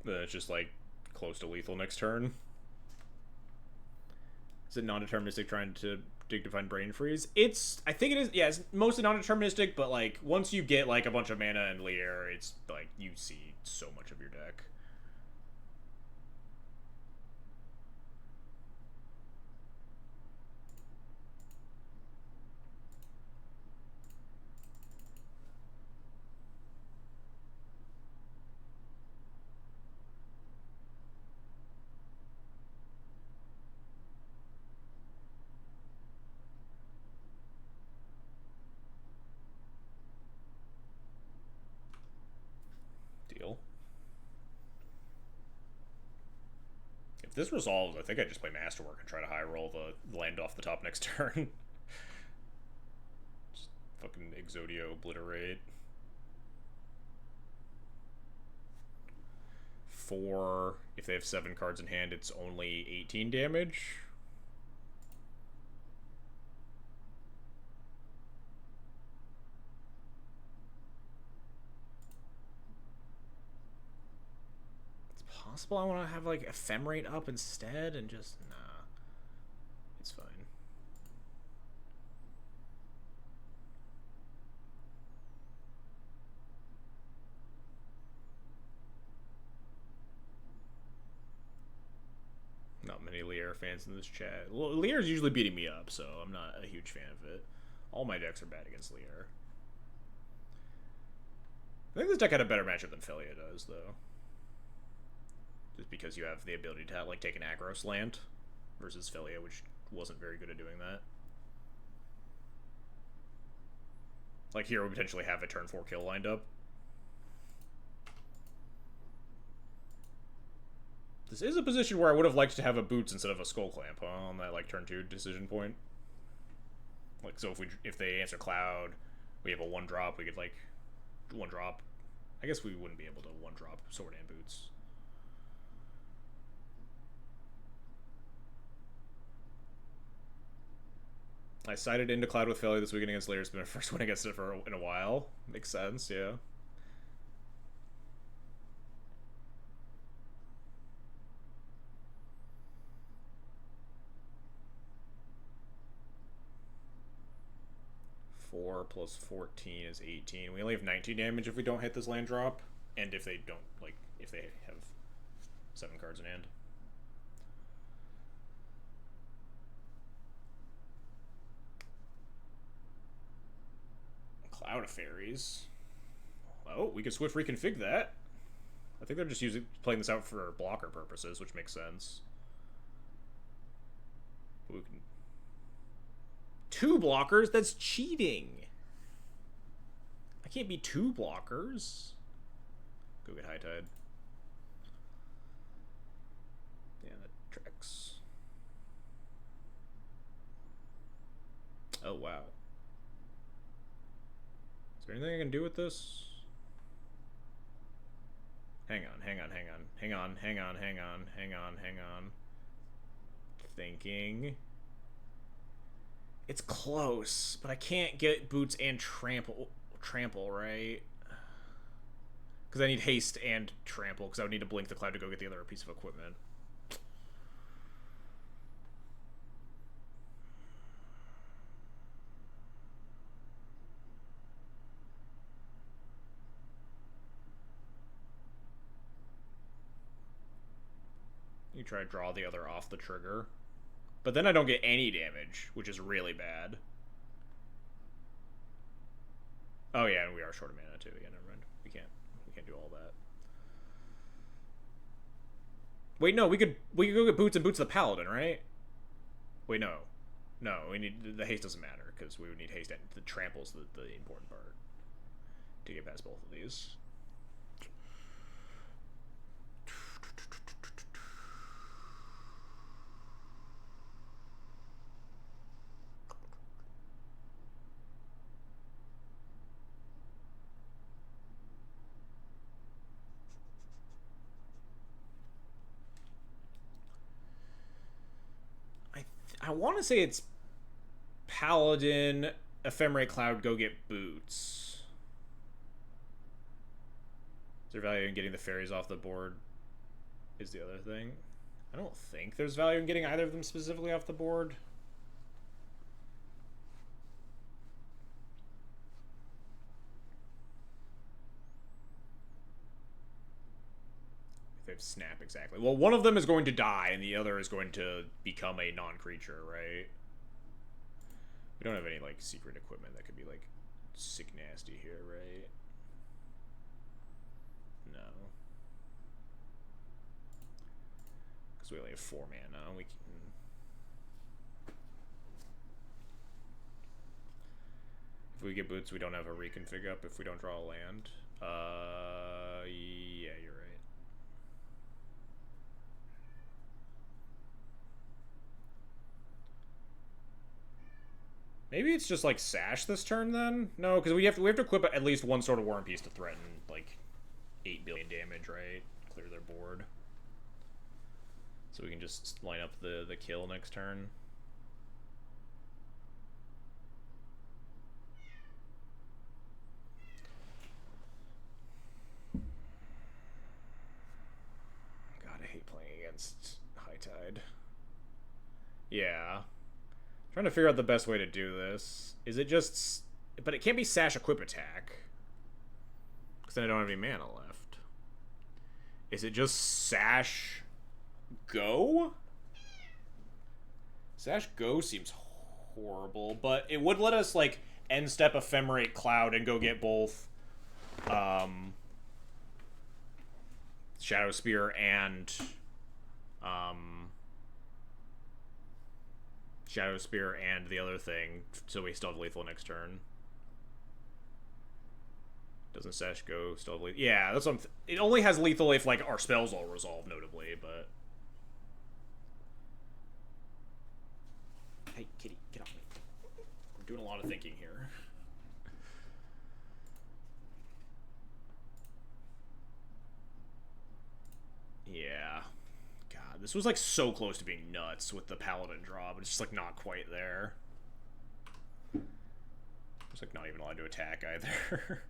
Then it's just, like, close to lethal next turn. Is it non-deterministic trying to find Brain Freeze? I think it is, yeah, it's mostly non-deterministic, but, like, once you get, like, a bunch of mana and Lier, it's, like, you see so much of your deck. If this resolves, I think I just play Masterwork and try to high roll the land off the top next turn. Just fucking Exodio obliterate. 4. If they have 7 cards in hand, it's only 18 damage. Possible I want to have like Ephemerate up instead and just nah. It's fine. Lear fans in this chat. Lear's usually beating me up, so I'm not a huge fan of it. All my decks are bad against Lear. I think this deck had a better matchup than Philia does, though. Just because you have the ability to like take an aggro slant versus Philia, which wasn't very good at doing that. Like here, we potentially have a turn 4 kill lined up. This is a position where I would have liked to have a Boots instead of a Skull Clamp, huh, on that like turn 2 decision point. Like, so if they answer Cloud, we have a 1-drop, we could like 1-drop. I guess we wouldn't be able to 1-drop Sword and Boots. I sided into Cloud with Philly this weekend against Lear. It's been my first win against it in a while. Makes sense, yeah. Four plus 14 is 18. We only have 19 damage if we don't hit this land drop, and if they don't, like, if they have 7 cards in hand. Cloud of Fairies. Oh, we could Swift reconfig that. I think they're just playing this out for blocker purposes, which makes sense. We can... 2 blockers? That's cheating. I can't be 2 blockers. Go get High Tide. Yeah, that tracks. Oh, wow. Is there anything I can do with this? Hang on. Thinking. It's close, but I can't get Boots and Trample, right? Because I need Haste and Trample, because I would need to blink the Cloud to go get the other piece of equipment. You try to draw the other off the trigger. But then I don't get any damage, which is really bad. Oh yeah, and we are short of mana too. Yeah, never mind. We can't do all that. Wait, no, we could go get Boots and Boots the Paladin, right? Wait, no. No, we need the haste doesn't matter, because we would need haste and the trample's the important part to get past both of these. I want to say it's Paladin, Ephemerate Cloud, go get Boots. Is there value in getting the fairies off the board? Is the other thing. I don't think there's value in getting either of them specifically off the board. They have Snap, exactly. Well, one of them is going to die, and the other is going to become a non-creature, right? We don't have any, like, secret equipment that could be, like, sick nasty here, right? No. Because we only have 4 mana. We can... If we get Boots, we don't have a reconfig up if we don't draw a land. Yeah, you're right. Maybe it's just like Sash this turn then? No, because we have to equip at least one sort of War and Peace to threaten like 8 billion damage, right? Clear their board. So we can just line up the kill next turn. God, I hate playing against High Tide. Yeah. Trying to figure out the best way to do this. Is it just... But it can't be Sash Equip Attack. Because then I don't have any mana left. Is it just Sash Go? Sash Go seems horrible, but it would let us, like, end step Ephemerate Cloud and go get both Shadow Spear and the other thing, so we still have lethal next turn. Doesn't Sash Go still have lethal? Yeah, that's what it only has lethal if, like, our spells all resolve, notably, but... Hey, kitty, get off me. I'm doing a lot of thinking here. Yeah. God, this was, like, so close to being nuts with the Paladin draw, but it's just, like, not quite there. It's, like, not even allowed to attack either.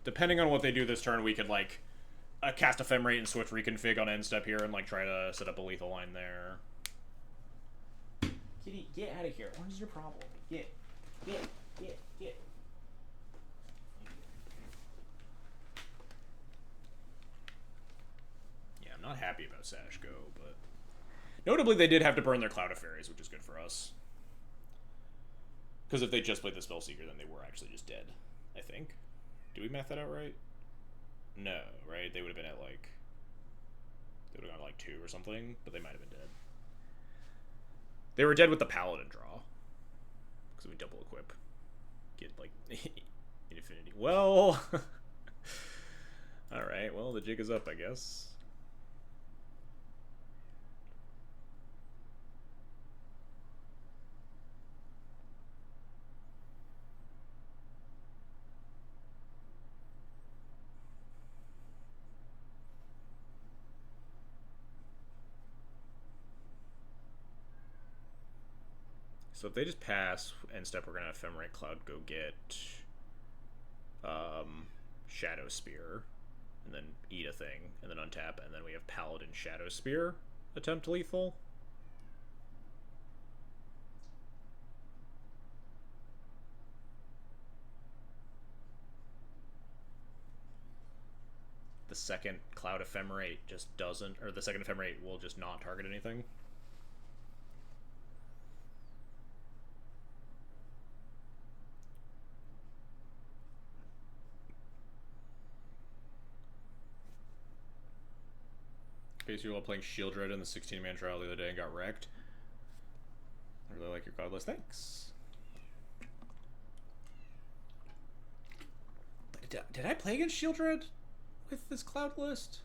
Depending on what they do this turn, we could, like, cast Ephemerate and switch reconfig on end step here and, like, try to set up a lethal line there. Kitty, get out of here. What is your problem? Get. Yeah, I'm not happy about Sash Go, but... Notably, they did have to burn their Cloud of Fairies, which is good for us. Because if they just played the Spellseeker, then they were actually just dead, I think. Did we math that out right? No, right? They would have been at, like... They would have gone, like, 2 or something, but they might have been dead. They were dead with the Paladin draw. Because we double equip. Get, like, infinity. Well... Alright, well, the jig is up, I guess. So if they just pass end step, we're gonna have Ephemerate Cloud go get Shadow Spear, and then eat a thing, and then untap, and then we have Paladin Shadow Spear attempt lethal. The second Cloud Ephemerate just doesn't, or the second Ephemerate will just not target anything. Basically, while playing Shield Red in the 16-man trial the other day and got wrecked. I really like your Godless. Thanks. Did I play against Shield Red with this Cloud list?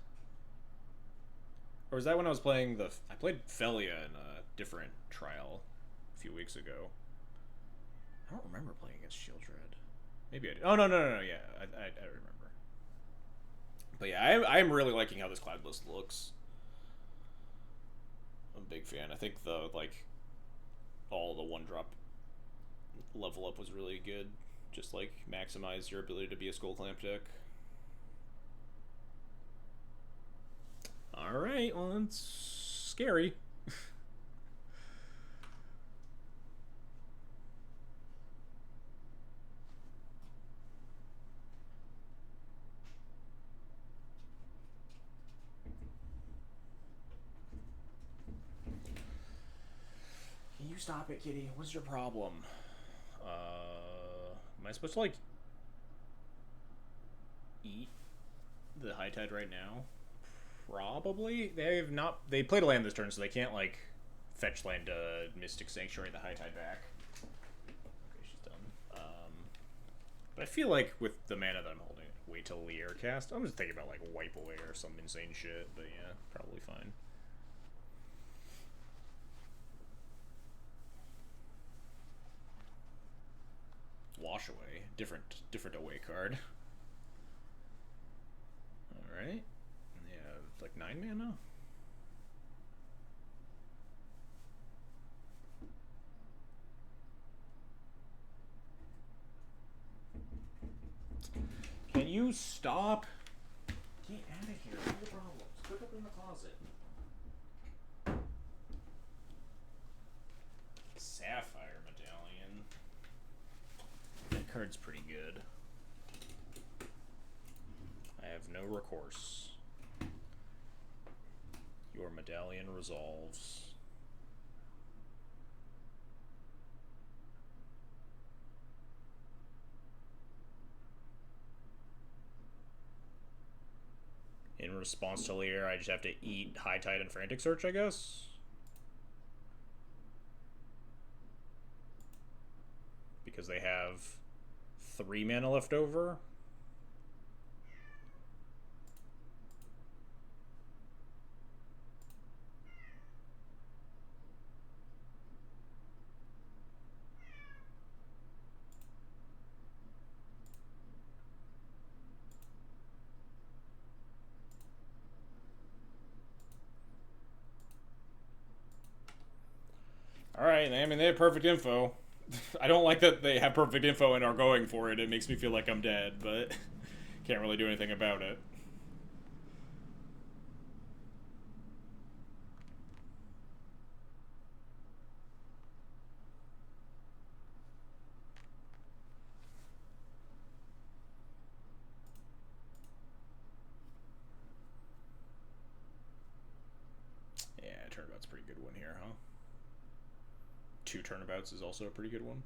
Or was that when I was playing the... I played Felia in a different trial a few weeks ago. I don't remember playing against Shield Red. Maybe I did. Oh, no, yeah. I remember. But yeah, I'm really liking how this Cloud list looks. I'm a big fan. I think the, like, all the one-drop level up was really good. Just, like, maximize your ability to be a Skull Clamp deck. Alright, well, that's scary. Can you stop it, kitty? What's your problem? Am I supposed to, like, eat the High Tide right now? Probably. They played a land this turn, so they can't, like, fetch land Mystic Sanctuary the High Tide back. Okay, she's done. But I feel like with the mana that I'm holding, wait till Leer cast. I'm just thinking about, like, Wipe Away or some insane shit, but yeah, probably fine. Wash Away. Different away card. Alright. Yeah, it's like 9 mana? Can you stop? Get out of here. What are the problems? Put up in the closet. Sapphire Medallion. That card's pretty good. I have no recourse. Medallion resolves. In response to Lear, I just have to eat High Tide and Frantic Search, I guess. Because they have 3 mana left over. Alright, I mean, they have perfect info. I don't like that they have perfect info and are going for it. It makes me feel like I'm dead, but can't really do anything about it. Yeah, turnabout's a pretty good one here, huh? 2 turnabouts is also a pretty good one.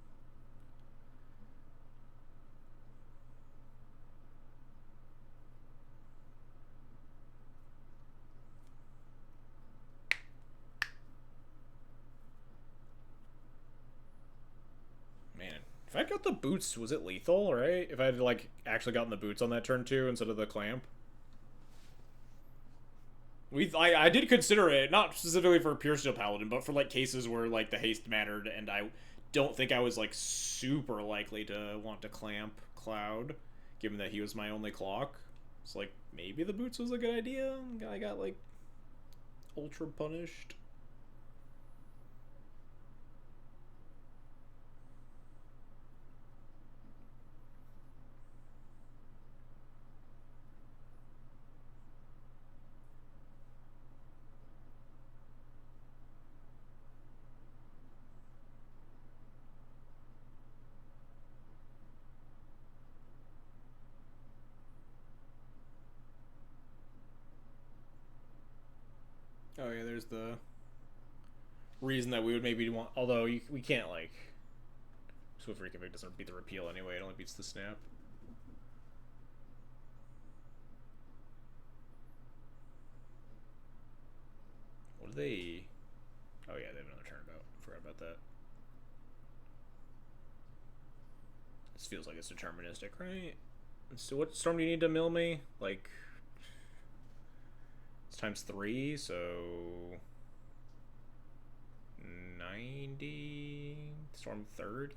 Man, if I got the boots, was it lethal, right? If I had, like, actually gotten the boots on that turn 2 instead of the clamp. I did consider it, not specifically for Pure Steel Paladin, but for, like, cases where, like, the haste mattered, and I don't think I was, like, super likely to want to clamp Cloud, given that he was my only clock. It's like, maybe the boots was a good idea. I got, like, ultra punished. Oh yeah, there's the reason that we would maybe want. Although we can't like Swift Reconfig doesn't beat the repeal anyway. It only beats the snap. What do they? Oh yeah, they have another turnabout. Forgot about that. This feels like it's deterministic, right? So what storm do you need to mill me? Like it's times 3, so 90 storm 30.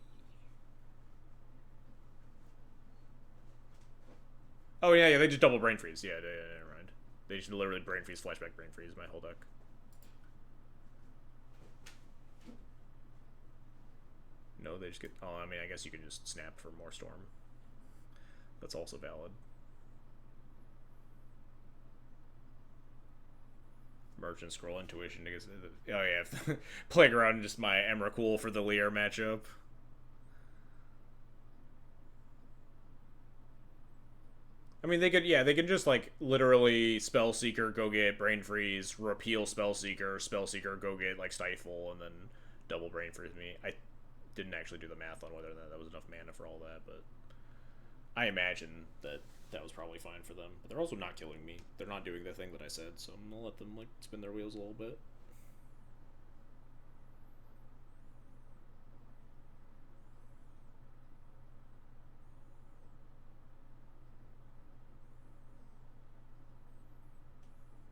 Oh yeah, they just double brain freeze. Yeah, never mind. They just literally brain freeze, flashback, brain freeze my whole deck. No, they just get. Oh, I mean, I guess you can just snap for more storm. That's also valid. Merchant Scroll Intuition. Oh yeah, playing around just my Emrakul for the Lear matchup. I mean, they could just like literally Spellseeker, go get Brain Freeze, repeal Spellseeker, Spellseeker, go get like Stifle, and then double Brain Freeze me. I didn't actually do the math on whether that was enough mana for all that, but I imagine that that was probably fine for them. But they're also not killing me. They're not doing the thing that I said, so I'm gonna let them like spin their wheels a little bit.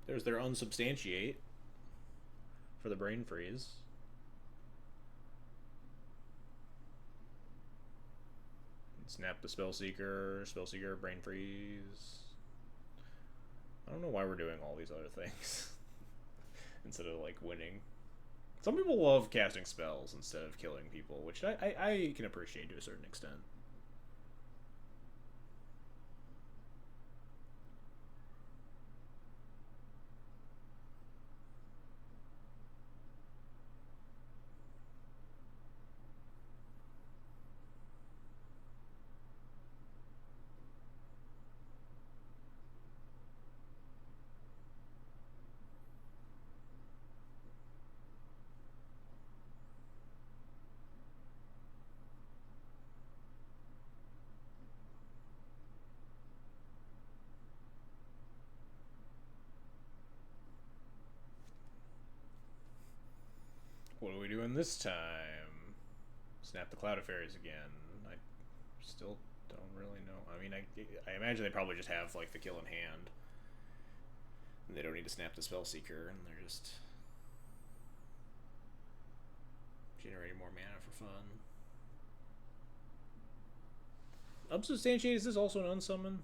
There's their unsubstantiate for the brain freeze. Snap the Spellseeker, brain freeze. I don't know why we're doing all these other things instead of like winning. Some people love casting spells instead of killing people, which I can appreciate to a certain extent. this time, snap the Cloud of Fairies again. I still don't really know. I mean, I imagine they probably just have like the kill in hand. And they don't need to snap the Spellseeker, and they're just generating more mana for fun. Unsubstantiate, is this also an unsummon?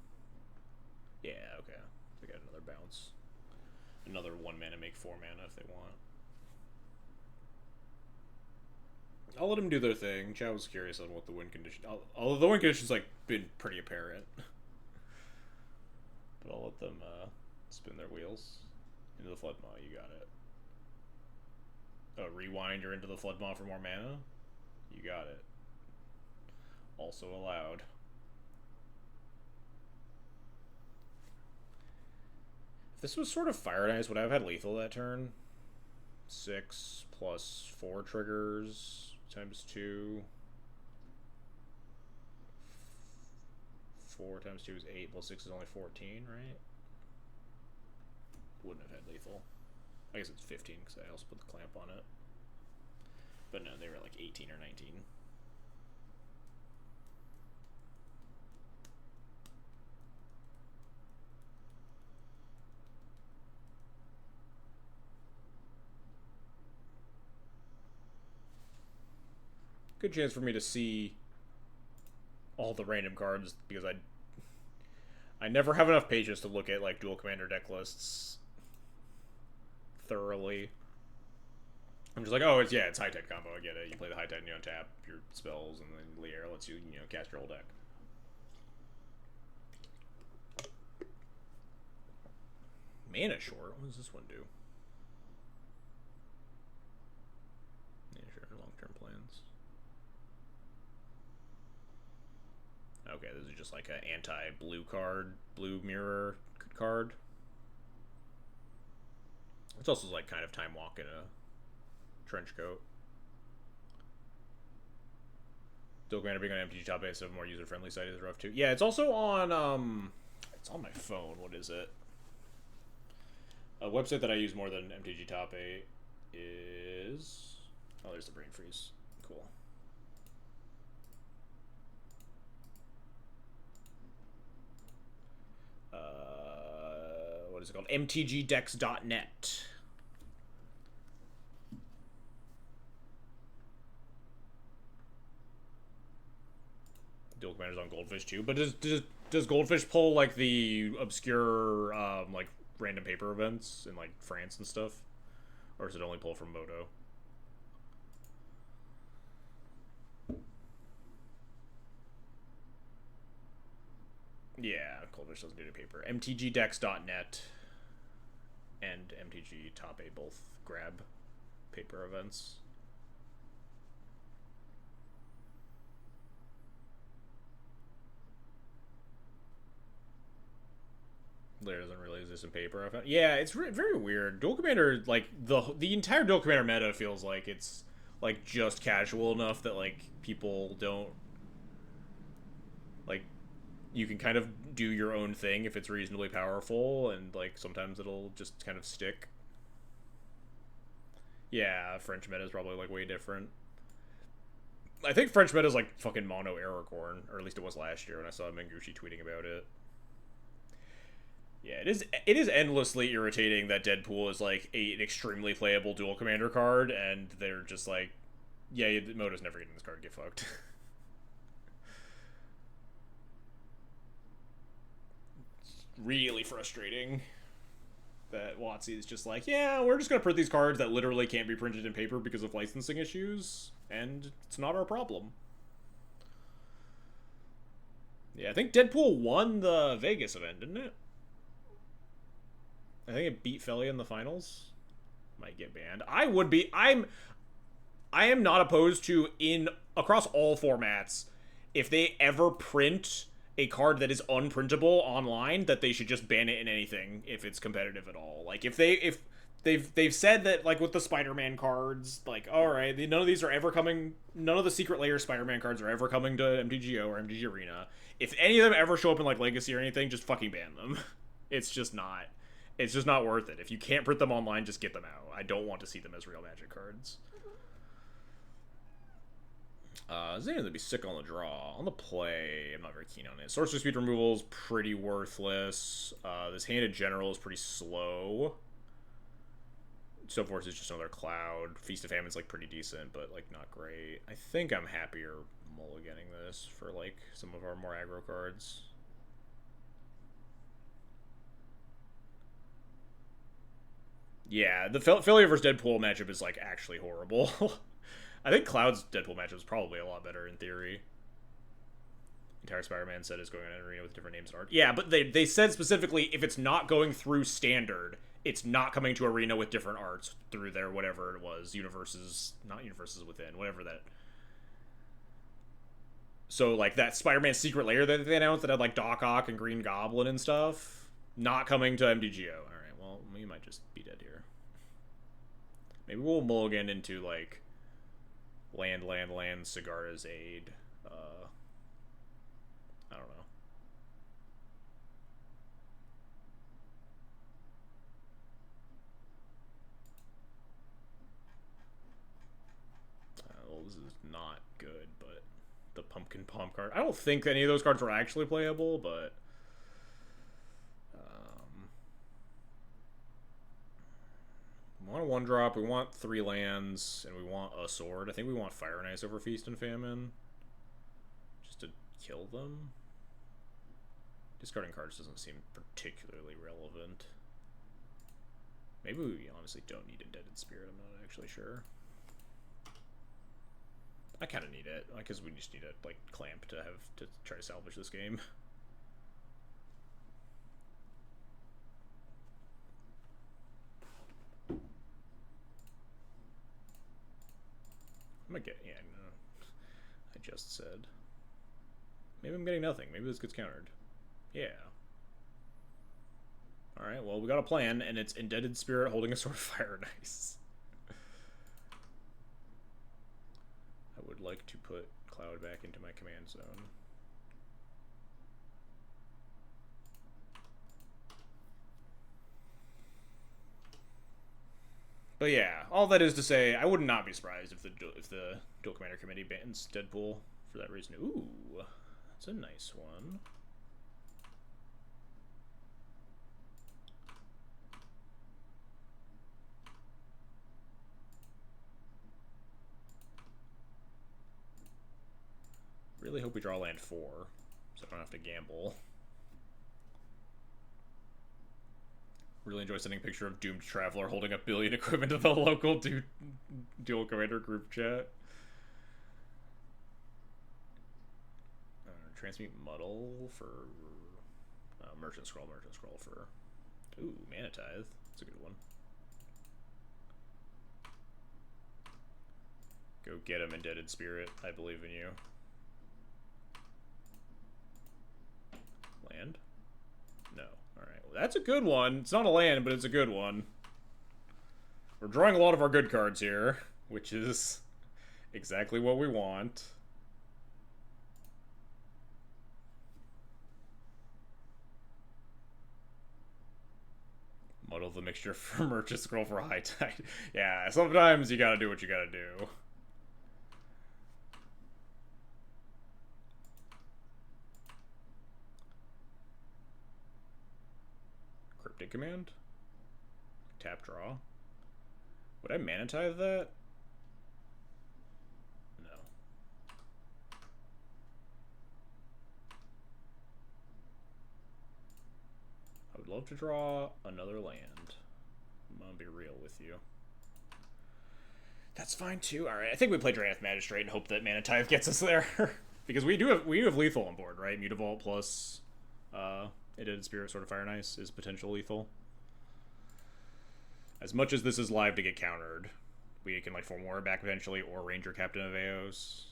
Yeah, okay. They got another bounce. Another 1 mana, make 4 mana if they want. I'll let them do their thing. Chow was curious on what the win condition... Although the win condition's like been pretty apparent. But I'll let them spin their wheels. Into the Floodmaw, you got it. Oh, rewind or into the Floodmaw for more mana? You got it. Also allowed. If this was sort of Fire and Ice, would I have had lethal that turn? 6 plus 4 triggers times 2. 4 times 2 is 8, plus 6 is only 14, right? Wouldn't have had lethal. I guess it's 15 because I also put the clamp on it. But no, they were like 18 or 19. Good chance for me to see all the random cards because I never have enough patience to look at like dual commander deck lists thoroughly. I'm just like, oh, it's high tech combo. I get it. You play the high tech and you untap your spells, and then Lier lets you cast your whole deck. Mana short. What does this one do? Mana short long-term plans. Okay, this is just like an anti-blue card, blue mirror card. It's also like kind of time walk in a trench coat. Dual commander being on MTG top 8, so a more user-friendly site is rough too. Yeah, it's also on it's on my phone. What is it? A website that I use more than MTG top 8 is... Oh, there's the brain freeze. Cool. What is it called? mtgdex.net. Dual Commander's on Goldfish too, but does Goldfish pull like the obscure like random paper events in like France and stuff, or does it only pull from Moto? Yeah, Goldfish doesn't do the paper. mtgdex.net and MTG Top 8 both grab paper events. There doesn't really exist in paper. I found. Yeah, it's very weird. Dual Commander, like the entire Dual Commander meta feels like it's like just casual enough that like people don't like. You can kind of do your own thing if it's reasonably powerful, and like sometimes it'll just kind of stick. Yeah, French meta is probably like way different. I think French meta is like fucking mono Aragorn, or at least it was last year when I saw Mengucci tweeting about it. Yeah, it is endlessly irritating that Deadpool is like an extremely playable dual commander card, and they're just like, yeah, Moto's never getting this card, get fucked. It's really frustrating that WotC is just like, yeah, we're just gonna print these cards that literally can't be printed in paper because of licensing issues, and it's not our problem. Yeah, I think Deadpool won the Vegas event, didn't it? I think it beat Felly in the finals. Might get banned. I am not opposed to, across all formats, if they ever print a card that is unprintable online, that they should just ban it in anything if it's competitive at all. Like if they've said that, like with the Spider-Man cards, like, all right, none of these are ever coming. None of the Secret Lair Spider-Man cards are ever coming to MTGO or MTG Arena. If any of them ever show up in like Legacy or anything, just fucking ban them. It's just not worth it. If you can't print them online, just get them out. I don't want to see them as real Magic cards. This ain't gonna be sick on the draw. On the play, I'm not very keen on it. Sorcery speed removal is pretty worthless. This Handed General is pretty slow. Stone Force is just another cloud. Feast of Famine's like pretty decent, but like not great. I think I'm happier mulliganing this for like some of our more aggro cards. Yeah, the Philly versus Deadpool matchup is like actually horrible. I think Cloud's Deadpool matchup is probably a lot better in theory. Entire Spider-Man set is going on an arena with different names and art. Yeah, but they said specifically if it's not going through standard, it's not coming to arena with different arts through their whatever it was, universes, not universes within, whatever that. So like that Spider-Man secret layer that they announced that had like Doc Ock and Green Goblin and stuff, not coming to MDGO. All right, well we might just be dead here. Maybe we'll mulligan into like land, Sagara's Aid. I don't know. Well, this is not good, but the Pumpkin Palm card. I don't think any of those cards were actually playable, but we want a 1-drop, we want 3 lands, and we want a sword. I think we want Fire and Ice over Feast and Famine. Just to kill them. Discarding cards doesn't seem particularly relevant. Maybe we honestly don't need Indebted Spirit, I'm not actually sure. I kind of need it, because we just need a like clamp to have to try to salvage this game. I'm gonna get, yeah, no. I just said. Maybe I'm getting nothing. Maybe this gets countered. Yeah. Alright, well, we got a plan, and it's Indebted Spirit holding a Sword of Fire and Ice. I would like to put Cloud back into my command zone. But yeah, all that is to say, I would not be surprised if the Duel Commander Committee bans Deadpool for that reason. Ooh, that's a nice one. Really hope we draw land 4, so I don't have to gamble. Really enjoy sending a picture of Doomed Traveler holding up billion equipment to the local Duel Commander group chat. Transmute Muddle for Merchant Scroll for... Ooh, Mana Tithe. That's a good one. Go get him, Indebted Spirit. I believe in you. Land? No. Alright, well that's a good one. It's not a land, but it's a good one. We're drawing a lot of our good cards here, which is exactly what we want. Muddle the mixture for Merchant Scroll for High Tide. Yeah, sometimes you gotta do what you gotta do. Cryptic Command? Tap draw? Would I Mana Tithe that? No. I would love to draw another land. I'm gonna be real with you. That's fine too. Alright, I think we play Drannith Magistrate and hope that Mana Tithe gets us there. Because we do have lethal on board, right? Mutavault plus Indebted Spirit, Sword of Fire and Ice is potential lethal. As much as this is live to get countered, we can like form Warrior back eventually, or Ranger Captain of Eos.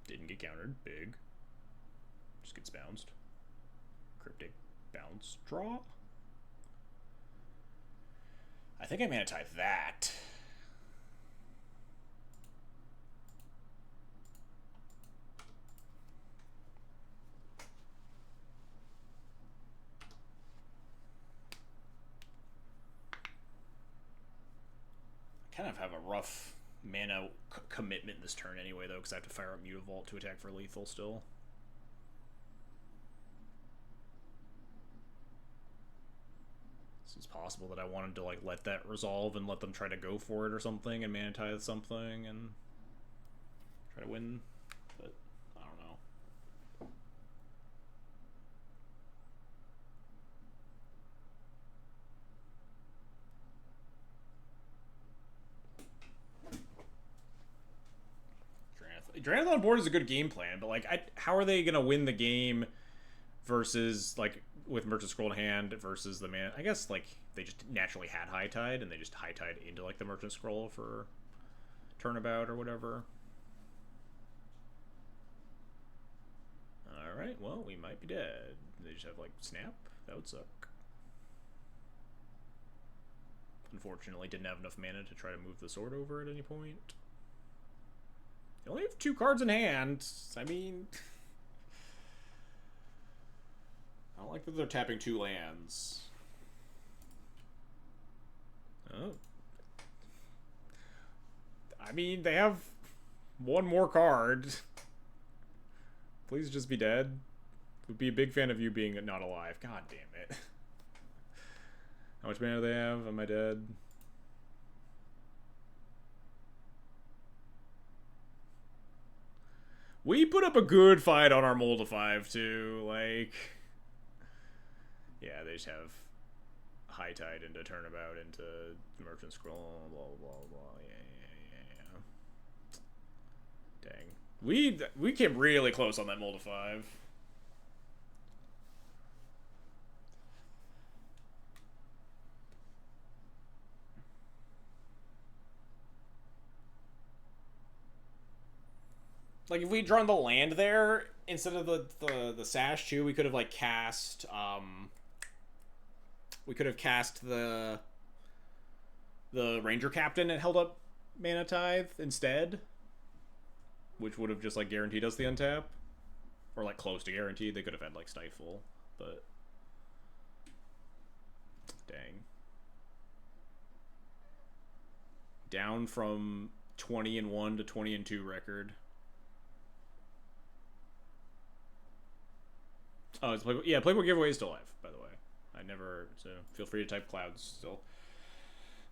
Didn't get countered. Big. Just gets bounced. Cryptic bounce draw? I think I Mana Tithe that. Kind of have a rough mana commitment this turn anyway, though, because I have to fire up Mutavault to attack for lethal still. It's possible that I wanted to like let that resolve and let them try to go for it or something and mana tithe something and try to win, but I don't know. Dranath on board is a good game plan, but like, how are they gonna win the game versus like with Merchant Scroll in hand versus the man? I guess like they just naturally had High Tide and they just High Tide into like the Merchant Scroll for turnabout or whatever. All right, well, we might be dead. They just have like snap. That would suck. Unfortunately, didn't have enough mana to try to move the sword over at any point. They only have 2 cards in hand. I mean, I don't like that they're tapping 2 lands. Oh. I mean, they have 1 more card. Please just be dead. Would be a big fan of you being not alive. God damn it. How much mana do they have? Am I dead? We put up a good fight on our Mold of 5 too. Like, yeah, they just have High Tide into Turnabout into Merchant Scroll, blah blah blah. Yeah. Dang, we came really close on that Mold of 5. Like, if we'd drawn the land there instead of the Sash too, we could have like cast we could have cast the Ranger Captain and held up Mana Tithe instead, which would have just like guaranteed us the untap, or like close to guaranteed. They could have had like Stifle, but dang, down from 20-1 to 20-2 record. Oh, it's Playboy. Yeah, Playboy giveaway is still live, by the way. I never, so feel free to type clouds still.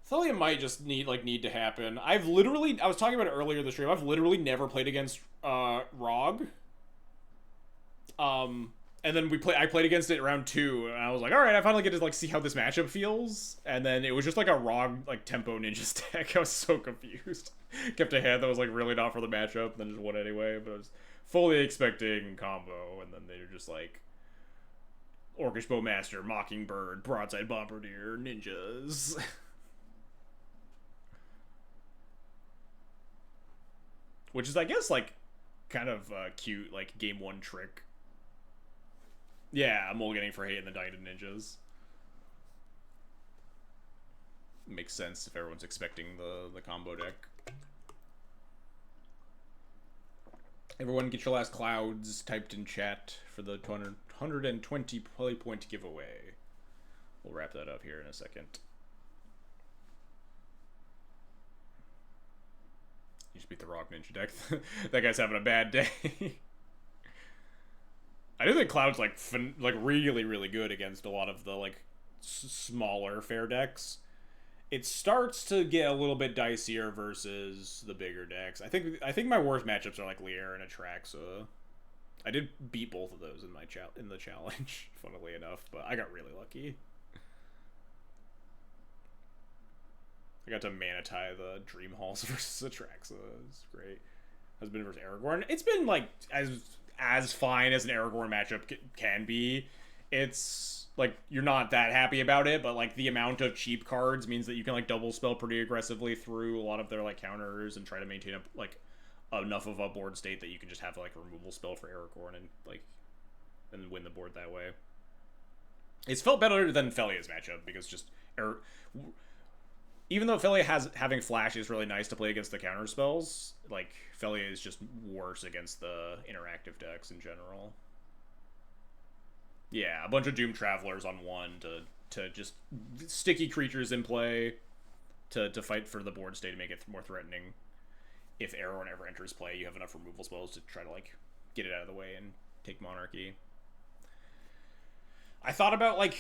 Thalia might just need to happen. I was talking about it earlier in the stream, I've literally never played against Rog. And then I played against it round 2, and I was like, alright, I finally get to like see how this matchup feels. And then it was just like a Rog like tempo ninja deck. I was so confused. Kept a hand that was like really not for the matchup, and then just won anyway, but I was fully expecting combo, and then they were just like Orcish Bowmaster, Mockingbird, Broadside Bombardier, Ninjas. Which is, I guess, like, kind of cute, like, game 1 trick. Yeah, I'm mulliganing for hate and then dying to Ninjas. Makes sense if everyone's expecting the combo deck. Everyone get your last clouds typed in chat for the 120 play point giveaway. We'll wrap that up here in a second. You just beat the Rock Ninja deck. That guy's having a bad day. I do think Cloud's like really, really good against a lot of the like smaller fair decks. It starts to get a little bit dicier versus the bigger decks. I think my worst matchups are like Lier and Atraxa. I did beat both of those in the challenge, funnily enough, but I got really lucky. I got to Mana Tie the Dream Halls versus Atraxa. It's great. Husband versus Aragorn. It's been like as fine as an Aragorn matchup can be. It's like you're not that happy about it, but like the amount of cheap cards means that you can like double spell pretty aggressively through a lot of their like counters and try to maintain enough of a board state that you can just have like a removal spell for Aragorn and win the board that way. It's felt better than Felia's matchup because just even though Felia having Flash is really nice to play against the counter spells, like Felia is just worse against the interactive decks in general. Yeah, a bunch of Doom Travelers on one to just sticky creatures in play to fight for the board state to make it more threatening. if Aragorn ever enters play, you have enough removal spells to try to like get it out of the way and take Monarchy. I thought about like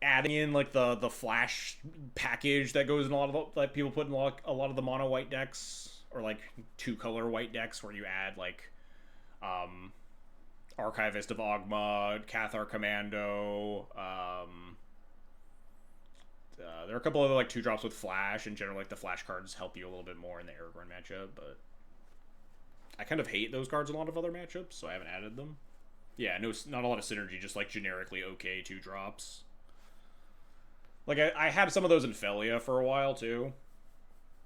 adding in like the flash package that goes in a lot of the, like people put in a lot of the mono white decks, or like 2-color white decks where you add like Archivist of Ogma, Cathar Commando. There are a couple other like 2-drops with flash, and generally like the flash cards help you a little bit more in the Aragorn matchup, but I kind of hate those cards in a lot of other matchups, so I haven't added them. Yeah, no, not a lot of synergy, just like generically okay 2-drops. Like I had some of those in Felia for a while too,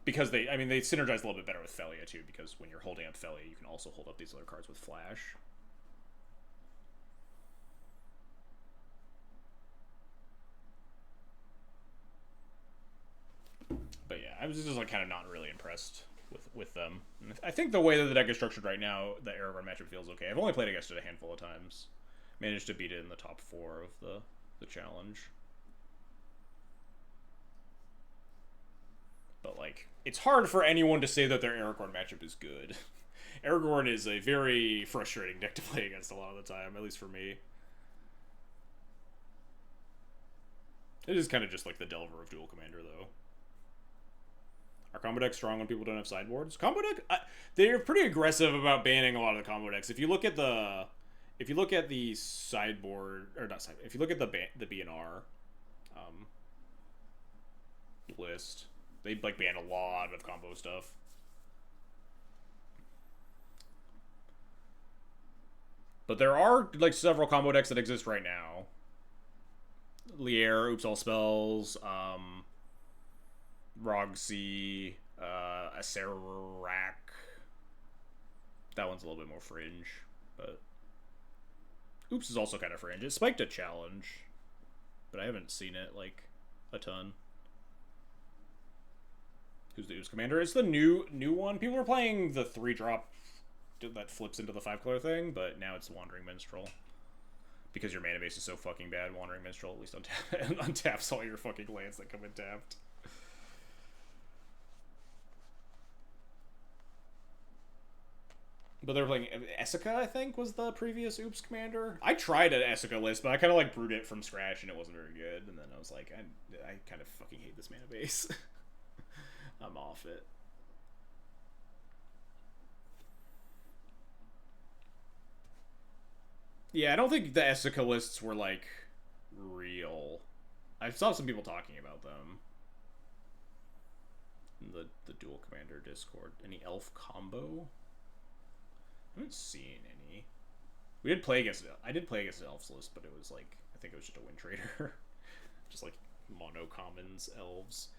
because they synergize a little bit better with Felia too, because when you're holding up Felia, you can also hold up these other cards with flash. But yeah, I was just like kind of not really impressed with them. And I think the way that the deck is structured right now, the Aragorn matchup feels okay. I've only played against it a handful of times. Managed to beat it in the top 4 of the challenge. But like, it's hard for anyone to say that their Aragorn matchup is good. Aragorn is a very frustrating deck to play against a lot of the time, at least for me. It is kind of just like the Delver of Duel Commander, though. Are combo decks strong when people don't have sideboards? Combo deck, they're pretty aggressive about banning a lot of the combo decks. If you look at the sideboard, or not sideboard, if you look at the BNR list, they like ban a lot of combo stuff. But there are like several combo decks that exist right now. Lier, Oops All Spells, Rogsy, Acerak. That one's a little bit more fringe, but Oops is also kind of fringe. It spiked a challenge, but I haven't seen it like a ton. Who's the Oops Commander? It's the new one. People were playing the 3-drop that flips into the 5-color thing, but now it's Wandering Minstrel. Because your mana base is so fucking bad, Wandering Minstrel at least untaps all your fucking lands that come in tapped. But they were playing Essica, I think, was the previous Oops Commander. I tried an Essica list, but I kind of like brewed it from scratch, and it wasn't very good. And then I was like, I kind of fucking hate this mana base. I'm off it. Yeah, I don't think the Essica lists were like real. I saw some people talking about them. In the Duel Commander Discord. Any elf combo? I haven't seen any. We did play against I did play against the elves list, but it was like, I think it was just a win trader. Just like mono commons elves.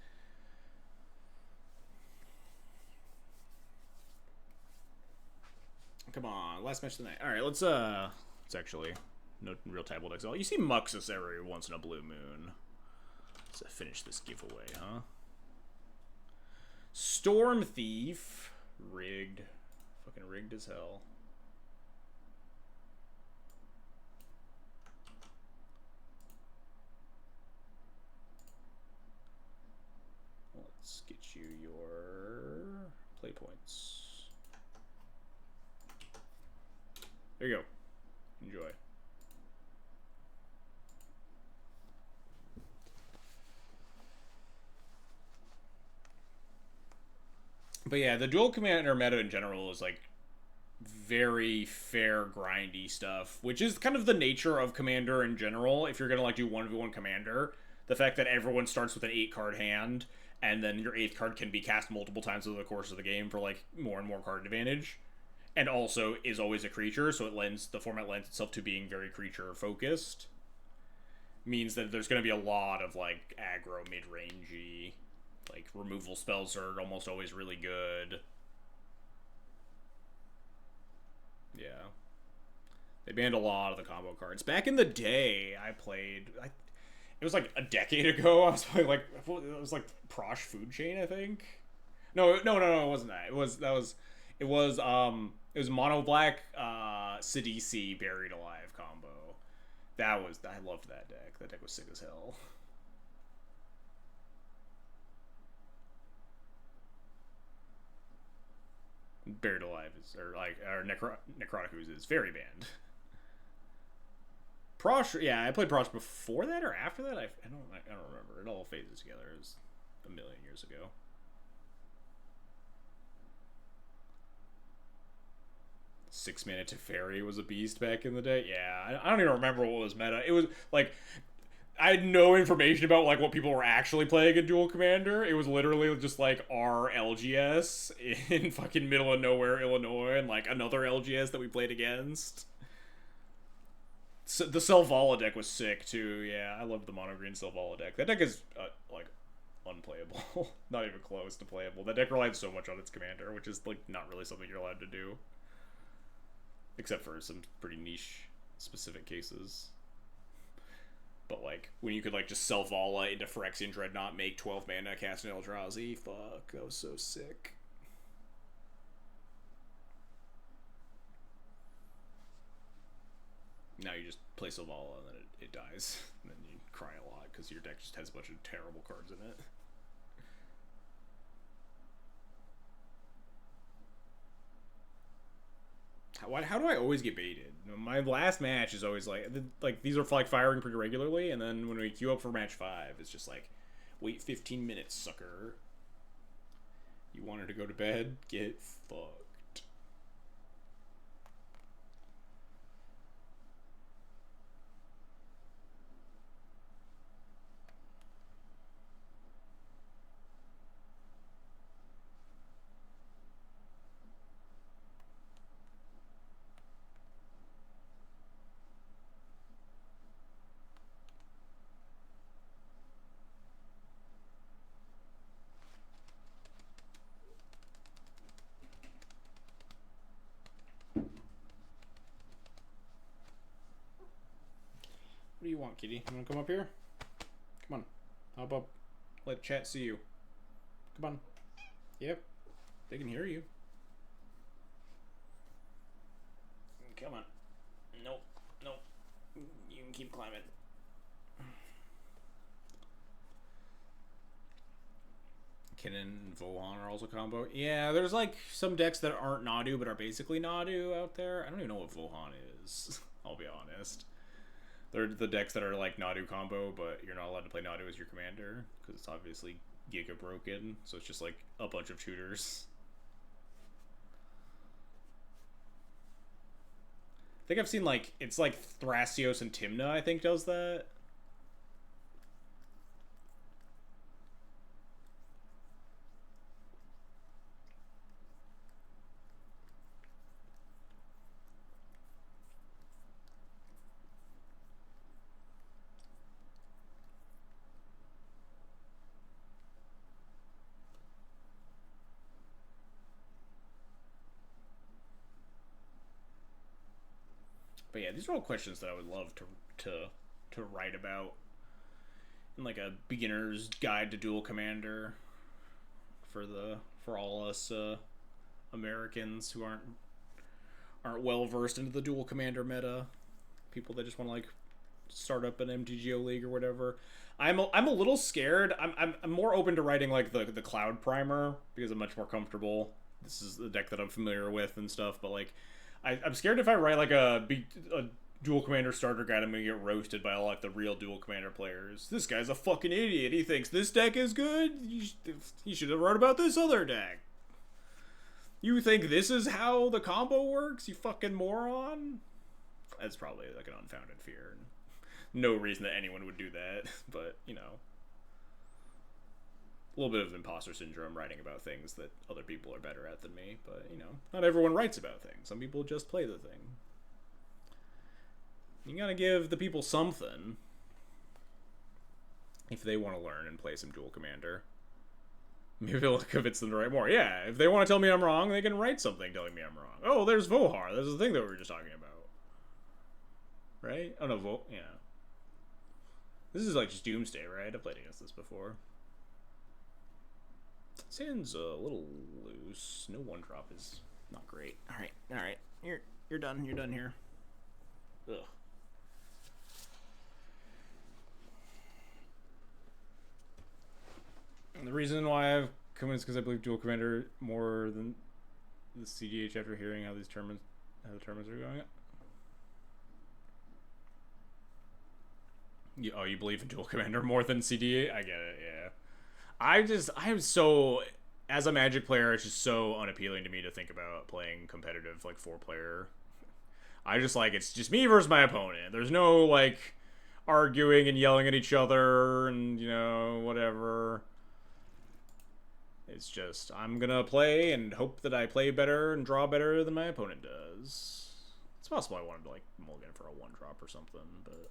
Come on, last match tonight. All right, let's actually no real table decks. You see Muxus every once in a blue moon. Let's finish this giveaway, huh? Storm Thief, rigged, fucking rigged as hell. Let's get you your play points. There you go. Enjoy. But yeah, the Duel Commander meta in general is like very fair, grindy stuff, which is kind of the nature of Commander in general. If you're gonna like do 1v1 Commander, the fact that everyone starts with an 8-card hand, and then your 8th card can be cast multiple times over the course of the game for like more and more card advantage, and also is always a creature, so the format lends itself to being very creature focused, means that there's going to be a lot of like aggro mid-rangey, like removal spells are almost always really good. Yeah, they banned a lot of the combo cards. Back in the day, I played. It was like a decade ago. I was playing like it was like Prosh Food Chain, I think. No, it wasn't that. It was mono black Sidisi Buried Alive combo. I loved that deck. That deck was sick as hell. Buried Alive is, or Necrotic Ooze is very banned. Prosh, yeah, I played Prosh before that or after that. I don't remember. It all phases together. It was a million years ago. Six Mana Teferi was a beast back in the day. Yeah, I don't even remember what was meta. It was like I had no information about like what people were actually playing in Duel Commander. It was literally just like our LGS in fucking middle of nowhere, Illinois, and like another LGS that we played against. So the Selvala deck was sick too. Yeah, I loved the mono green Selvala deck. That deck is like unplayable, not even close to playable. That deck relies so much on its commander, which is like not really something you're allowed to do, except for some pretty niche specific cases. But like when you could like just Selvala into Phyrexian Dreadnought, make 12 mana, cast an Eldrazi, fuck, that was so sick. Now you just play Selvala and then it dies. And then you cry a lot because your deck just has a bunch of terrible cards in it. How do I always get baited? My last match is always like these are like firing pretty regularly, and then when we queue up for match 5, it's just like, wait 15 minutes, sucker. You wanted to go to bed? Get fucked. What do you want, kitty? You want to come up here? Come on. How about let chat see you? Come on. Yep. They can hear you. Come on. Nope. Nope. You can keep climbing. Kinnan and Vohan are also combo. Yeah, there's like some decks that aren't Nadu but are basically Nadu out there. I don't even know what Vohan is. I'll be honest. They're the decks that are like Nadu combo, but you're not allowed to play Nadu as your commander because it's obviously Giga broken. So it's just like a bunch of shooters. I think I've seen like it's like Thrasios and Tymna. I think does that. But yeah, these are all questions that I would love to write about in like a beginner's guide to Duel Commander for all us Americans who aren't well versed into the Duel Commander meta. People that just want to like start up an MTGO league or whatever. I'm a little scared. I'm more open to writing like the Cloud Primer because I'm much more comfortable. This is the deck that I'm familiar with and stuff, but like I'm scared if I write like a Duel Commander starter guide, I'm gonna get roasted by all like the real Duel Commander players. This guy's a fucking idiot. He thinks this deck is good. He should have wrote about this other deck. You think this is how the combo works? You fucking moron. That's probably like an unfounded fear. No reason that anyone would do that, but you know. A little bit of imposter syndrome writing about things that other people are better at than me, but you know, not everyone writes about things. Some people just play the thing. You gotta give the people something if they want to learn and play some Duel Commander. Maybe they'll convince them to write more. Yeah, if they want to tell me I'm wrong, they can write something telling me I'm wrong. Oh, there's Vohar. There's the thing that we were just talking about. Right? Oh no, yeah. This is like just Doomsday, right? I've played against this before. Sand's a little loose. No one drop is not great. All right. You're done. You're done here. Ugh. And the reason why I've come in is because I believe Duel Commander more than the CDH after hearing how the tournaments are going. You believe in Duel Commander more than CD8? I get it, yeah. I'm so, as a Magic player, it's just so unappealing to me to think about playing competitive, like, 4-player. I just, like, it's just me versus my opponent. There's no, like, arguing and yelling at each other and, you know, whatever. It's just, I'm gonna play and hope that I play better and draw better than my opponent does. It's possible I wanted to, like, mulligan for a 1-drop or something, but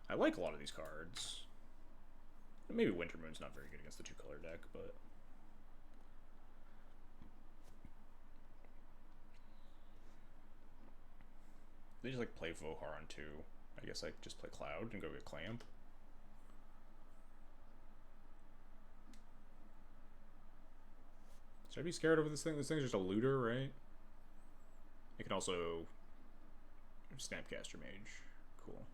I like a lot of these cards. Maybe Wintermoon's not very good against the 2-color deck, but they just, like, play Vohar on 2. I guess I just play Cloud and go get Clamp. Should I be scared of this thing? This thing's just a looter, right? It can also Snapcaster Mage. Cool.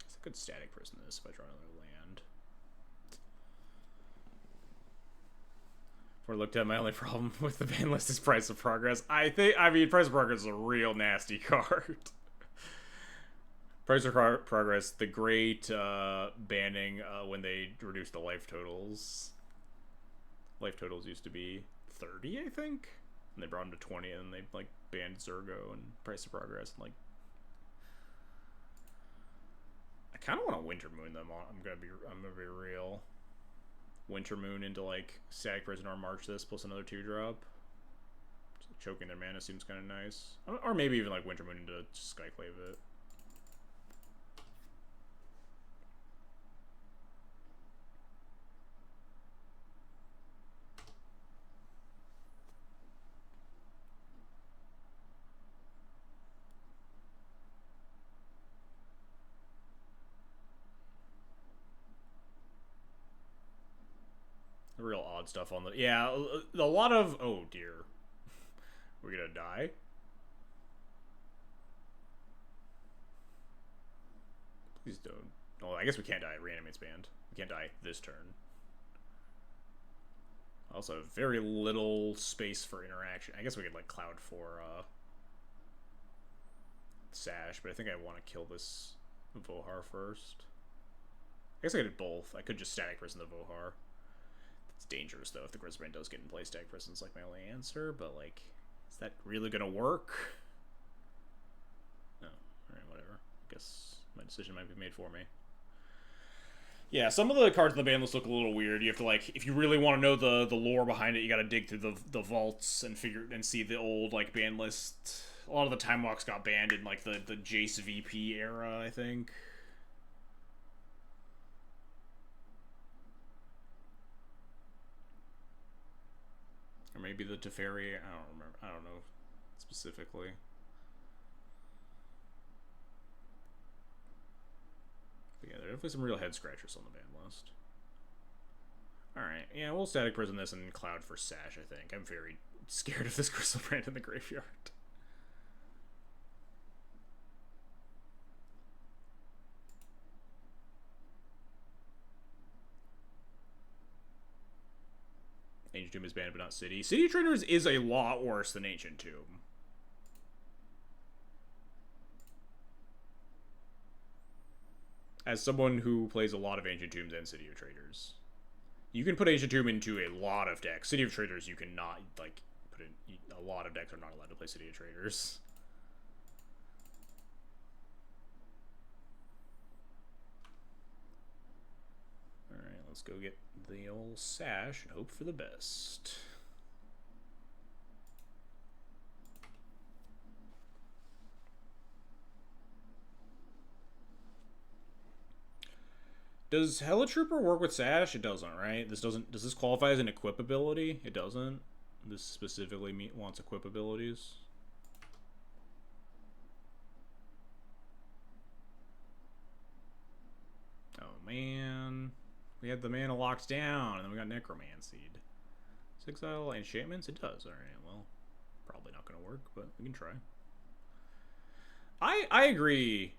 It's a good static prison this if I draw another land. Before I looked at, my only problem with the ban list is Price of Progress. I mean, Price of Progress is a real nasty card. Price of Progress, the great banning when they reduced the life totals. Life totals used to be 30, I think? And they brought them to 20, and they, like, banned Zergo and Price of Progress. And, like, I kind of want to Wintermoon them. I'm gonna be real. Wintermoon into, like, Static Prison or March this plus another 2-drop. Choking their mana seems kind of nice. Or maybe even, like, Wintermoon into Skyclave it. Real odd stuff on the... Yeah, a lot of... Oh, dear. We're gonna die? Please don't. Oh, I guess we can't die. Reanimate's banned. We can't die this turn. Also, very little space for interaction. I guess we could, like, Cloud for Sash, but I think I want to kill this Vohar first. I guess I could do both. I could just Static Prison the Vohar. It's dangerous, though, if the Grizzbrain does get in play. Static Prison's, like, my only answer, but, like, is that really gonna work? No. Alright, whatever. I guess my decision might be made for me. Yeah, some of the cards in the ban list look a little weird. You have to, like, if you really want to know the lore behind it, you gotta dig through the vaults and see the old, like, ban list. A lot of the Time Walks got banned in, like, the Jace VP era, I think. Or maybe the Teferi, I don't remember. I don't know specifically. But yeah, there are definitely some real head scratchers on the ban list. Alright, yeah, we'll Static Prison this and Cloud for Sash, I think. I'm very scared of this Grizzlebrand in the graveyard. Ancient Tomb is banned, but not City. City Traders is a lot worse than Ancient Tomb. As someone who plays a lot of Ancient Tombs and City of Traders, you can put Ancient Tomb into a lot of decks. City of Traders, you cannot, like, put in... A lot of decks are not allowed to play City of Traders. Alright, let's go get the old Sash and hope for the best. Does Helitrooper work with Sash? It doesn't, right? This doesn't. Does this qualify as an equip ability? It doesn't. This specifically wants equip abilities. Oh man, we had the mana locked down, and then we got Necromancy'd. 6-Isle enchantments? It does. All right. Well, probably not gonna work, but we can try. I agree.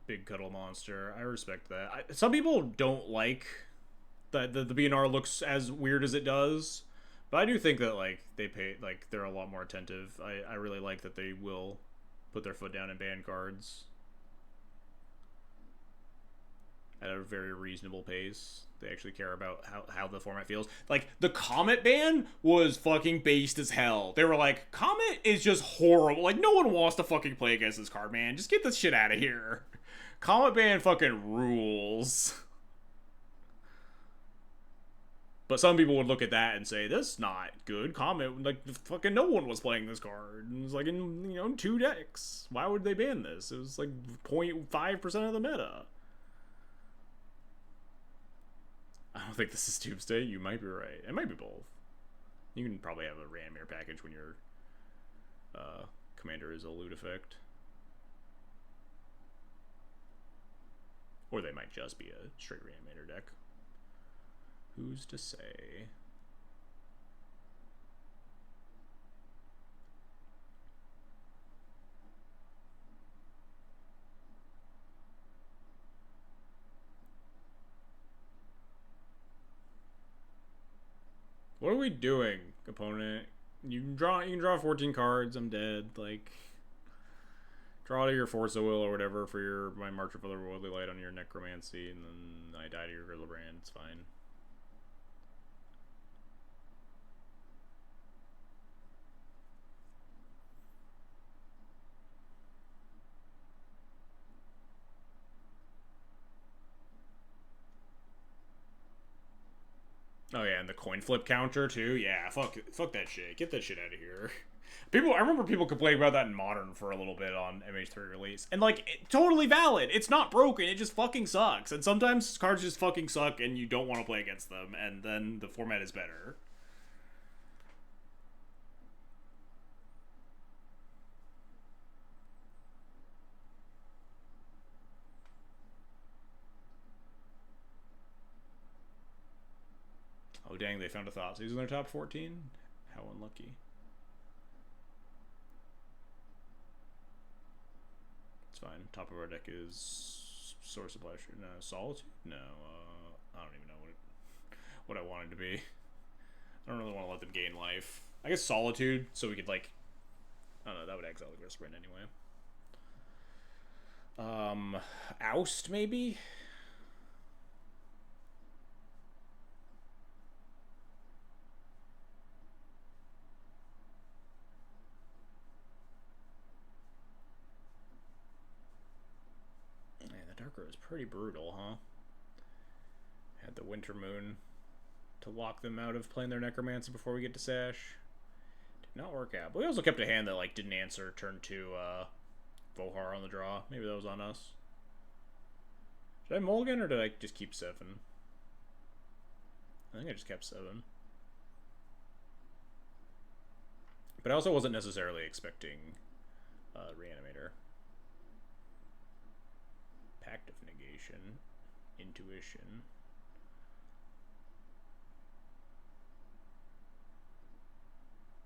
Big Cuddle Monster. I respect that. Some people don't like that the BNR looks as weird as it does. But I do think that like they pay like they're a lot more attentive. I really like that they will put their foot down and ban cards at a very reasonable pace. They actually care about how the format feels. Like, the Comet ban was fucking based as hell. They were like, Comet is just horrible. Like, no one wants to fucking play against this card, man. Just get this shit out of here. Comet ban fucking rules. But some people would look at that and say, that's not good. Comet, like, fucking no one was playing this card. It was like in, 2 decks. Why would they ban this? It was like 0.5% of the meta. I don't think this is Doomsday. You might be right. It might be both. You can probably have a Reanimator package when your commander is a loot effect. Or they might just be a straight Reanimator deck. Who's to say? What are we doing, opponent? You can draw 14 cards. I'm dead. Like, draw to your Force of Will or whatever for your my March of Otherworldly Light on your Necromancy, and then I die to your Grizzlebrand. It's fine. Oh yeah, and the coin flip counter too. Yeah, fuck that shit. Get that shit out of here. I remember people complaining about that in Modern for a little bit on MH3 release, and like, totally valid. It's not broken. It just fucking sucks. And sometimes cards just fucking suck, and you don't want to play against them. And then the format is better. Oh dang, they found a Thoughtseize in their top 14? How unlucky. It's fine. Top of our deck is Source of Pleasure. No, Solitude? No, I don't even know what I wanted to be. I don't really want to let them gain life. I guess Solitude, so we could like, I don't know, that would exile the Grizzlebrand anyway. Oust maybe? Darker is pretty brutal, huh? Had the Winter Moon to lock them out of playing their Necromancy before we get to Sash. Did not work out. But we also kept a hand that like didn't answer turn 2 Vohar on the draw. Maybe that was on us. Did I mulligan or did I just keep 7? I think I just kept 7. But I also wasn't necessarily expecting Reanimator. Pact of Negation, Intuition.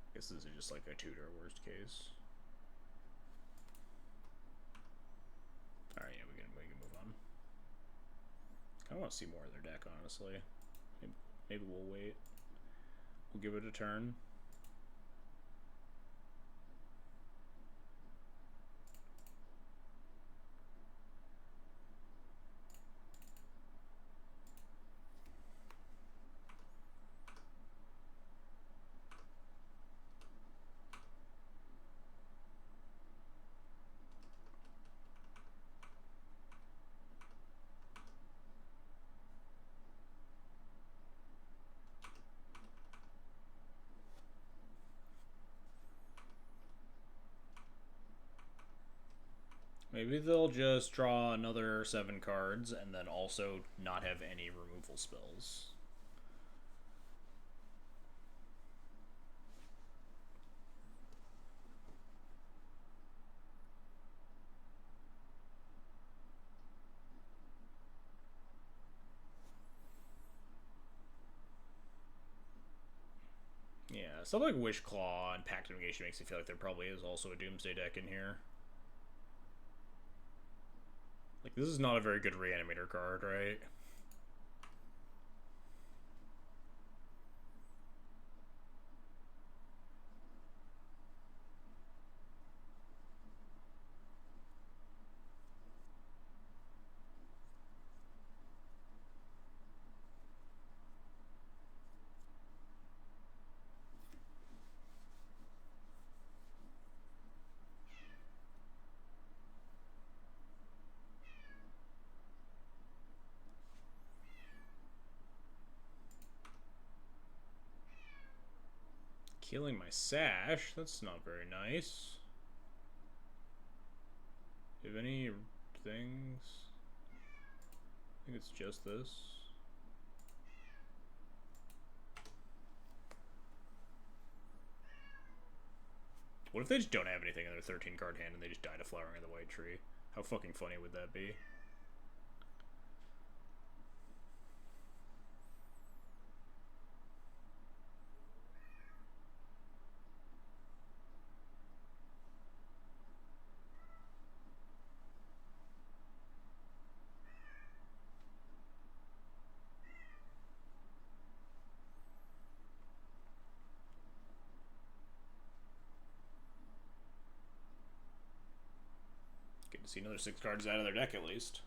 I guess this is just like a tutor worst case. Alright, yeah, we can move on. I want to see more of their deck, honestly. Maybe we'll wait. We'll give it a turn. Maybe they'll just draw another 7 cards and then also not have any removal spells. Yeah, stuff like Wish Claw and Pact of Negation makes me feel like there probably is also a Doomsday deck in here. Like, this is not a very good Reanimator card, right? Killing my sash. That's not very nice. Do you have any things? I think it's just this. What if they just don't have anything in their 13 card hand and they just die to Flowering of the White Tree? How fucking funny would that be? Get to see another 6 cards out of their deck at least.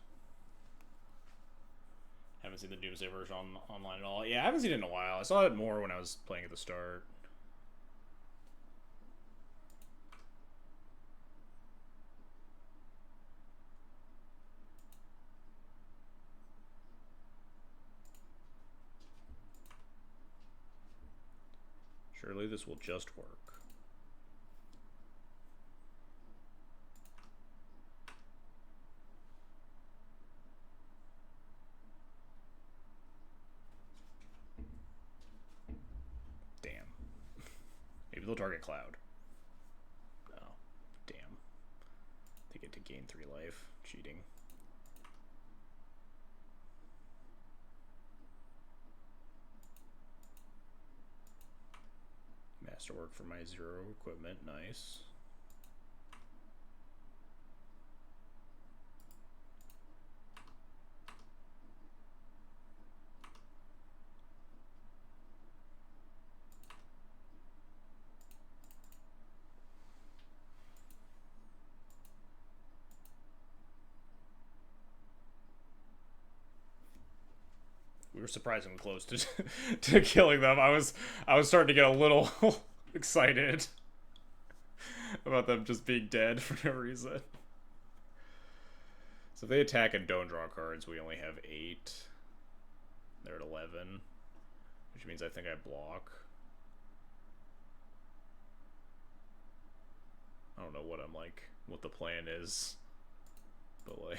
Haven't seen the Doomsday version online at all. Yeah, I haven't seen it in a while. I saw it more when I was playing at the start. Surely this will just work. Damn. Maybe they'll target Cloud. Oh, damn. They get to gain 3 life. Cheating. Masterwork for my 0 equipment. Nice. We were surprisingly close to to killing them. I was starting to get a little excited about them just being dead for no reason. So if they attack and don't draw cards, we only have 8. They're at 11, which means I think I block. I don't know what the plan is, but like.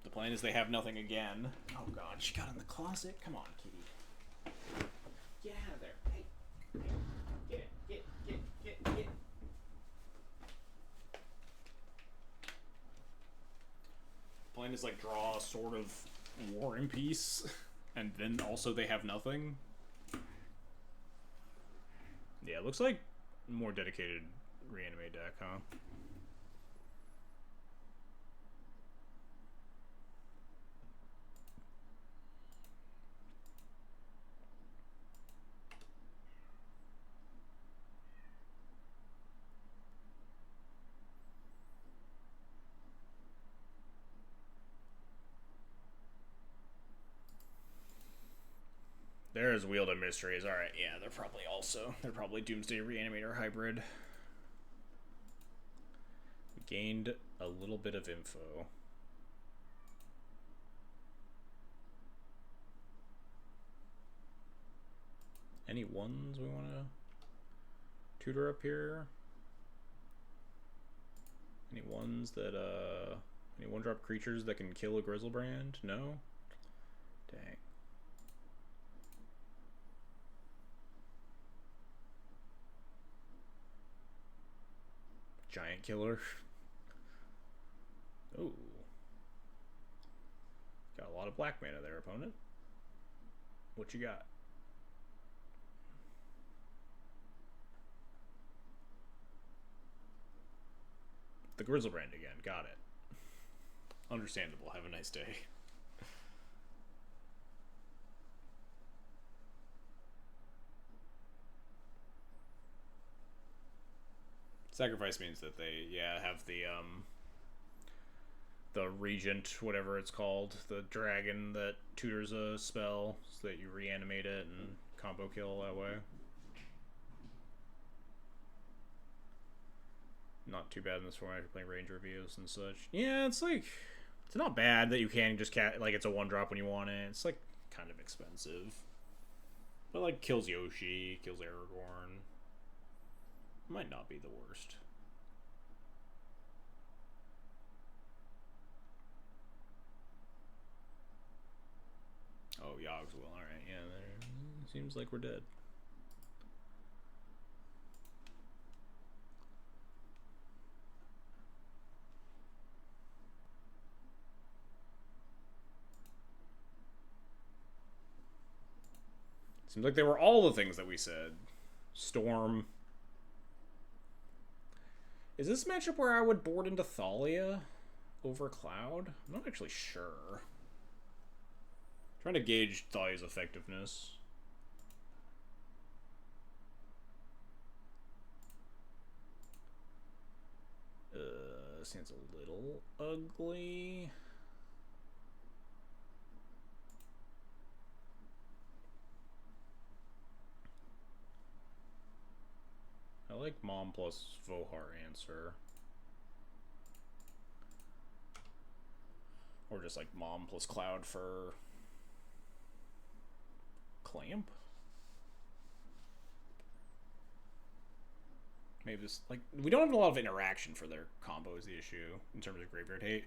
The plan is they have nothing again. Oh god, she got in the closet? Come on, kitty. Get out of there. Hey. Get it. Get. Plan is like draw a sort of War and Peace, and then also they have nothing. Yeah, it looks like more dedicated Reanimate deck, huh? There's Wield of Mysteries. Alright, yeah, they're probably Doomsday Reanimator hybrid. We gained a little bit of info. Any ones we want to tutor up here? Any ones that, any 1-drop creatures that can kill a Grizzlebrand? No? Dang. Giant Killer. Ooh. Got a lot of black mana there, opponent. What you got? The Grizzlebrand again. Got it. Understandable. Have a nice day. Sacrifice means that they, yeah, have the the Regent, whatever it's called, the dragon that tutors a spell so that you reanimate it and combo kill that way. Not too bad in this format if you're playing range reviews and such. Yeah, it's like, it's not bad that you can just like it's a one drop when you want it. It's like kind of expensive. But like kills Yoshi, kills Aragorn. Might not be the worst. Oh, Yogs will. Alright, yeah, seems like we're dead. Seems like they were all the things that we said. Storm. Is this matchup where I would board into Thalia over Cloud? I'm not actually sure. Trying to gauge Thalia's effectiveness. Seems a little ugly. I like Mom plus Vohar answer. Or just like Mom plus Cloud for Clamp. Maybe this, like, we don't have a lot of interaction for their combo is the issue in terms of graveyard hate.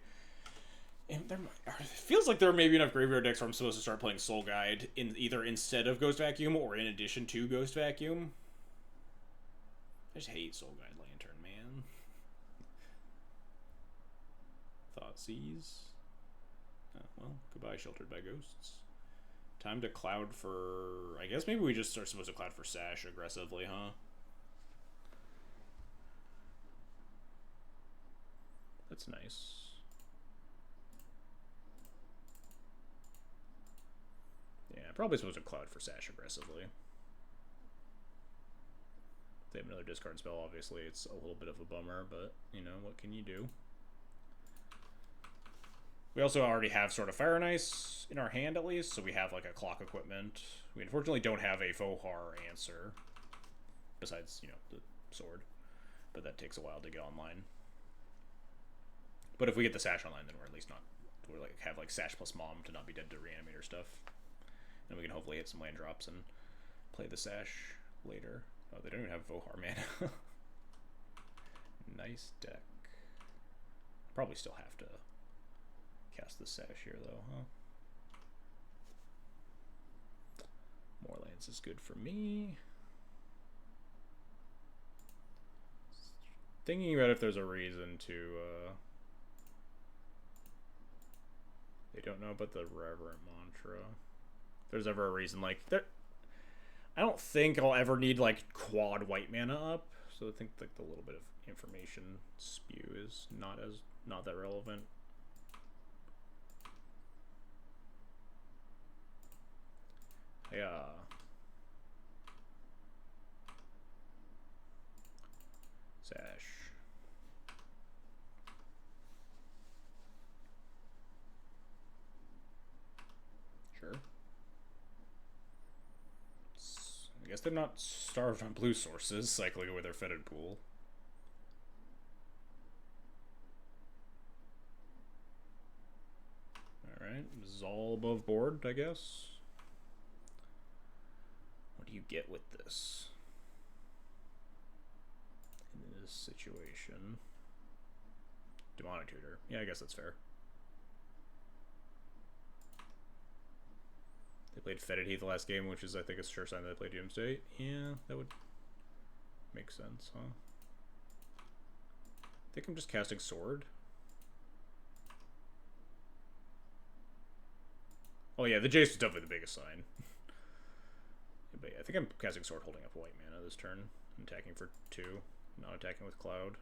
And there, it feels like there are maybe enough graveyard decks where I'm supposed to start playing Soul Guide in either instead of Ghost Vacuum or in addition to Ghost Vacuum. I just hate Soul Guide Lantern, man. Thoughtseize. Oh, well, goodbye, Sheltered by Ghosts. Time to Cloud for... I guess maybe we just are supposed to Cloud for Sash aggressively, huh? That's nice. Yeah, probably supposed to Cloud for Sash aggressively. If they have another discard spell, obviously it's a little bit of a bummer, but, you know, what can you do? We also already have sort of Fire and Ice in our hand, at least, so we have, like, a clock equipment. We unfortunately don't have a Vohar answer, besides, you know, the sword. But that takes a while to get online. But if we get the Sash online, then we're at least not... We're like have, like, Sash plus Mom to not be dead to Reanimator stuff. And we can hopefully hit some land drops and play the Sash later. Oh, they don't even have Vohar mana. Nice deck. Probably still have to cast the Sash here, though, huh? More lands is good for me. Thinking about if there's a reason to, they don't know about the Reverent Mantra. If there's ever a reason, like, I don't think I'll ever need, like, quad white mana up, so I think, like, the little bit of information spew is not that relevant. Yeah. Sash. Sure. I guess they're not starved on blue sources, cycling away their fetid pool. Alright, this is all above board, I guess. What do you get with this? In this situation. Demonic Tutor. Yeah, I guess that's fair. They played Fetid Heath the last game, which is, I think, a sure sign that they played Doomsday. Yeah, that would make sense, huh? I think I'm just casting Sword. Oh yeah, the Jace was definitely the biggest sign. But yeah, I think I'm casting Sword holding up white mana this turn. I'm attacking for 2, not attacking with Cloud.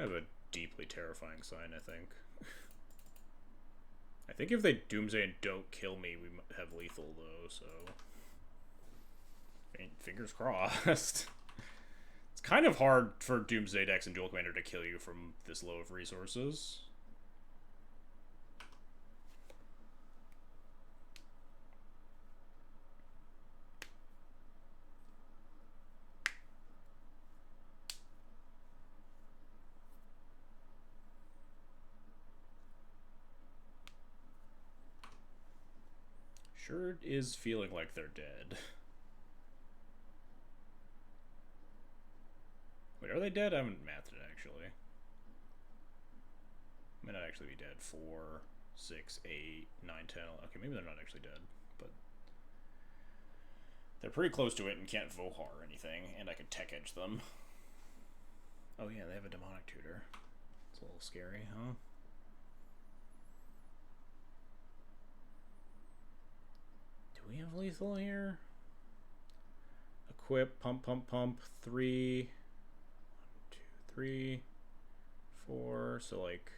Kind of a deeply terrifying sign, I think. I think if they Doomsday and don't kill me, we might have lethal, though, so... Fingers crossed. It's kind of hard for Doomsday decks and Duel Commander to kill you from this low of resources. Sure is feeling like they're dead. Wait, are they dead? I haven't mathed it, actually. May not actually be dead. 4, 6, 8, 9, 10. Okay, maybe they're not actually dead, but they're pretty close to it and can't Vohar or anything, and I could tech edge them. Oh yeah, they have a demonic tutor. It's a little scary, huh? Do we have lethal here? Equip, pump, pump, pump. 3, 1, 2, 3, 4. So like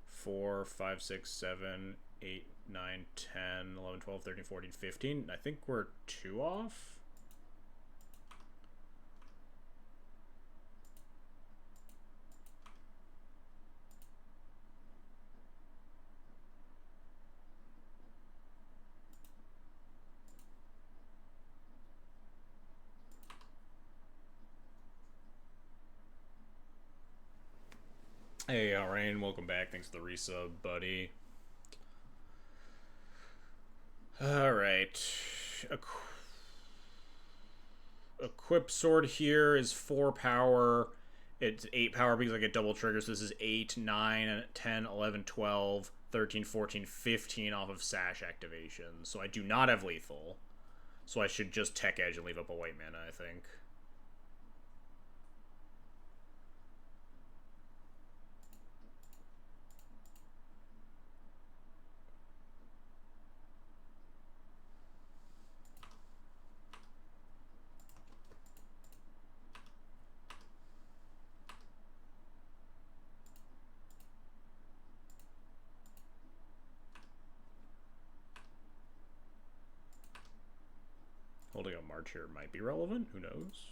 4, 5, 6, 7, 8, 9, 10, 11, 12, 13, 14, 15. I think we're 2 off. Hey, Rain, welcome back. Thanks for the resub, buddy. Alright. Equip sword here is 4 power. It's 8 power because I get double triggers. So this is 8, 9, 10, 11, 12, 13, 14, 15 off of Sash activation. So I do not have lethal. So I should just tech edge and leave up a white mana, I think. Holding a March here might be relevant. Who knows?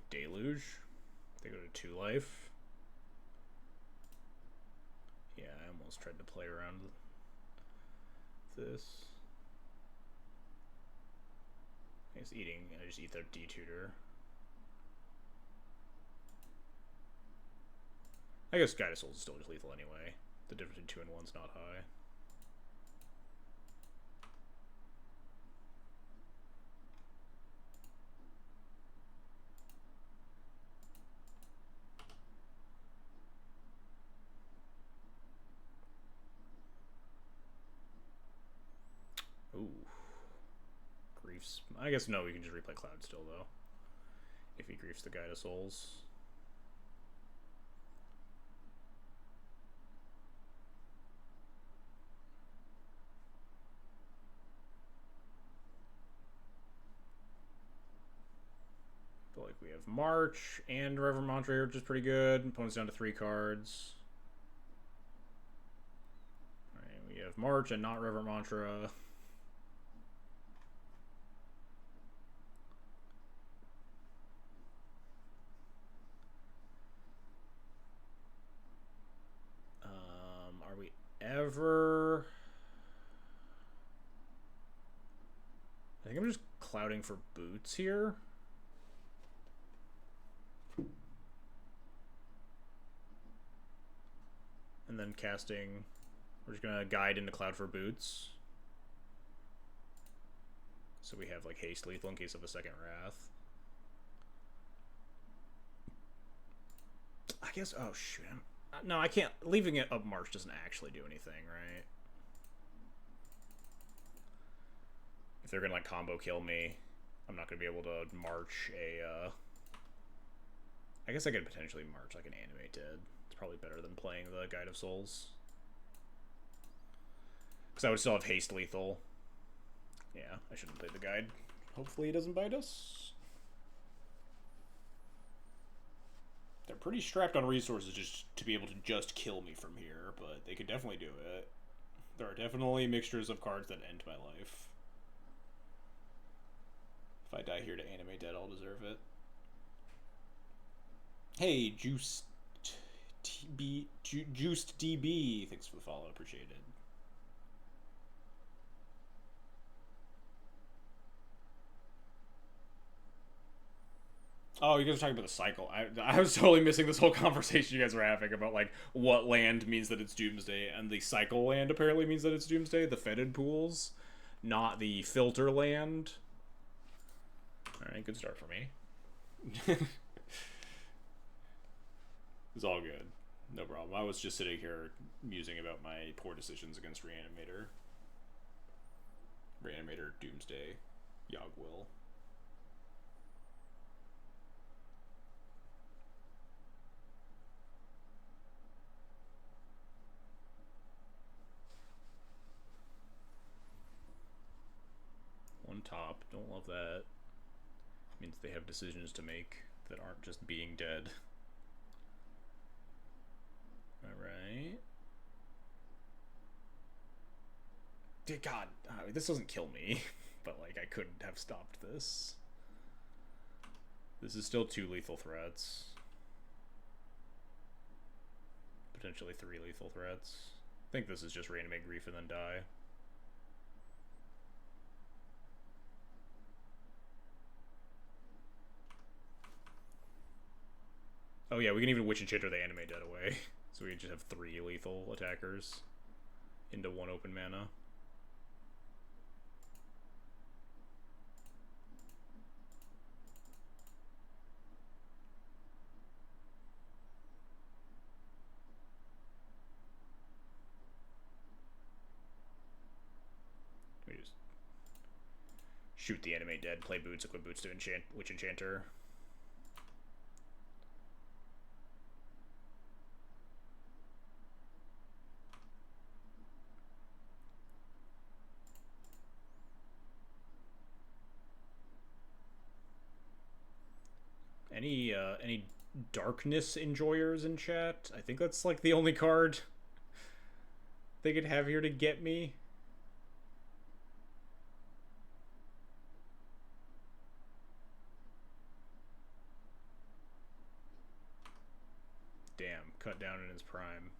Deluge. They go to 2 life. Yeah, I almost tried to play around with this. I just eat their D-tutor. I guess Guide of Souls is still just lethal anyway. The difference between 2 and 1's not high. Ooh. Griefs. I guess no, we can just replay Cloud still, though. If he griefs the Guide of Souls. But like we have March and Reverend Mantra here, which is pretty good. Opponent's down to 3 cards. Alright, we have March and not Reverend Mantra. Ever. I think I'm just clouding for boots here. And then casting. We're just gonna guide into cloud for boots. So we have like haste lethal in case of a second wrath. I guess. Oh shoot. No, I can't. Leaving it up march doesn't actually do anything, right? If they're gonna like combo kill me, I'm not gonna be able to march a. I guess I could potentially march like an animate dead. It's probably better than playing the Guide of Souls. Because I would still have haste lethal. Yeah, I shouldn't play the guide. Hopefully he doesn't bite us. They're pretty strapped on resources just to be able to just kill me from here, but they could definitely do it. There are definitely mixtures of cards that end my life. If I die here to animate dead, I'll deserve it. Hey, Juiced DB, thanks for the follow, appreciate it. Oh, you guys are talking about the cycle. I was totally missing this whole conversation you guys were having about like what land means that it's Doomsday, and the cycle land apparently means that it's Doomsday. The fetid pools, not the filter land. All right, good start for me. It's all good. No problem. I was just sitting here musing about my poor decisions against Reanimator. Reanimator, Doomsday, Yogg-Will. One top. Don't love that. Means they have decisions to make that aren't just being dead. Alright. God, this doesn't kill me, but like I couldn't have stopped this. This is still 2 lethal threats. Potentially 3 lethal threats. I think this is just reanimate grief and then die. Oh yeah, we can even Witch Enchanter the animate dead away. So we just have 3 lethal attackers into 1 open mana. We just shoot the animate dead, play boots, equip boots to enchant Witch Enchanter. Any darkness enjoyers in chat? I think that's like the only card they could have here to get me. Damn, cut down in his prime.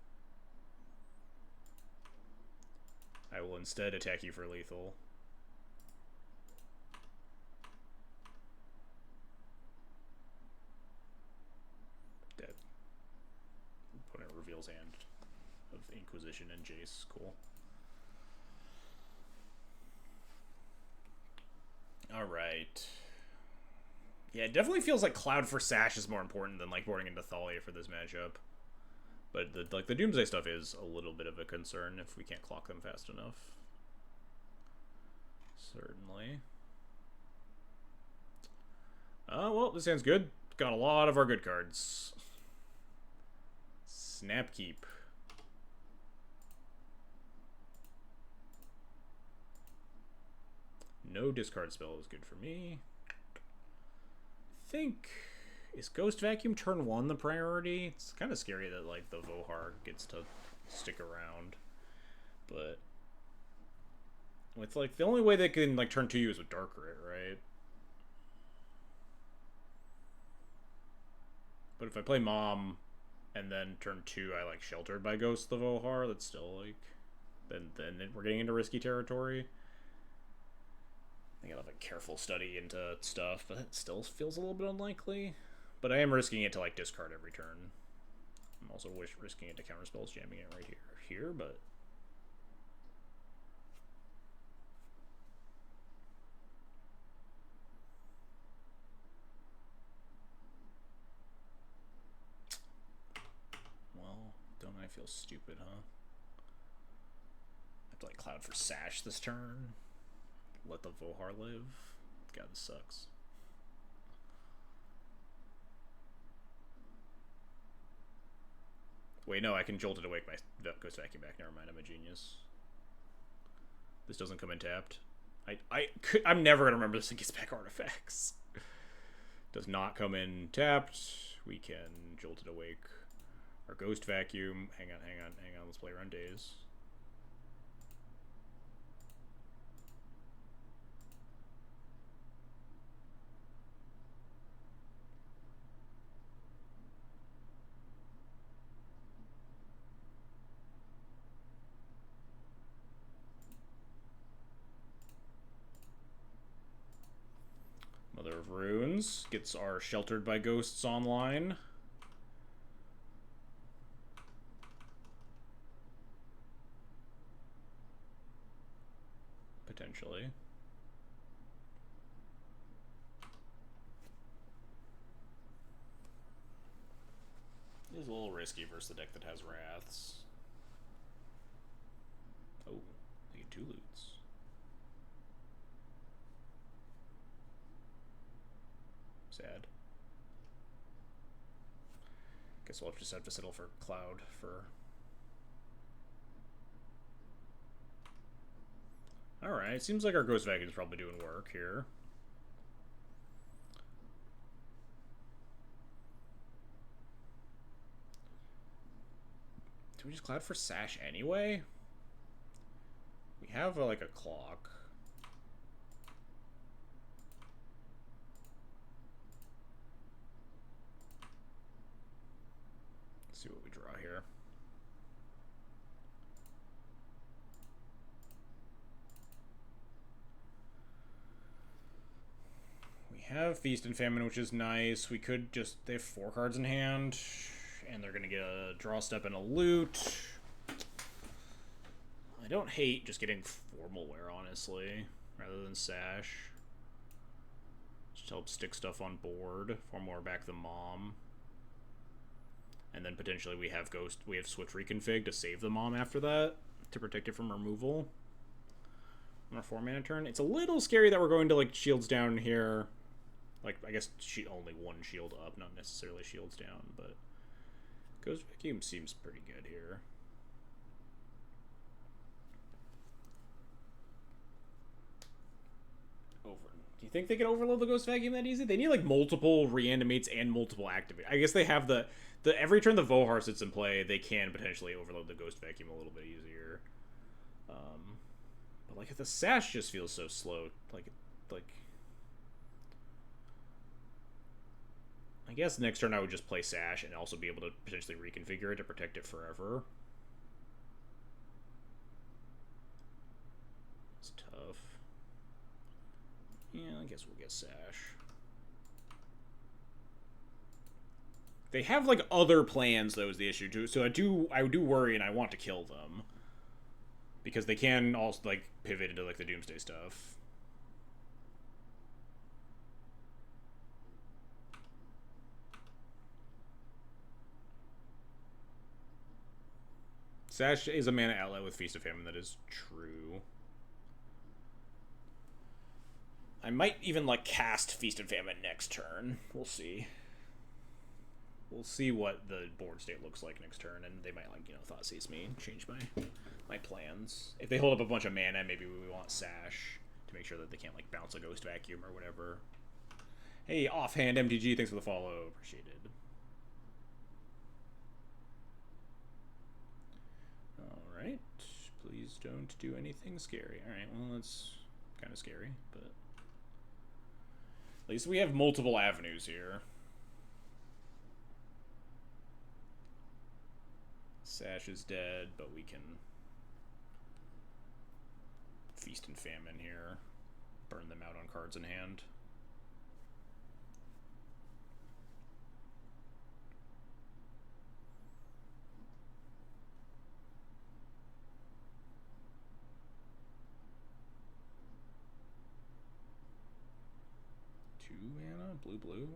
I will instead attack you for lethal. Dead. Opponent reveals hand of Inquisition and Jace. Cool. Alright. Yeah, it definitely feels like Cloud for Sash is more important than like boarding into Thalia for this matchup. But the Doomsday stuff is a little bit of a concern if we can't clock them fast enough. Certainly. Well, this hand's good. Got a lot of our good cards. Snapkeep. No discard spell is good for me. I think... Is Ghost Vacuum turn 1 the priority? It's kind of scary that, like, the Vohar gets to stick around. But... It's, like, the only way they can, like, turn 2 is with Dark Rit, right? But if I play Mom, and then turn 2 I, like, Sheltered by Ghost the Vohar, that's still, like... Then we're getting into risky territory. I think I'll have a careful study into stuff, but it still feels a little bit unlikely. But I am risking it to, like, discard every turn. I'm also risking it to counterspells, jamming it right here, but... Feels stupid, huh? I have to like cloud for Sash this turn. Let the Vohar live. God, this sucks. Wait, no, I can Jolt It Awake my Ghost Vacuum back. Never mind, I'm a genius. This doesn't come in tapped. I'm never gonna remember this and gets back artifacts. Does not come in tapped. We can Jolt It Awake our Ghost Vacuum. Hang on. Let's play around days. Mother of Runes gets our Sheltered by Ghosts online. Potentially. It is a little risky versus the deck that has Wraths. Oh, they get 2 loots. Sad. Guess we'll just have to settle for Cloud for... Alright, seems like our Ghost Vacuum's probably doing work here. Do we just Cloud for Sash anyway? We have like a clock. Let's see what we draw here. We have Feast and Famine, which is nice. We could just... They have 4 cards in hand, and they're going to get a draw step and a loot. I don't hate just getting Formalware, honestly, rather than Sash. Just help stick stuff on board. Formalware back the Mom. And then potentially we have Switch Reconfig to save the Mom after that, to protect it from removal. On our 4-mana turn. It's a little scary that we're going to, like, shields down here. Like, I guess only 1 shield up, not necessarily shields down, but Ghost Vacuum seems pretty good here. Do you think they can overload the Ghost Vacuum that easy? They need like multiple reanimates and multiple activate. I guess they have the every turn the Vohar sits in play, they can potentially overload the Ghost Vacuum a little bit easier. But like if the Sash just feels so slow, like I guess next turn I would just play Sash and also be able to potentially reconfigure it to protect it forever. It's tough. Yeah, I guess we'll get Sash. They have like other plans though is the issue too. So I do worry and I want to kill them. Because they can also like pivot into like the Doomsday stuff. Sash is a mana outlet with Feast of Famine, that is true. I might even, like, cast Feast and Famine next turn. We'll see. We'll see what the board state looks like next turn, and they might, like, you know, Thoughtseize me and change my plans. If they hold up a bunch of mana, maybe we want Sash to make sure that they can't, like, bounce a Ghost Vacuum or whatever. Hey, Offhand MTG, thanks for the follow. Appreciate it. Alright. Please don't do anything scary. Alright, well, that's kind of scary, but... At least we have multiple avenues here. Sash is dead, but we can Feast and Famine here. Burn them out on cards in hand. Blue.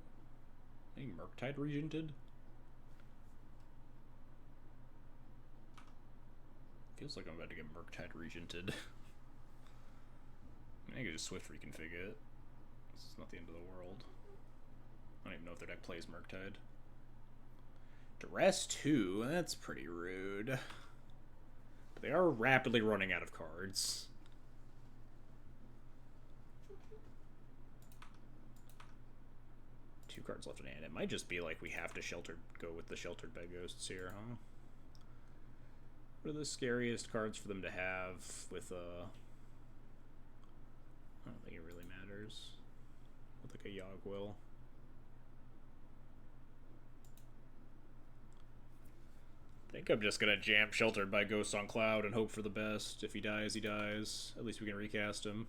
Any Murktide Regented? Feels like I'm about to get Murktide regented. I could just Swift reconfig it. It's not the end of the world. I don't even know if their deck plays Murktide. Duress 2, that's pretty rude. But they are rapidly running out of cards. Two cards left in hand. It might just be like we have to go with the Sheltered by Ghosts here, huh? What are the scariest cards for them to have with I don't think it really matters. With like a Yogg-Will. I think I'm just gonna jam Sheltered by Ghosts on Cloud and hope for the best. If he dies, he dies. At least we can recast him.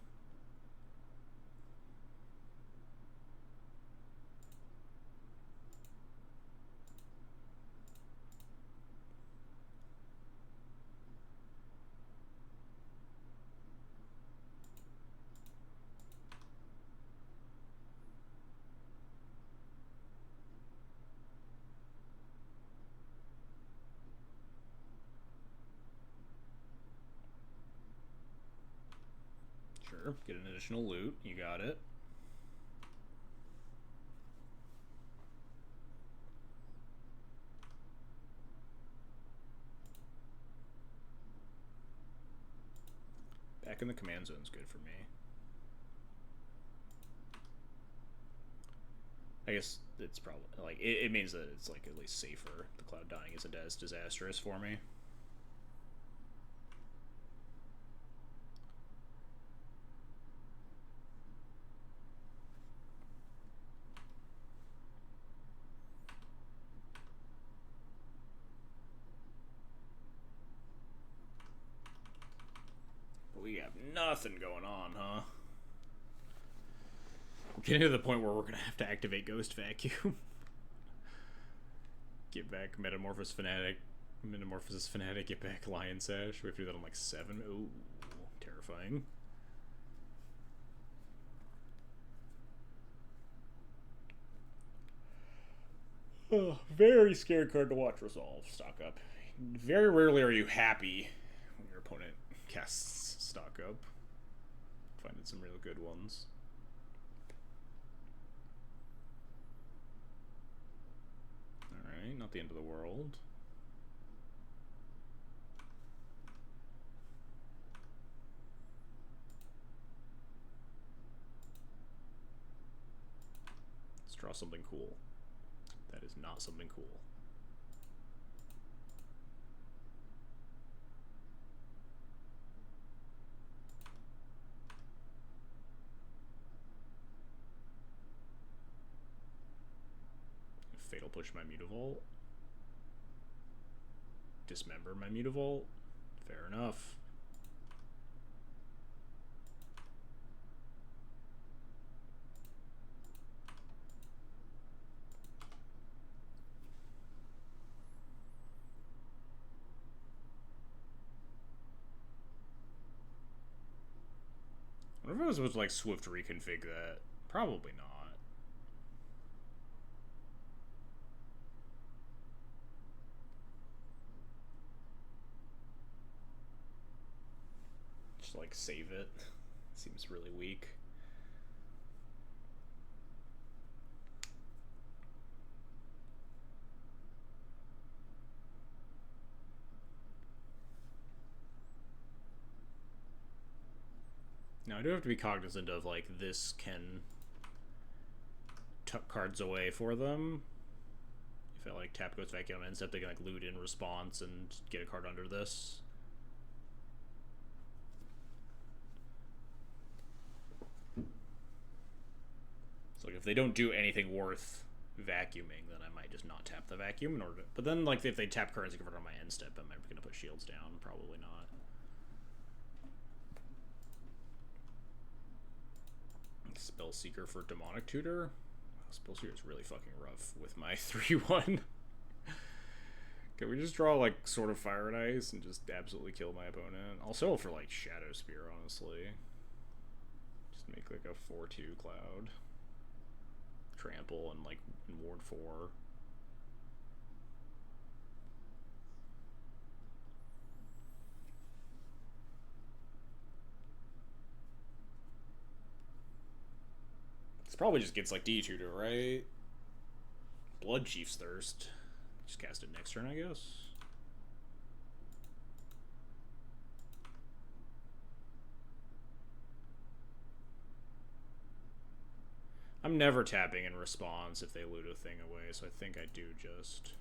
Sure, get an additional loot. You got it. Back in the command zone is good for me. I guess it's probably like it means that it's like at least safer. The Cloud dying isn't as disastrous for me. We have nothing going on, huh? We're getting to the point where we're gonna have to activate Ghost Vacuum. Get back Metamorphosis Fanatic, get back Lion Sash. We have to do that on like 7. Ooh, terrifying. Oh, very scared card to watch resolve. Stock up. Very rarely are you happy when your opponent casts stock up. Finding some real good ones. Alright, not the end of the world. Let's draw something cool. That is not something cool. Fatal Push my Mutavault. Dismember my Mutavault. Fair enough. I wonder if I was supposed to like Swift reconfig that. Probably not. Just like save it. Seems really weak. Now I do have to be cognizant of like this can tuck cards away for them. If I like tap Ghost Vacuum and step, they can like loot in response and get a card under this. So like if they don't do anything worth vacuuming, then I might just not tap the vacuum in order to, but then like if they tap cards and convert on my end step, am I gonna put shields down? Probably not. Spellseeker for Demonic Tutor. Spellseeker is really fucking rough with my 3-1. Can we just draw like Sword of Fire and Ice and just absolutely kill my opponent? I'll settle for like Shadow Spear, honestly. Just make like a 4-2 Cloud. Trample and like Ward 4. This probably just gets like D2 right? Blood Chief's Thirst. Just cast it next turn, I guess. I'm never tapping in response if they loot a thing away, so I think I do just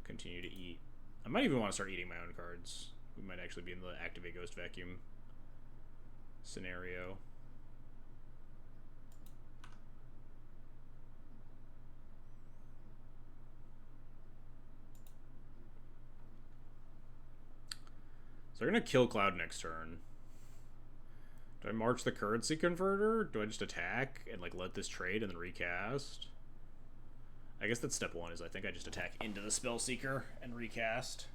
continue to eat. I might even want to start eating my own cards. We might actually be in the Activate Ghost Vacuum scenario. So they're going to kill Cloud next turn. Do I march the currency converter? Do I just attack and like let this trade and then recast? I guess that's step one, is I think I just attack into the Spellseeker and recast.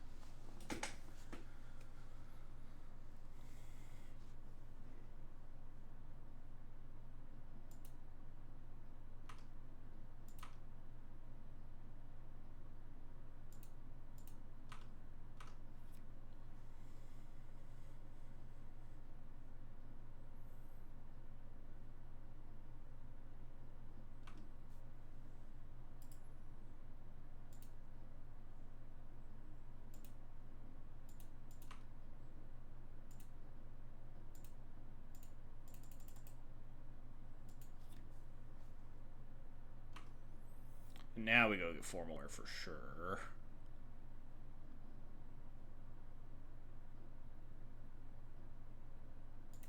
Now we go get Formal Air for sure.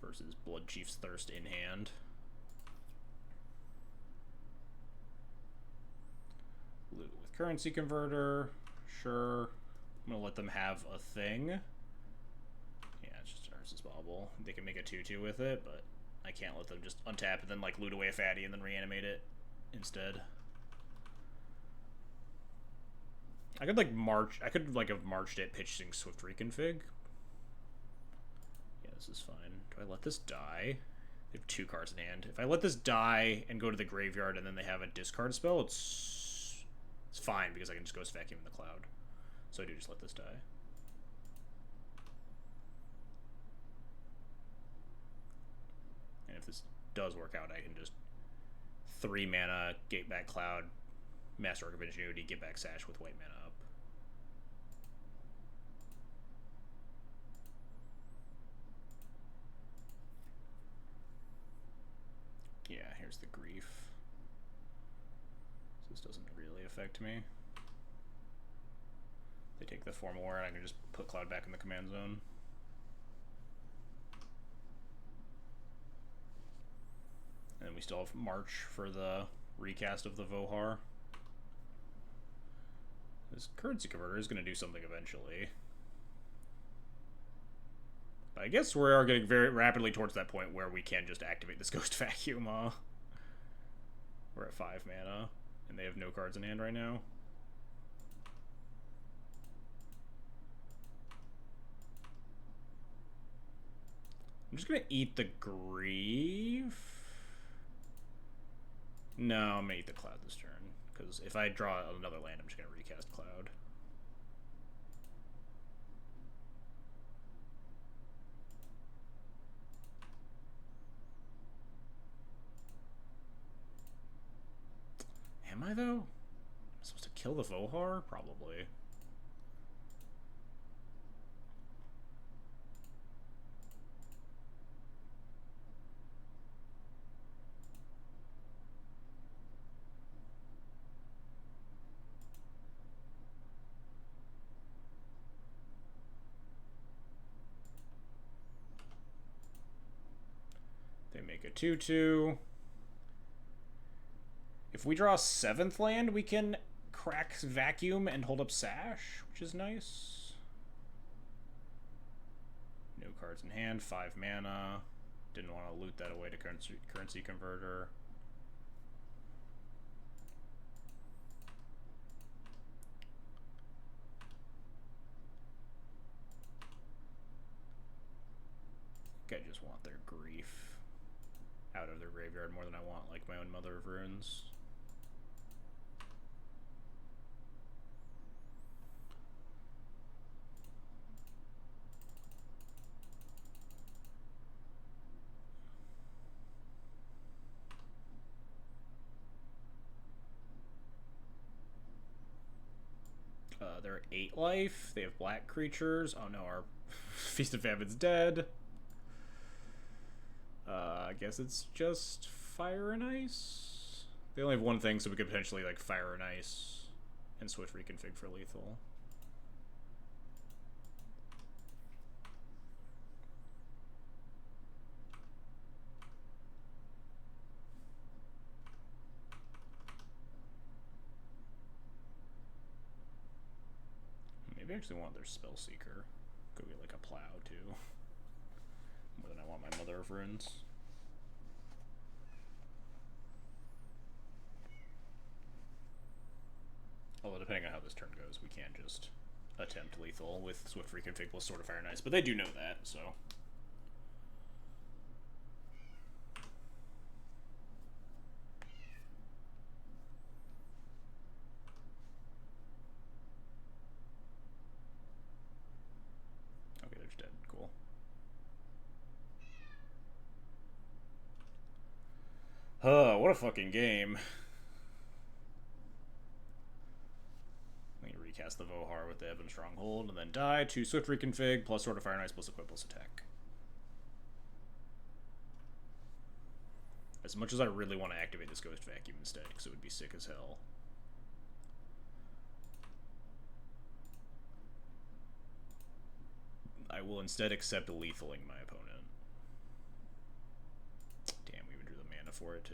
Versus Blood Chief's Thirst in hand. Loot with Currency Converter. Sure. I'm going to let them have a thing. Yeah, it's just Nurse's Bauble. They can make a 2-2 with it, but I can't let them just untap and then like loot away a fatty and then reanimate it instead. I could like march. I could like have marched it, pitching Swift Reconfig. Yeah, this is fine. Do I let this die? They have 2 cards in hand. If I let this die and go to the graveyard and then they have a discard spell, it's fine because I can just Ghost Vacuum in the Cloud. So I do just let this die. And if this does work out, I can just 3 mana, Gate Back Cloud, Masterwork of Ingenuity, get back Sash with white mana up. Yeah, here's the Grief. So this doesn't really affect me. They take the Formal War and I can just put Cloud back in the command zone. And then we still have March for the recast of the Vohar. This Currency Converter is going to do something eventually. But I guess we are getting very rapidly towards that point where we can just activate this Ghost Vacuum. We're at 5 mana, and they have no cards in hand right now. I'm just going to eat the Grief. No, I'm going to eat the Cloud this turn. Because if I draw another land, I'm just going to recast Cloud. Am I, though? Am I supposed to kill the Vohar? Probably. They make a 2-2. If we draw a 7th land, we can crack Vacuum and hold up Sash, which is nice. No cards in hand, 5 mana. Didn't want to loot that away to Currency Converter. I think I just want their Grief out of their graveyard more than I want like my own Mother of Runes. They're 8 life. They have black creatures. Oh no, our Feast of Famine's dead. I guess it's just Fire and Ice. They only have one thing, so we could potentially like Fire and Ice and Swift reconfig for lethal. Maybe I actually want their Spellseeker. Go get like a Plow too. More than I want my Mother of Runes. Although depending on how this turn goes, we can't just attempt lethal with Swift reconfig plus Sword of Fire and Ice. But they do know that, so. Okay, they're just dead. Cool. What a fucking game. Cast the Vohar with the Ebon Stronghold, and then die to Swift reconfig plus Sword of Fire and Ice plus equip plus attack. As much as I really want to activate this Ghost Vacuum instead, because it would be sick as hell. I will instead accept lethaling my opponent. Damn, we even drew the mana for it too.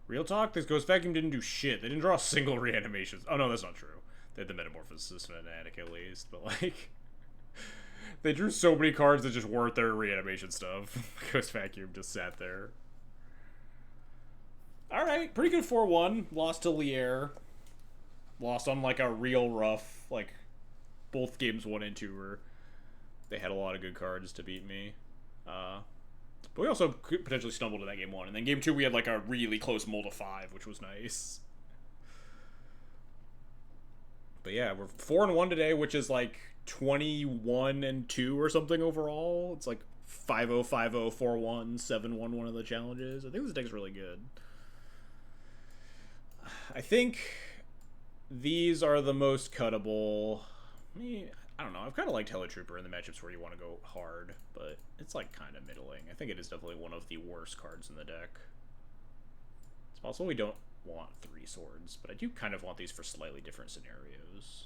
Real talk, this Ghost Vacuum didn't do shit. They didn't draw a single reanimation. Oh no, that's not true. They had the Metamorphosis fanatic at least, but like... they drew so many cards that just weren't their reanimation stuff. Ghost Vacuum just sat there. Alright, pretty good 4-1. Lost to Lier. Lost on like a real rough, like... both games 1 and 2 were... they had a lot of good cards to beat me. But we also could potentially stumbled in that game 1. And then game 2 we had like a really close mull to 5, which was nice. But yeah, we're 4-1 today, which is like 21-2 or something overall. It's like 5-0, 5-0, 4-1, 7-1 one of the challenges. I think this deck's really good. I think these are the most cuttable. I don't know. I've kind of liked Helitrooper in the matchups where you want to go hard, but it's like kind of middling. I think it is definitely one of the worst cards in the deck. It's possible we don't want 3 swords, but I do kind of want these for slightly different scenarios.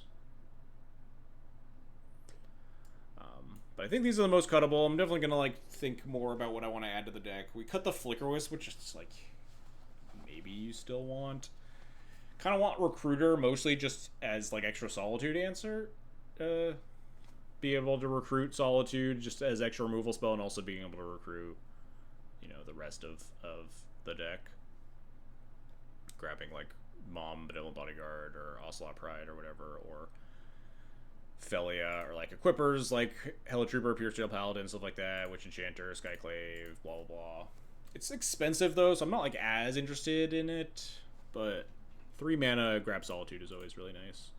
But I think these are the most cuttable. I'm definitely going to like think more about what I want to add to the deck. We cut the Flicker Wisp, which is like maybe you still want. Kind of want Recruiter mostly just as like extra Solitude answer. Be able to recruit Solitude just as extra removal spell, and also being able to recruit, you know, the rest of the deck. Grabbing like Mom, Benevolent Bodyguard, or Ocelot Pride, or whatever, or Felia, or like Equippers like Helitrooper, Pierce Steel Paladin, stuff like that, Witch Enchanter, Skyclave, blah blah blah. It's expensive though, so I'm not like as interested in it, but 3 mana grab Solitude is always really nice.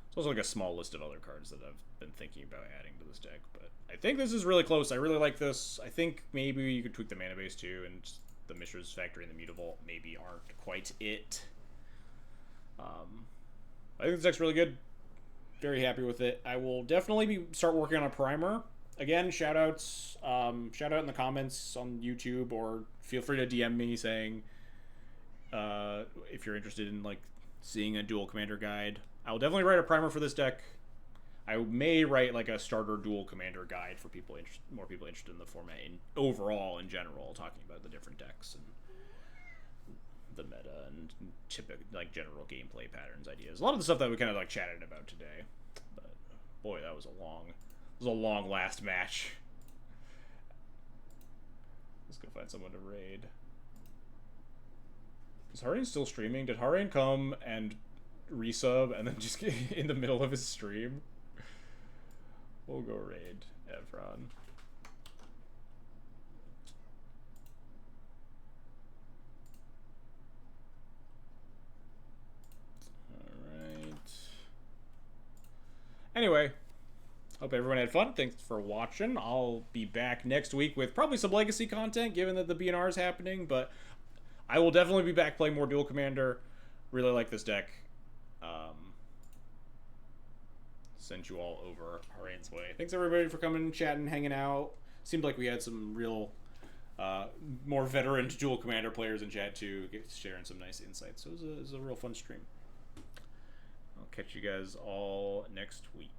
It's also like a small list of other cards that I've been thinking about adding to this deck, but I think this is really close. I really like this. I think maybe you could tweak the mana base too, and the Mishra's Factory and the Mutavault maybe aren't quite it. I think this deck's really good. Very happy with it. I will definitely start working on a primer. Again, shout-outs. Shout out in the comments on YouTube, or feel free to DM me saying if you're interested in like seeing a Duel Commander guide. I will definitely write a primer for this deck. I may write like a starter Duel Commander guide for people more people interested in the format overall in general, talking about the different decks and the meta and typical like general gameplay patterns, ideas. A lot of the stuff that we kind of like chatted about today. But boy, that was a long last match. Let's go find someone to raid. Is Harian still streaming? Did Harian come and resub and then just in the middle of his stream. We'll go raid Evron. Alright. Anyway, hope everyone had fun. Thanks for watching. I'll be back next week with probably some legacy content, given that the BNR is happening, but I will definitely be back playing more Duel Commander. Really like this deck. Send you all over Harane's way. Thanks everybody for coming, chatting, hanging out. Seemed like we had some real, more veteran Duel Commander players in chat too, sharing some nice insights. So it was a real fun stream. I'll catch you guys all next week.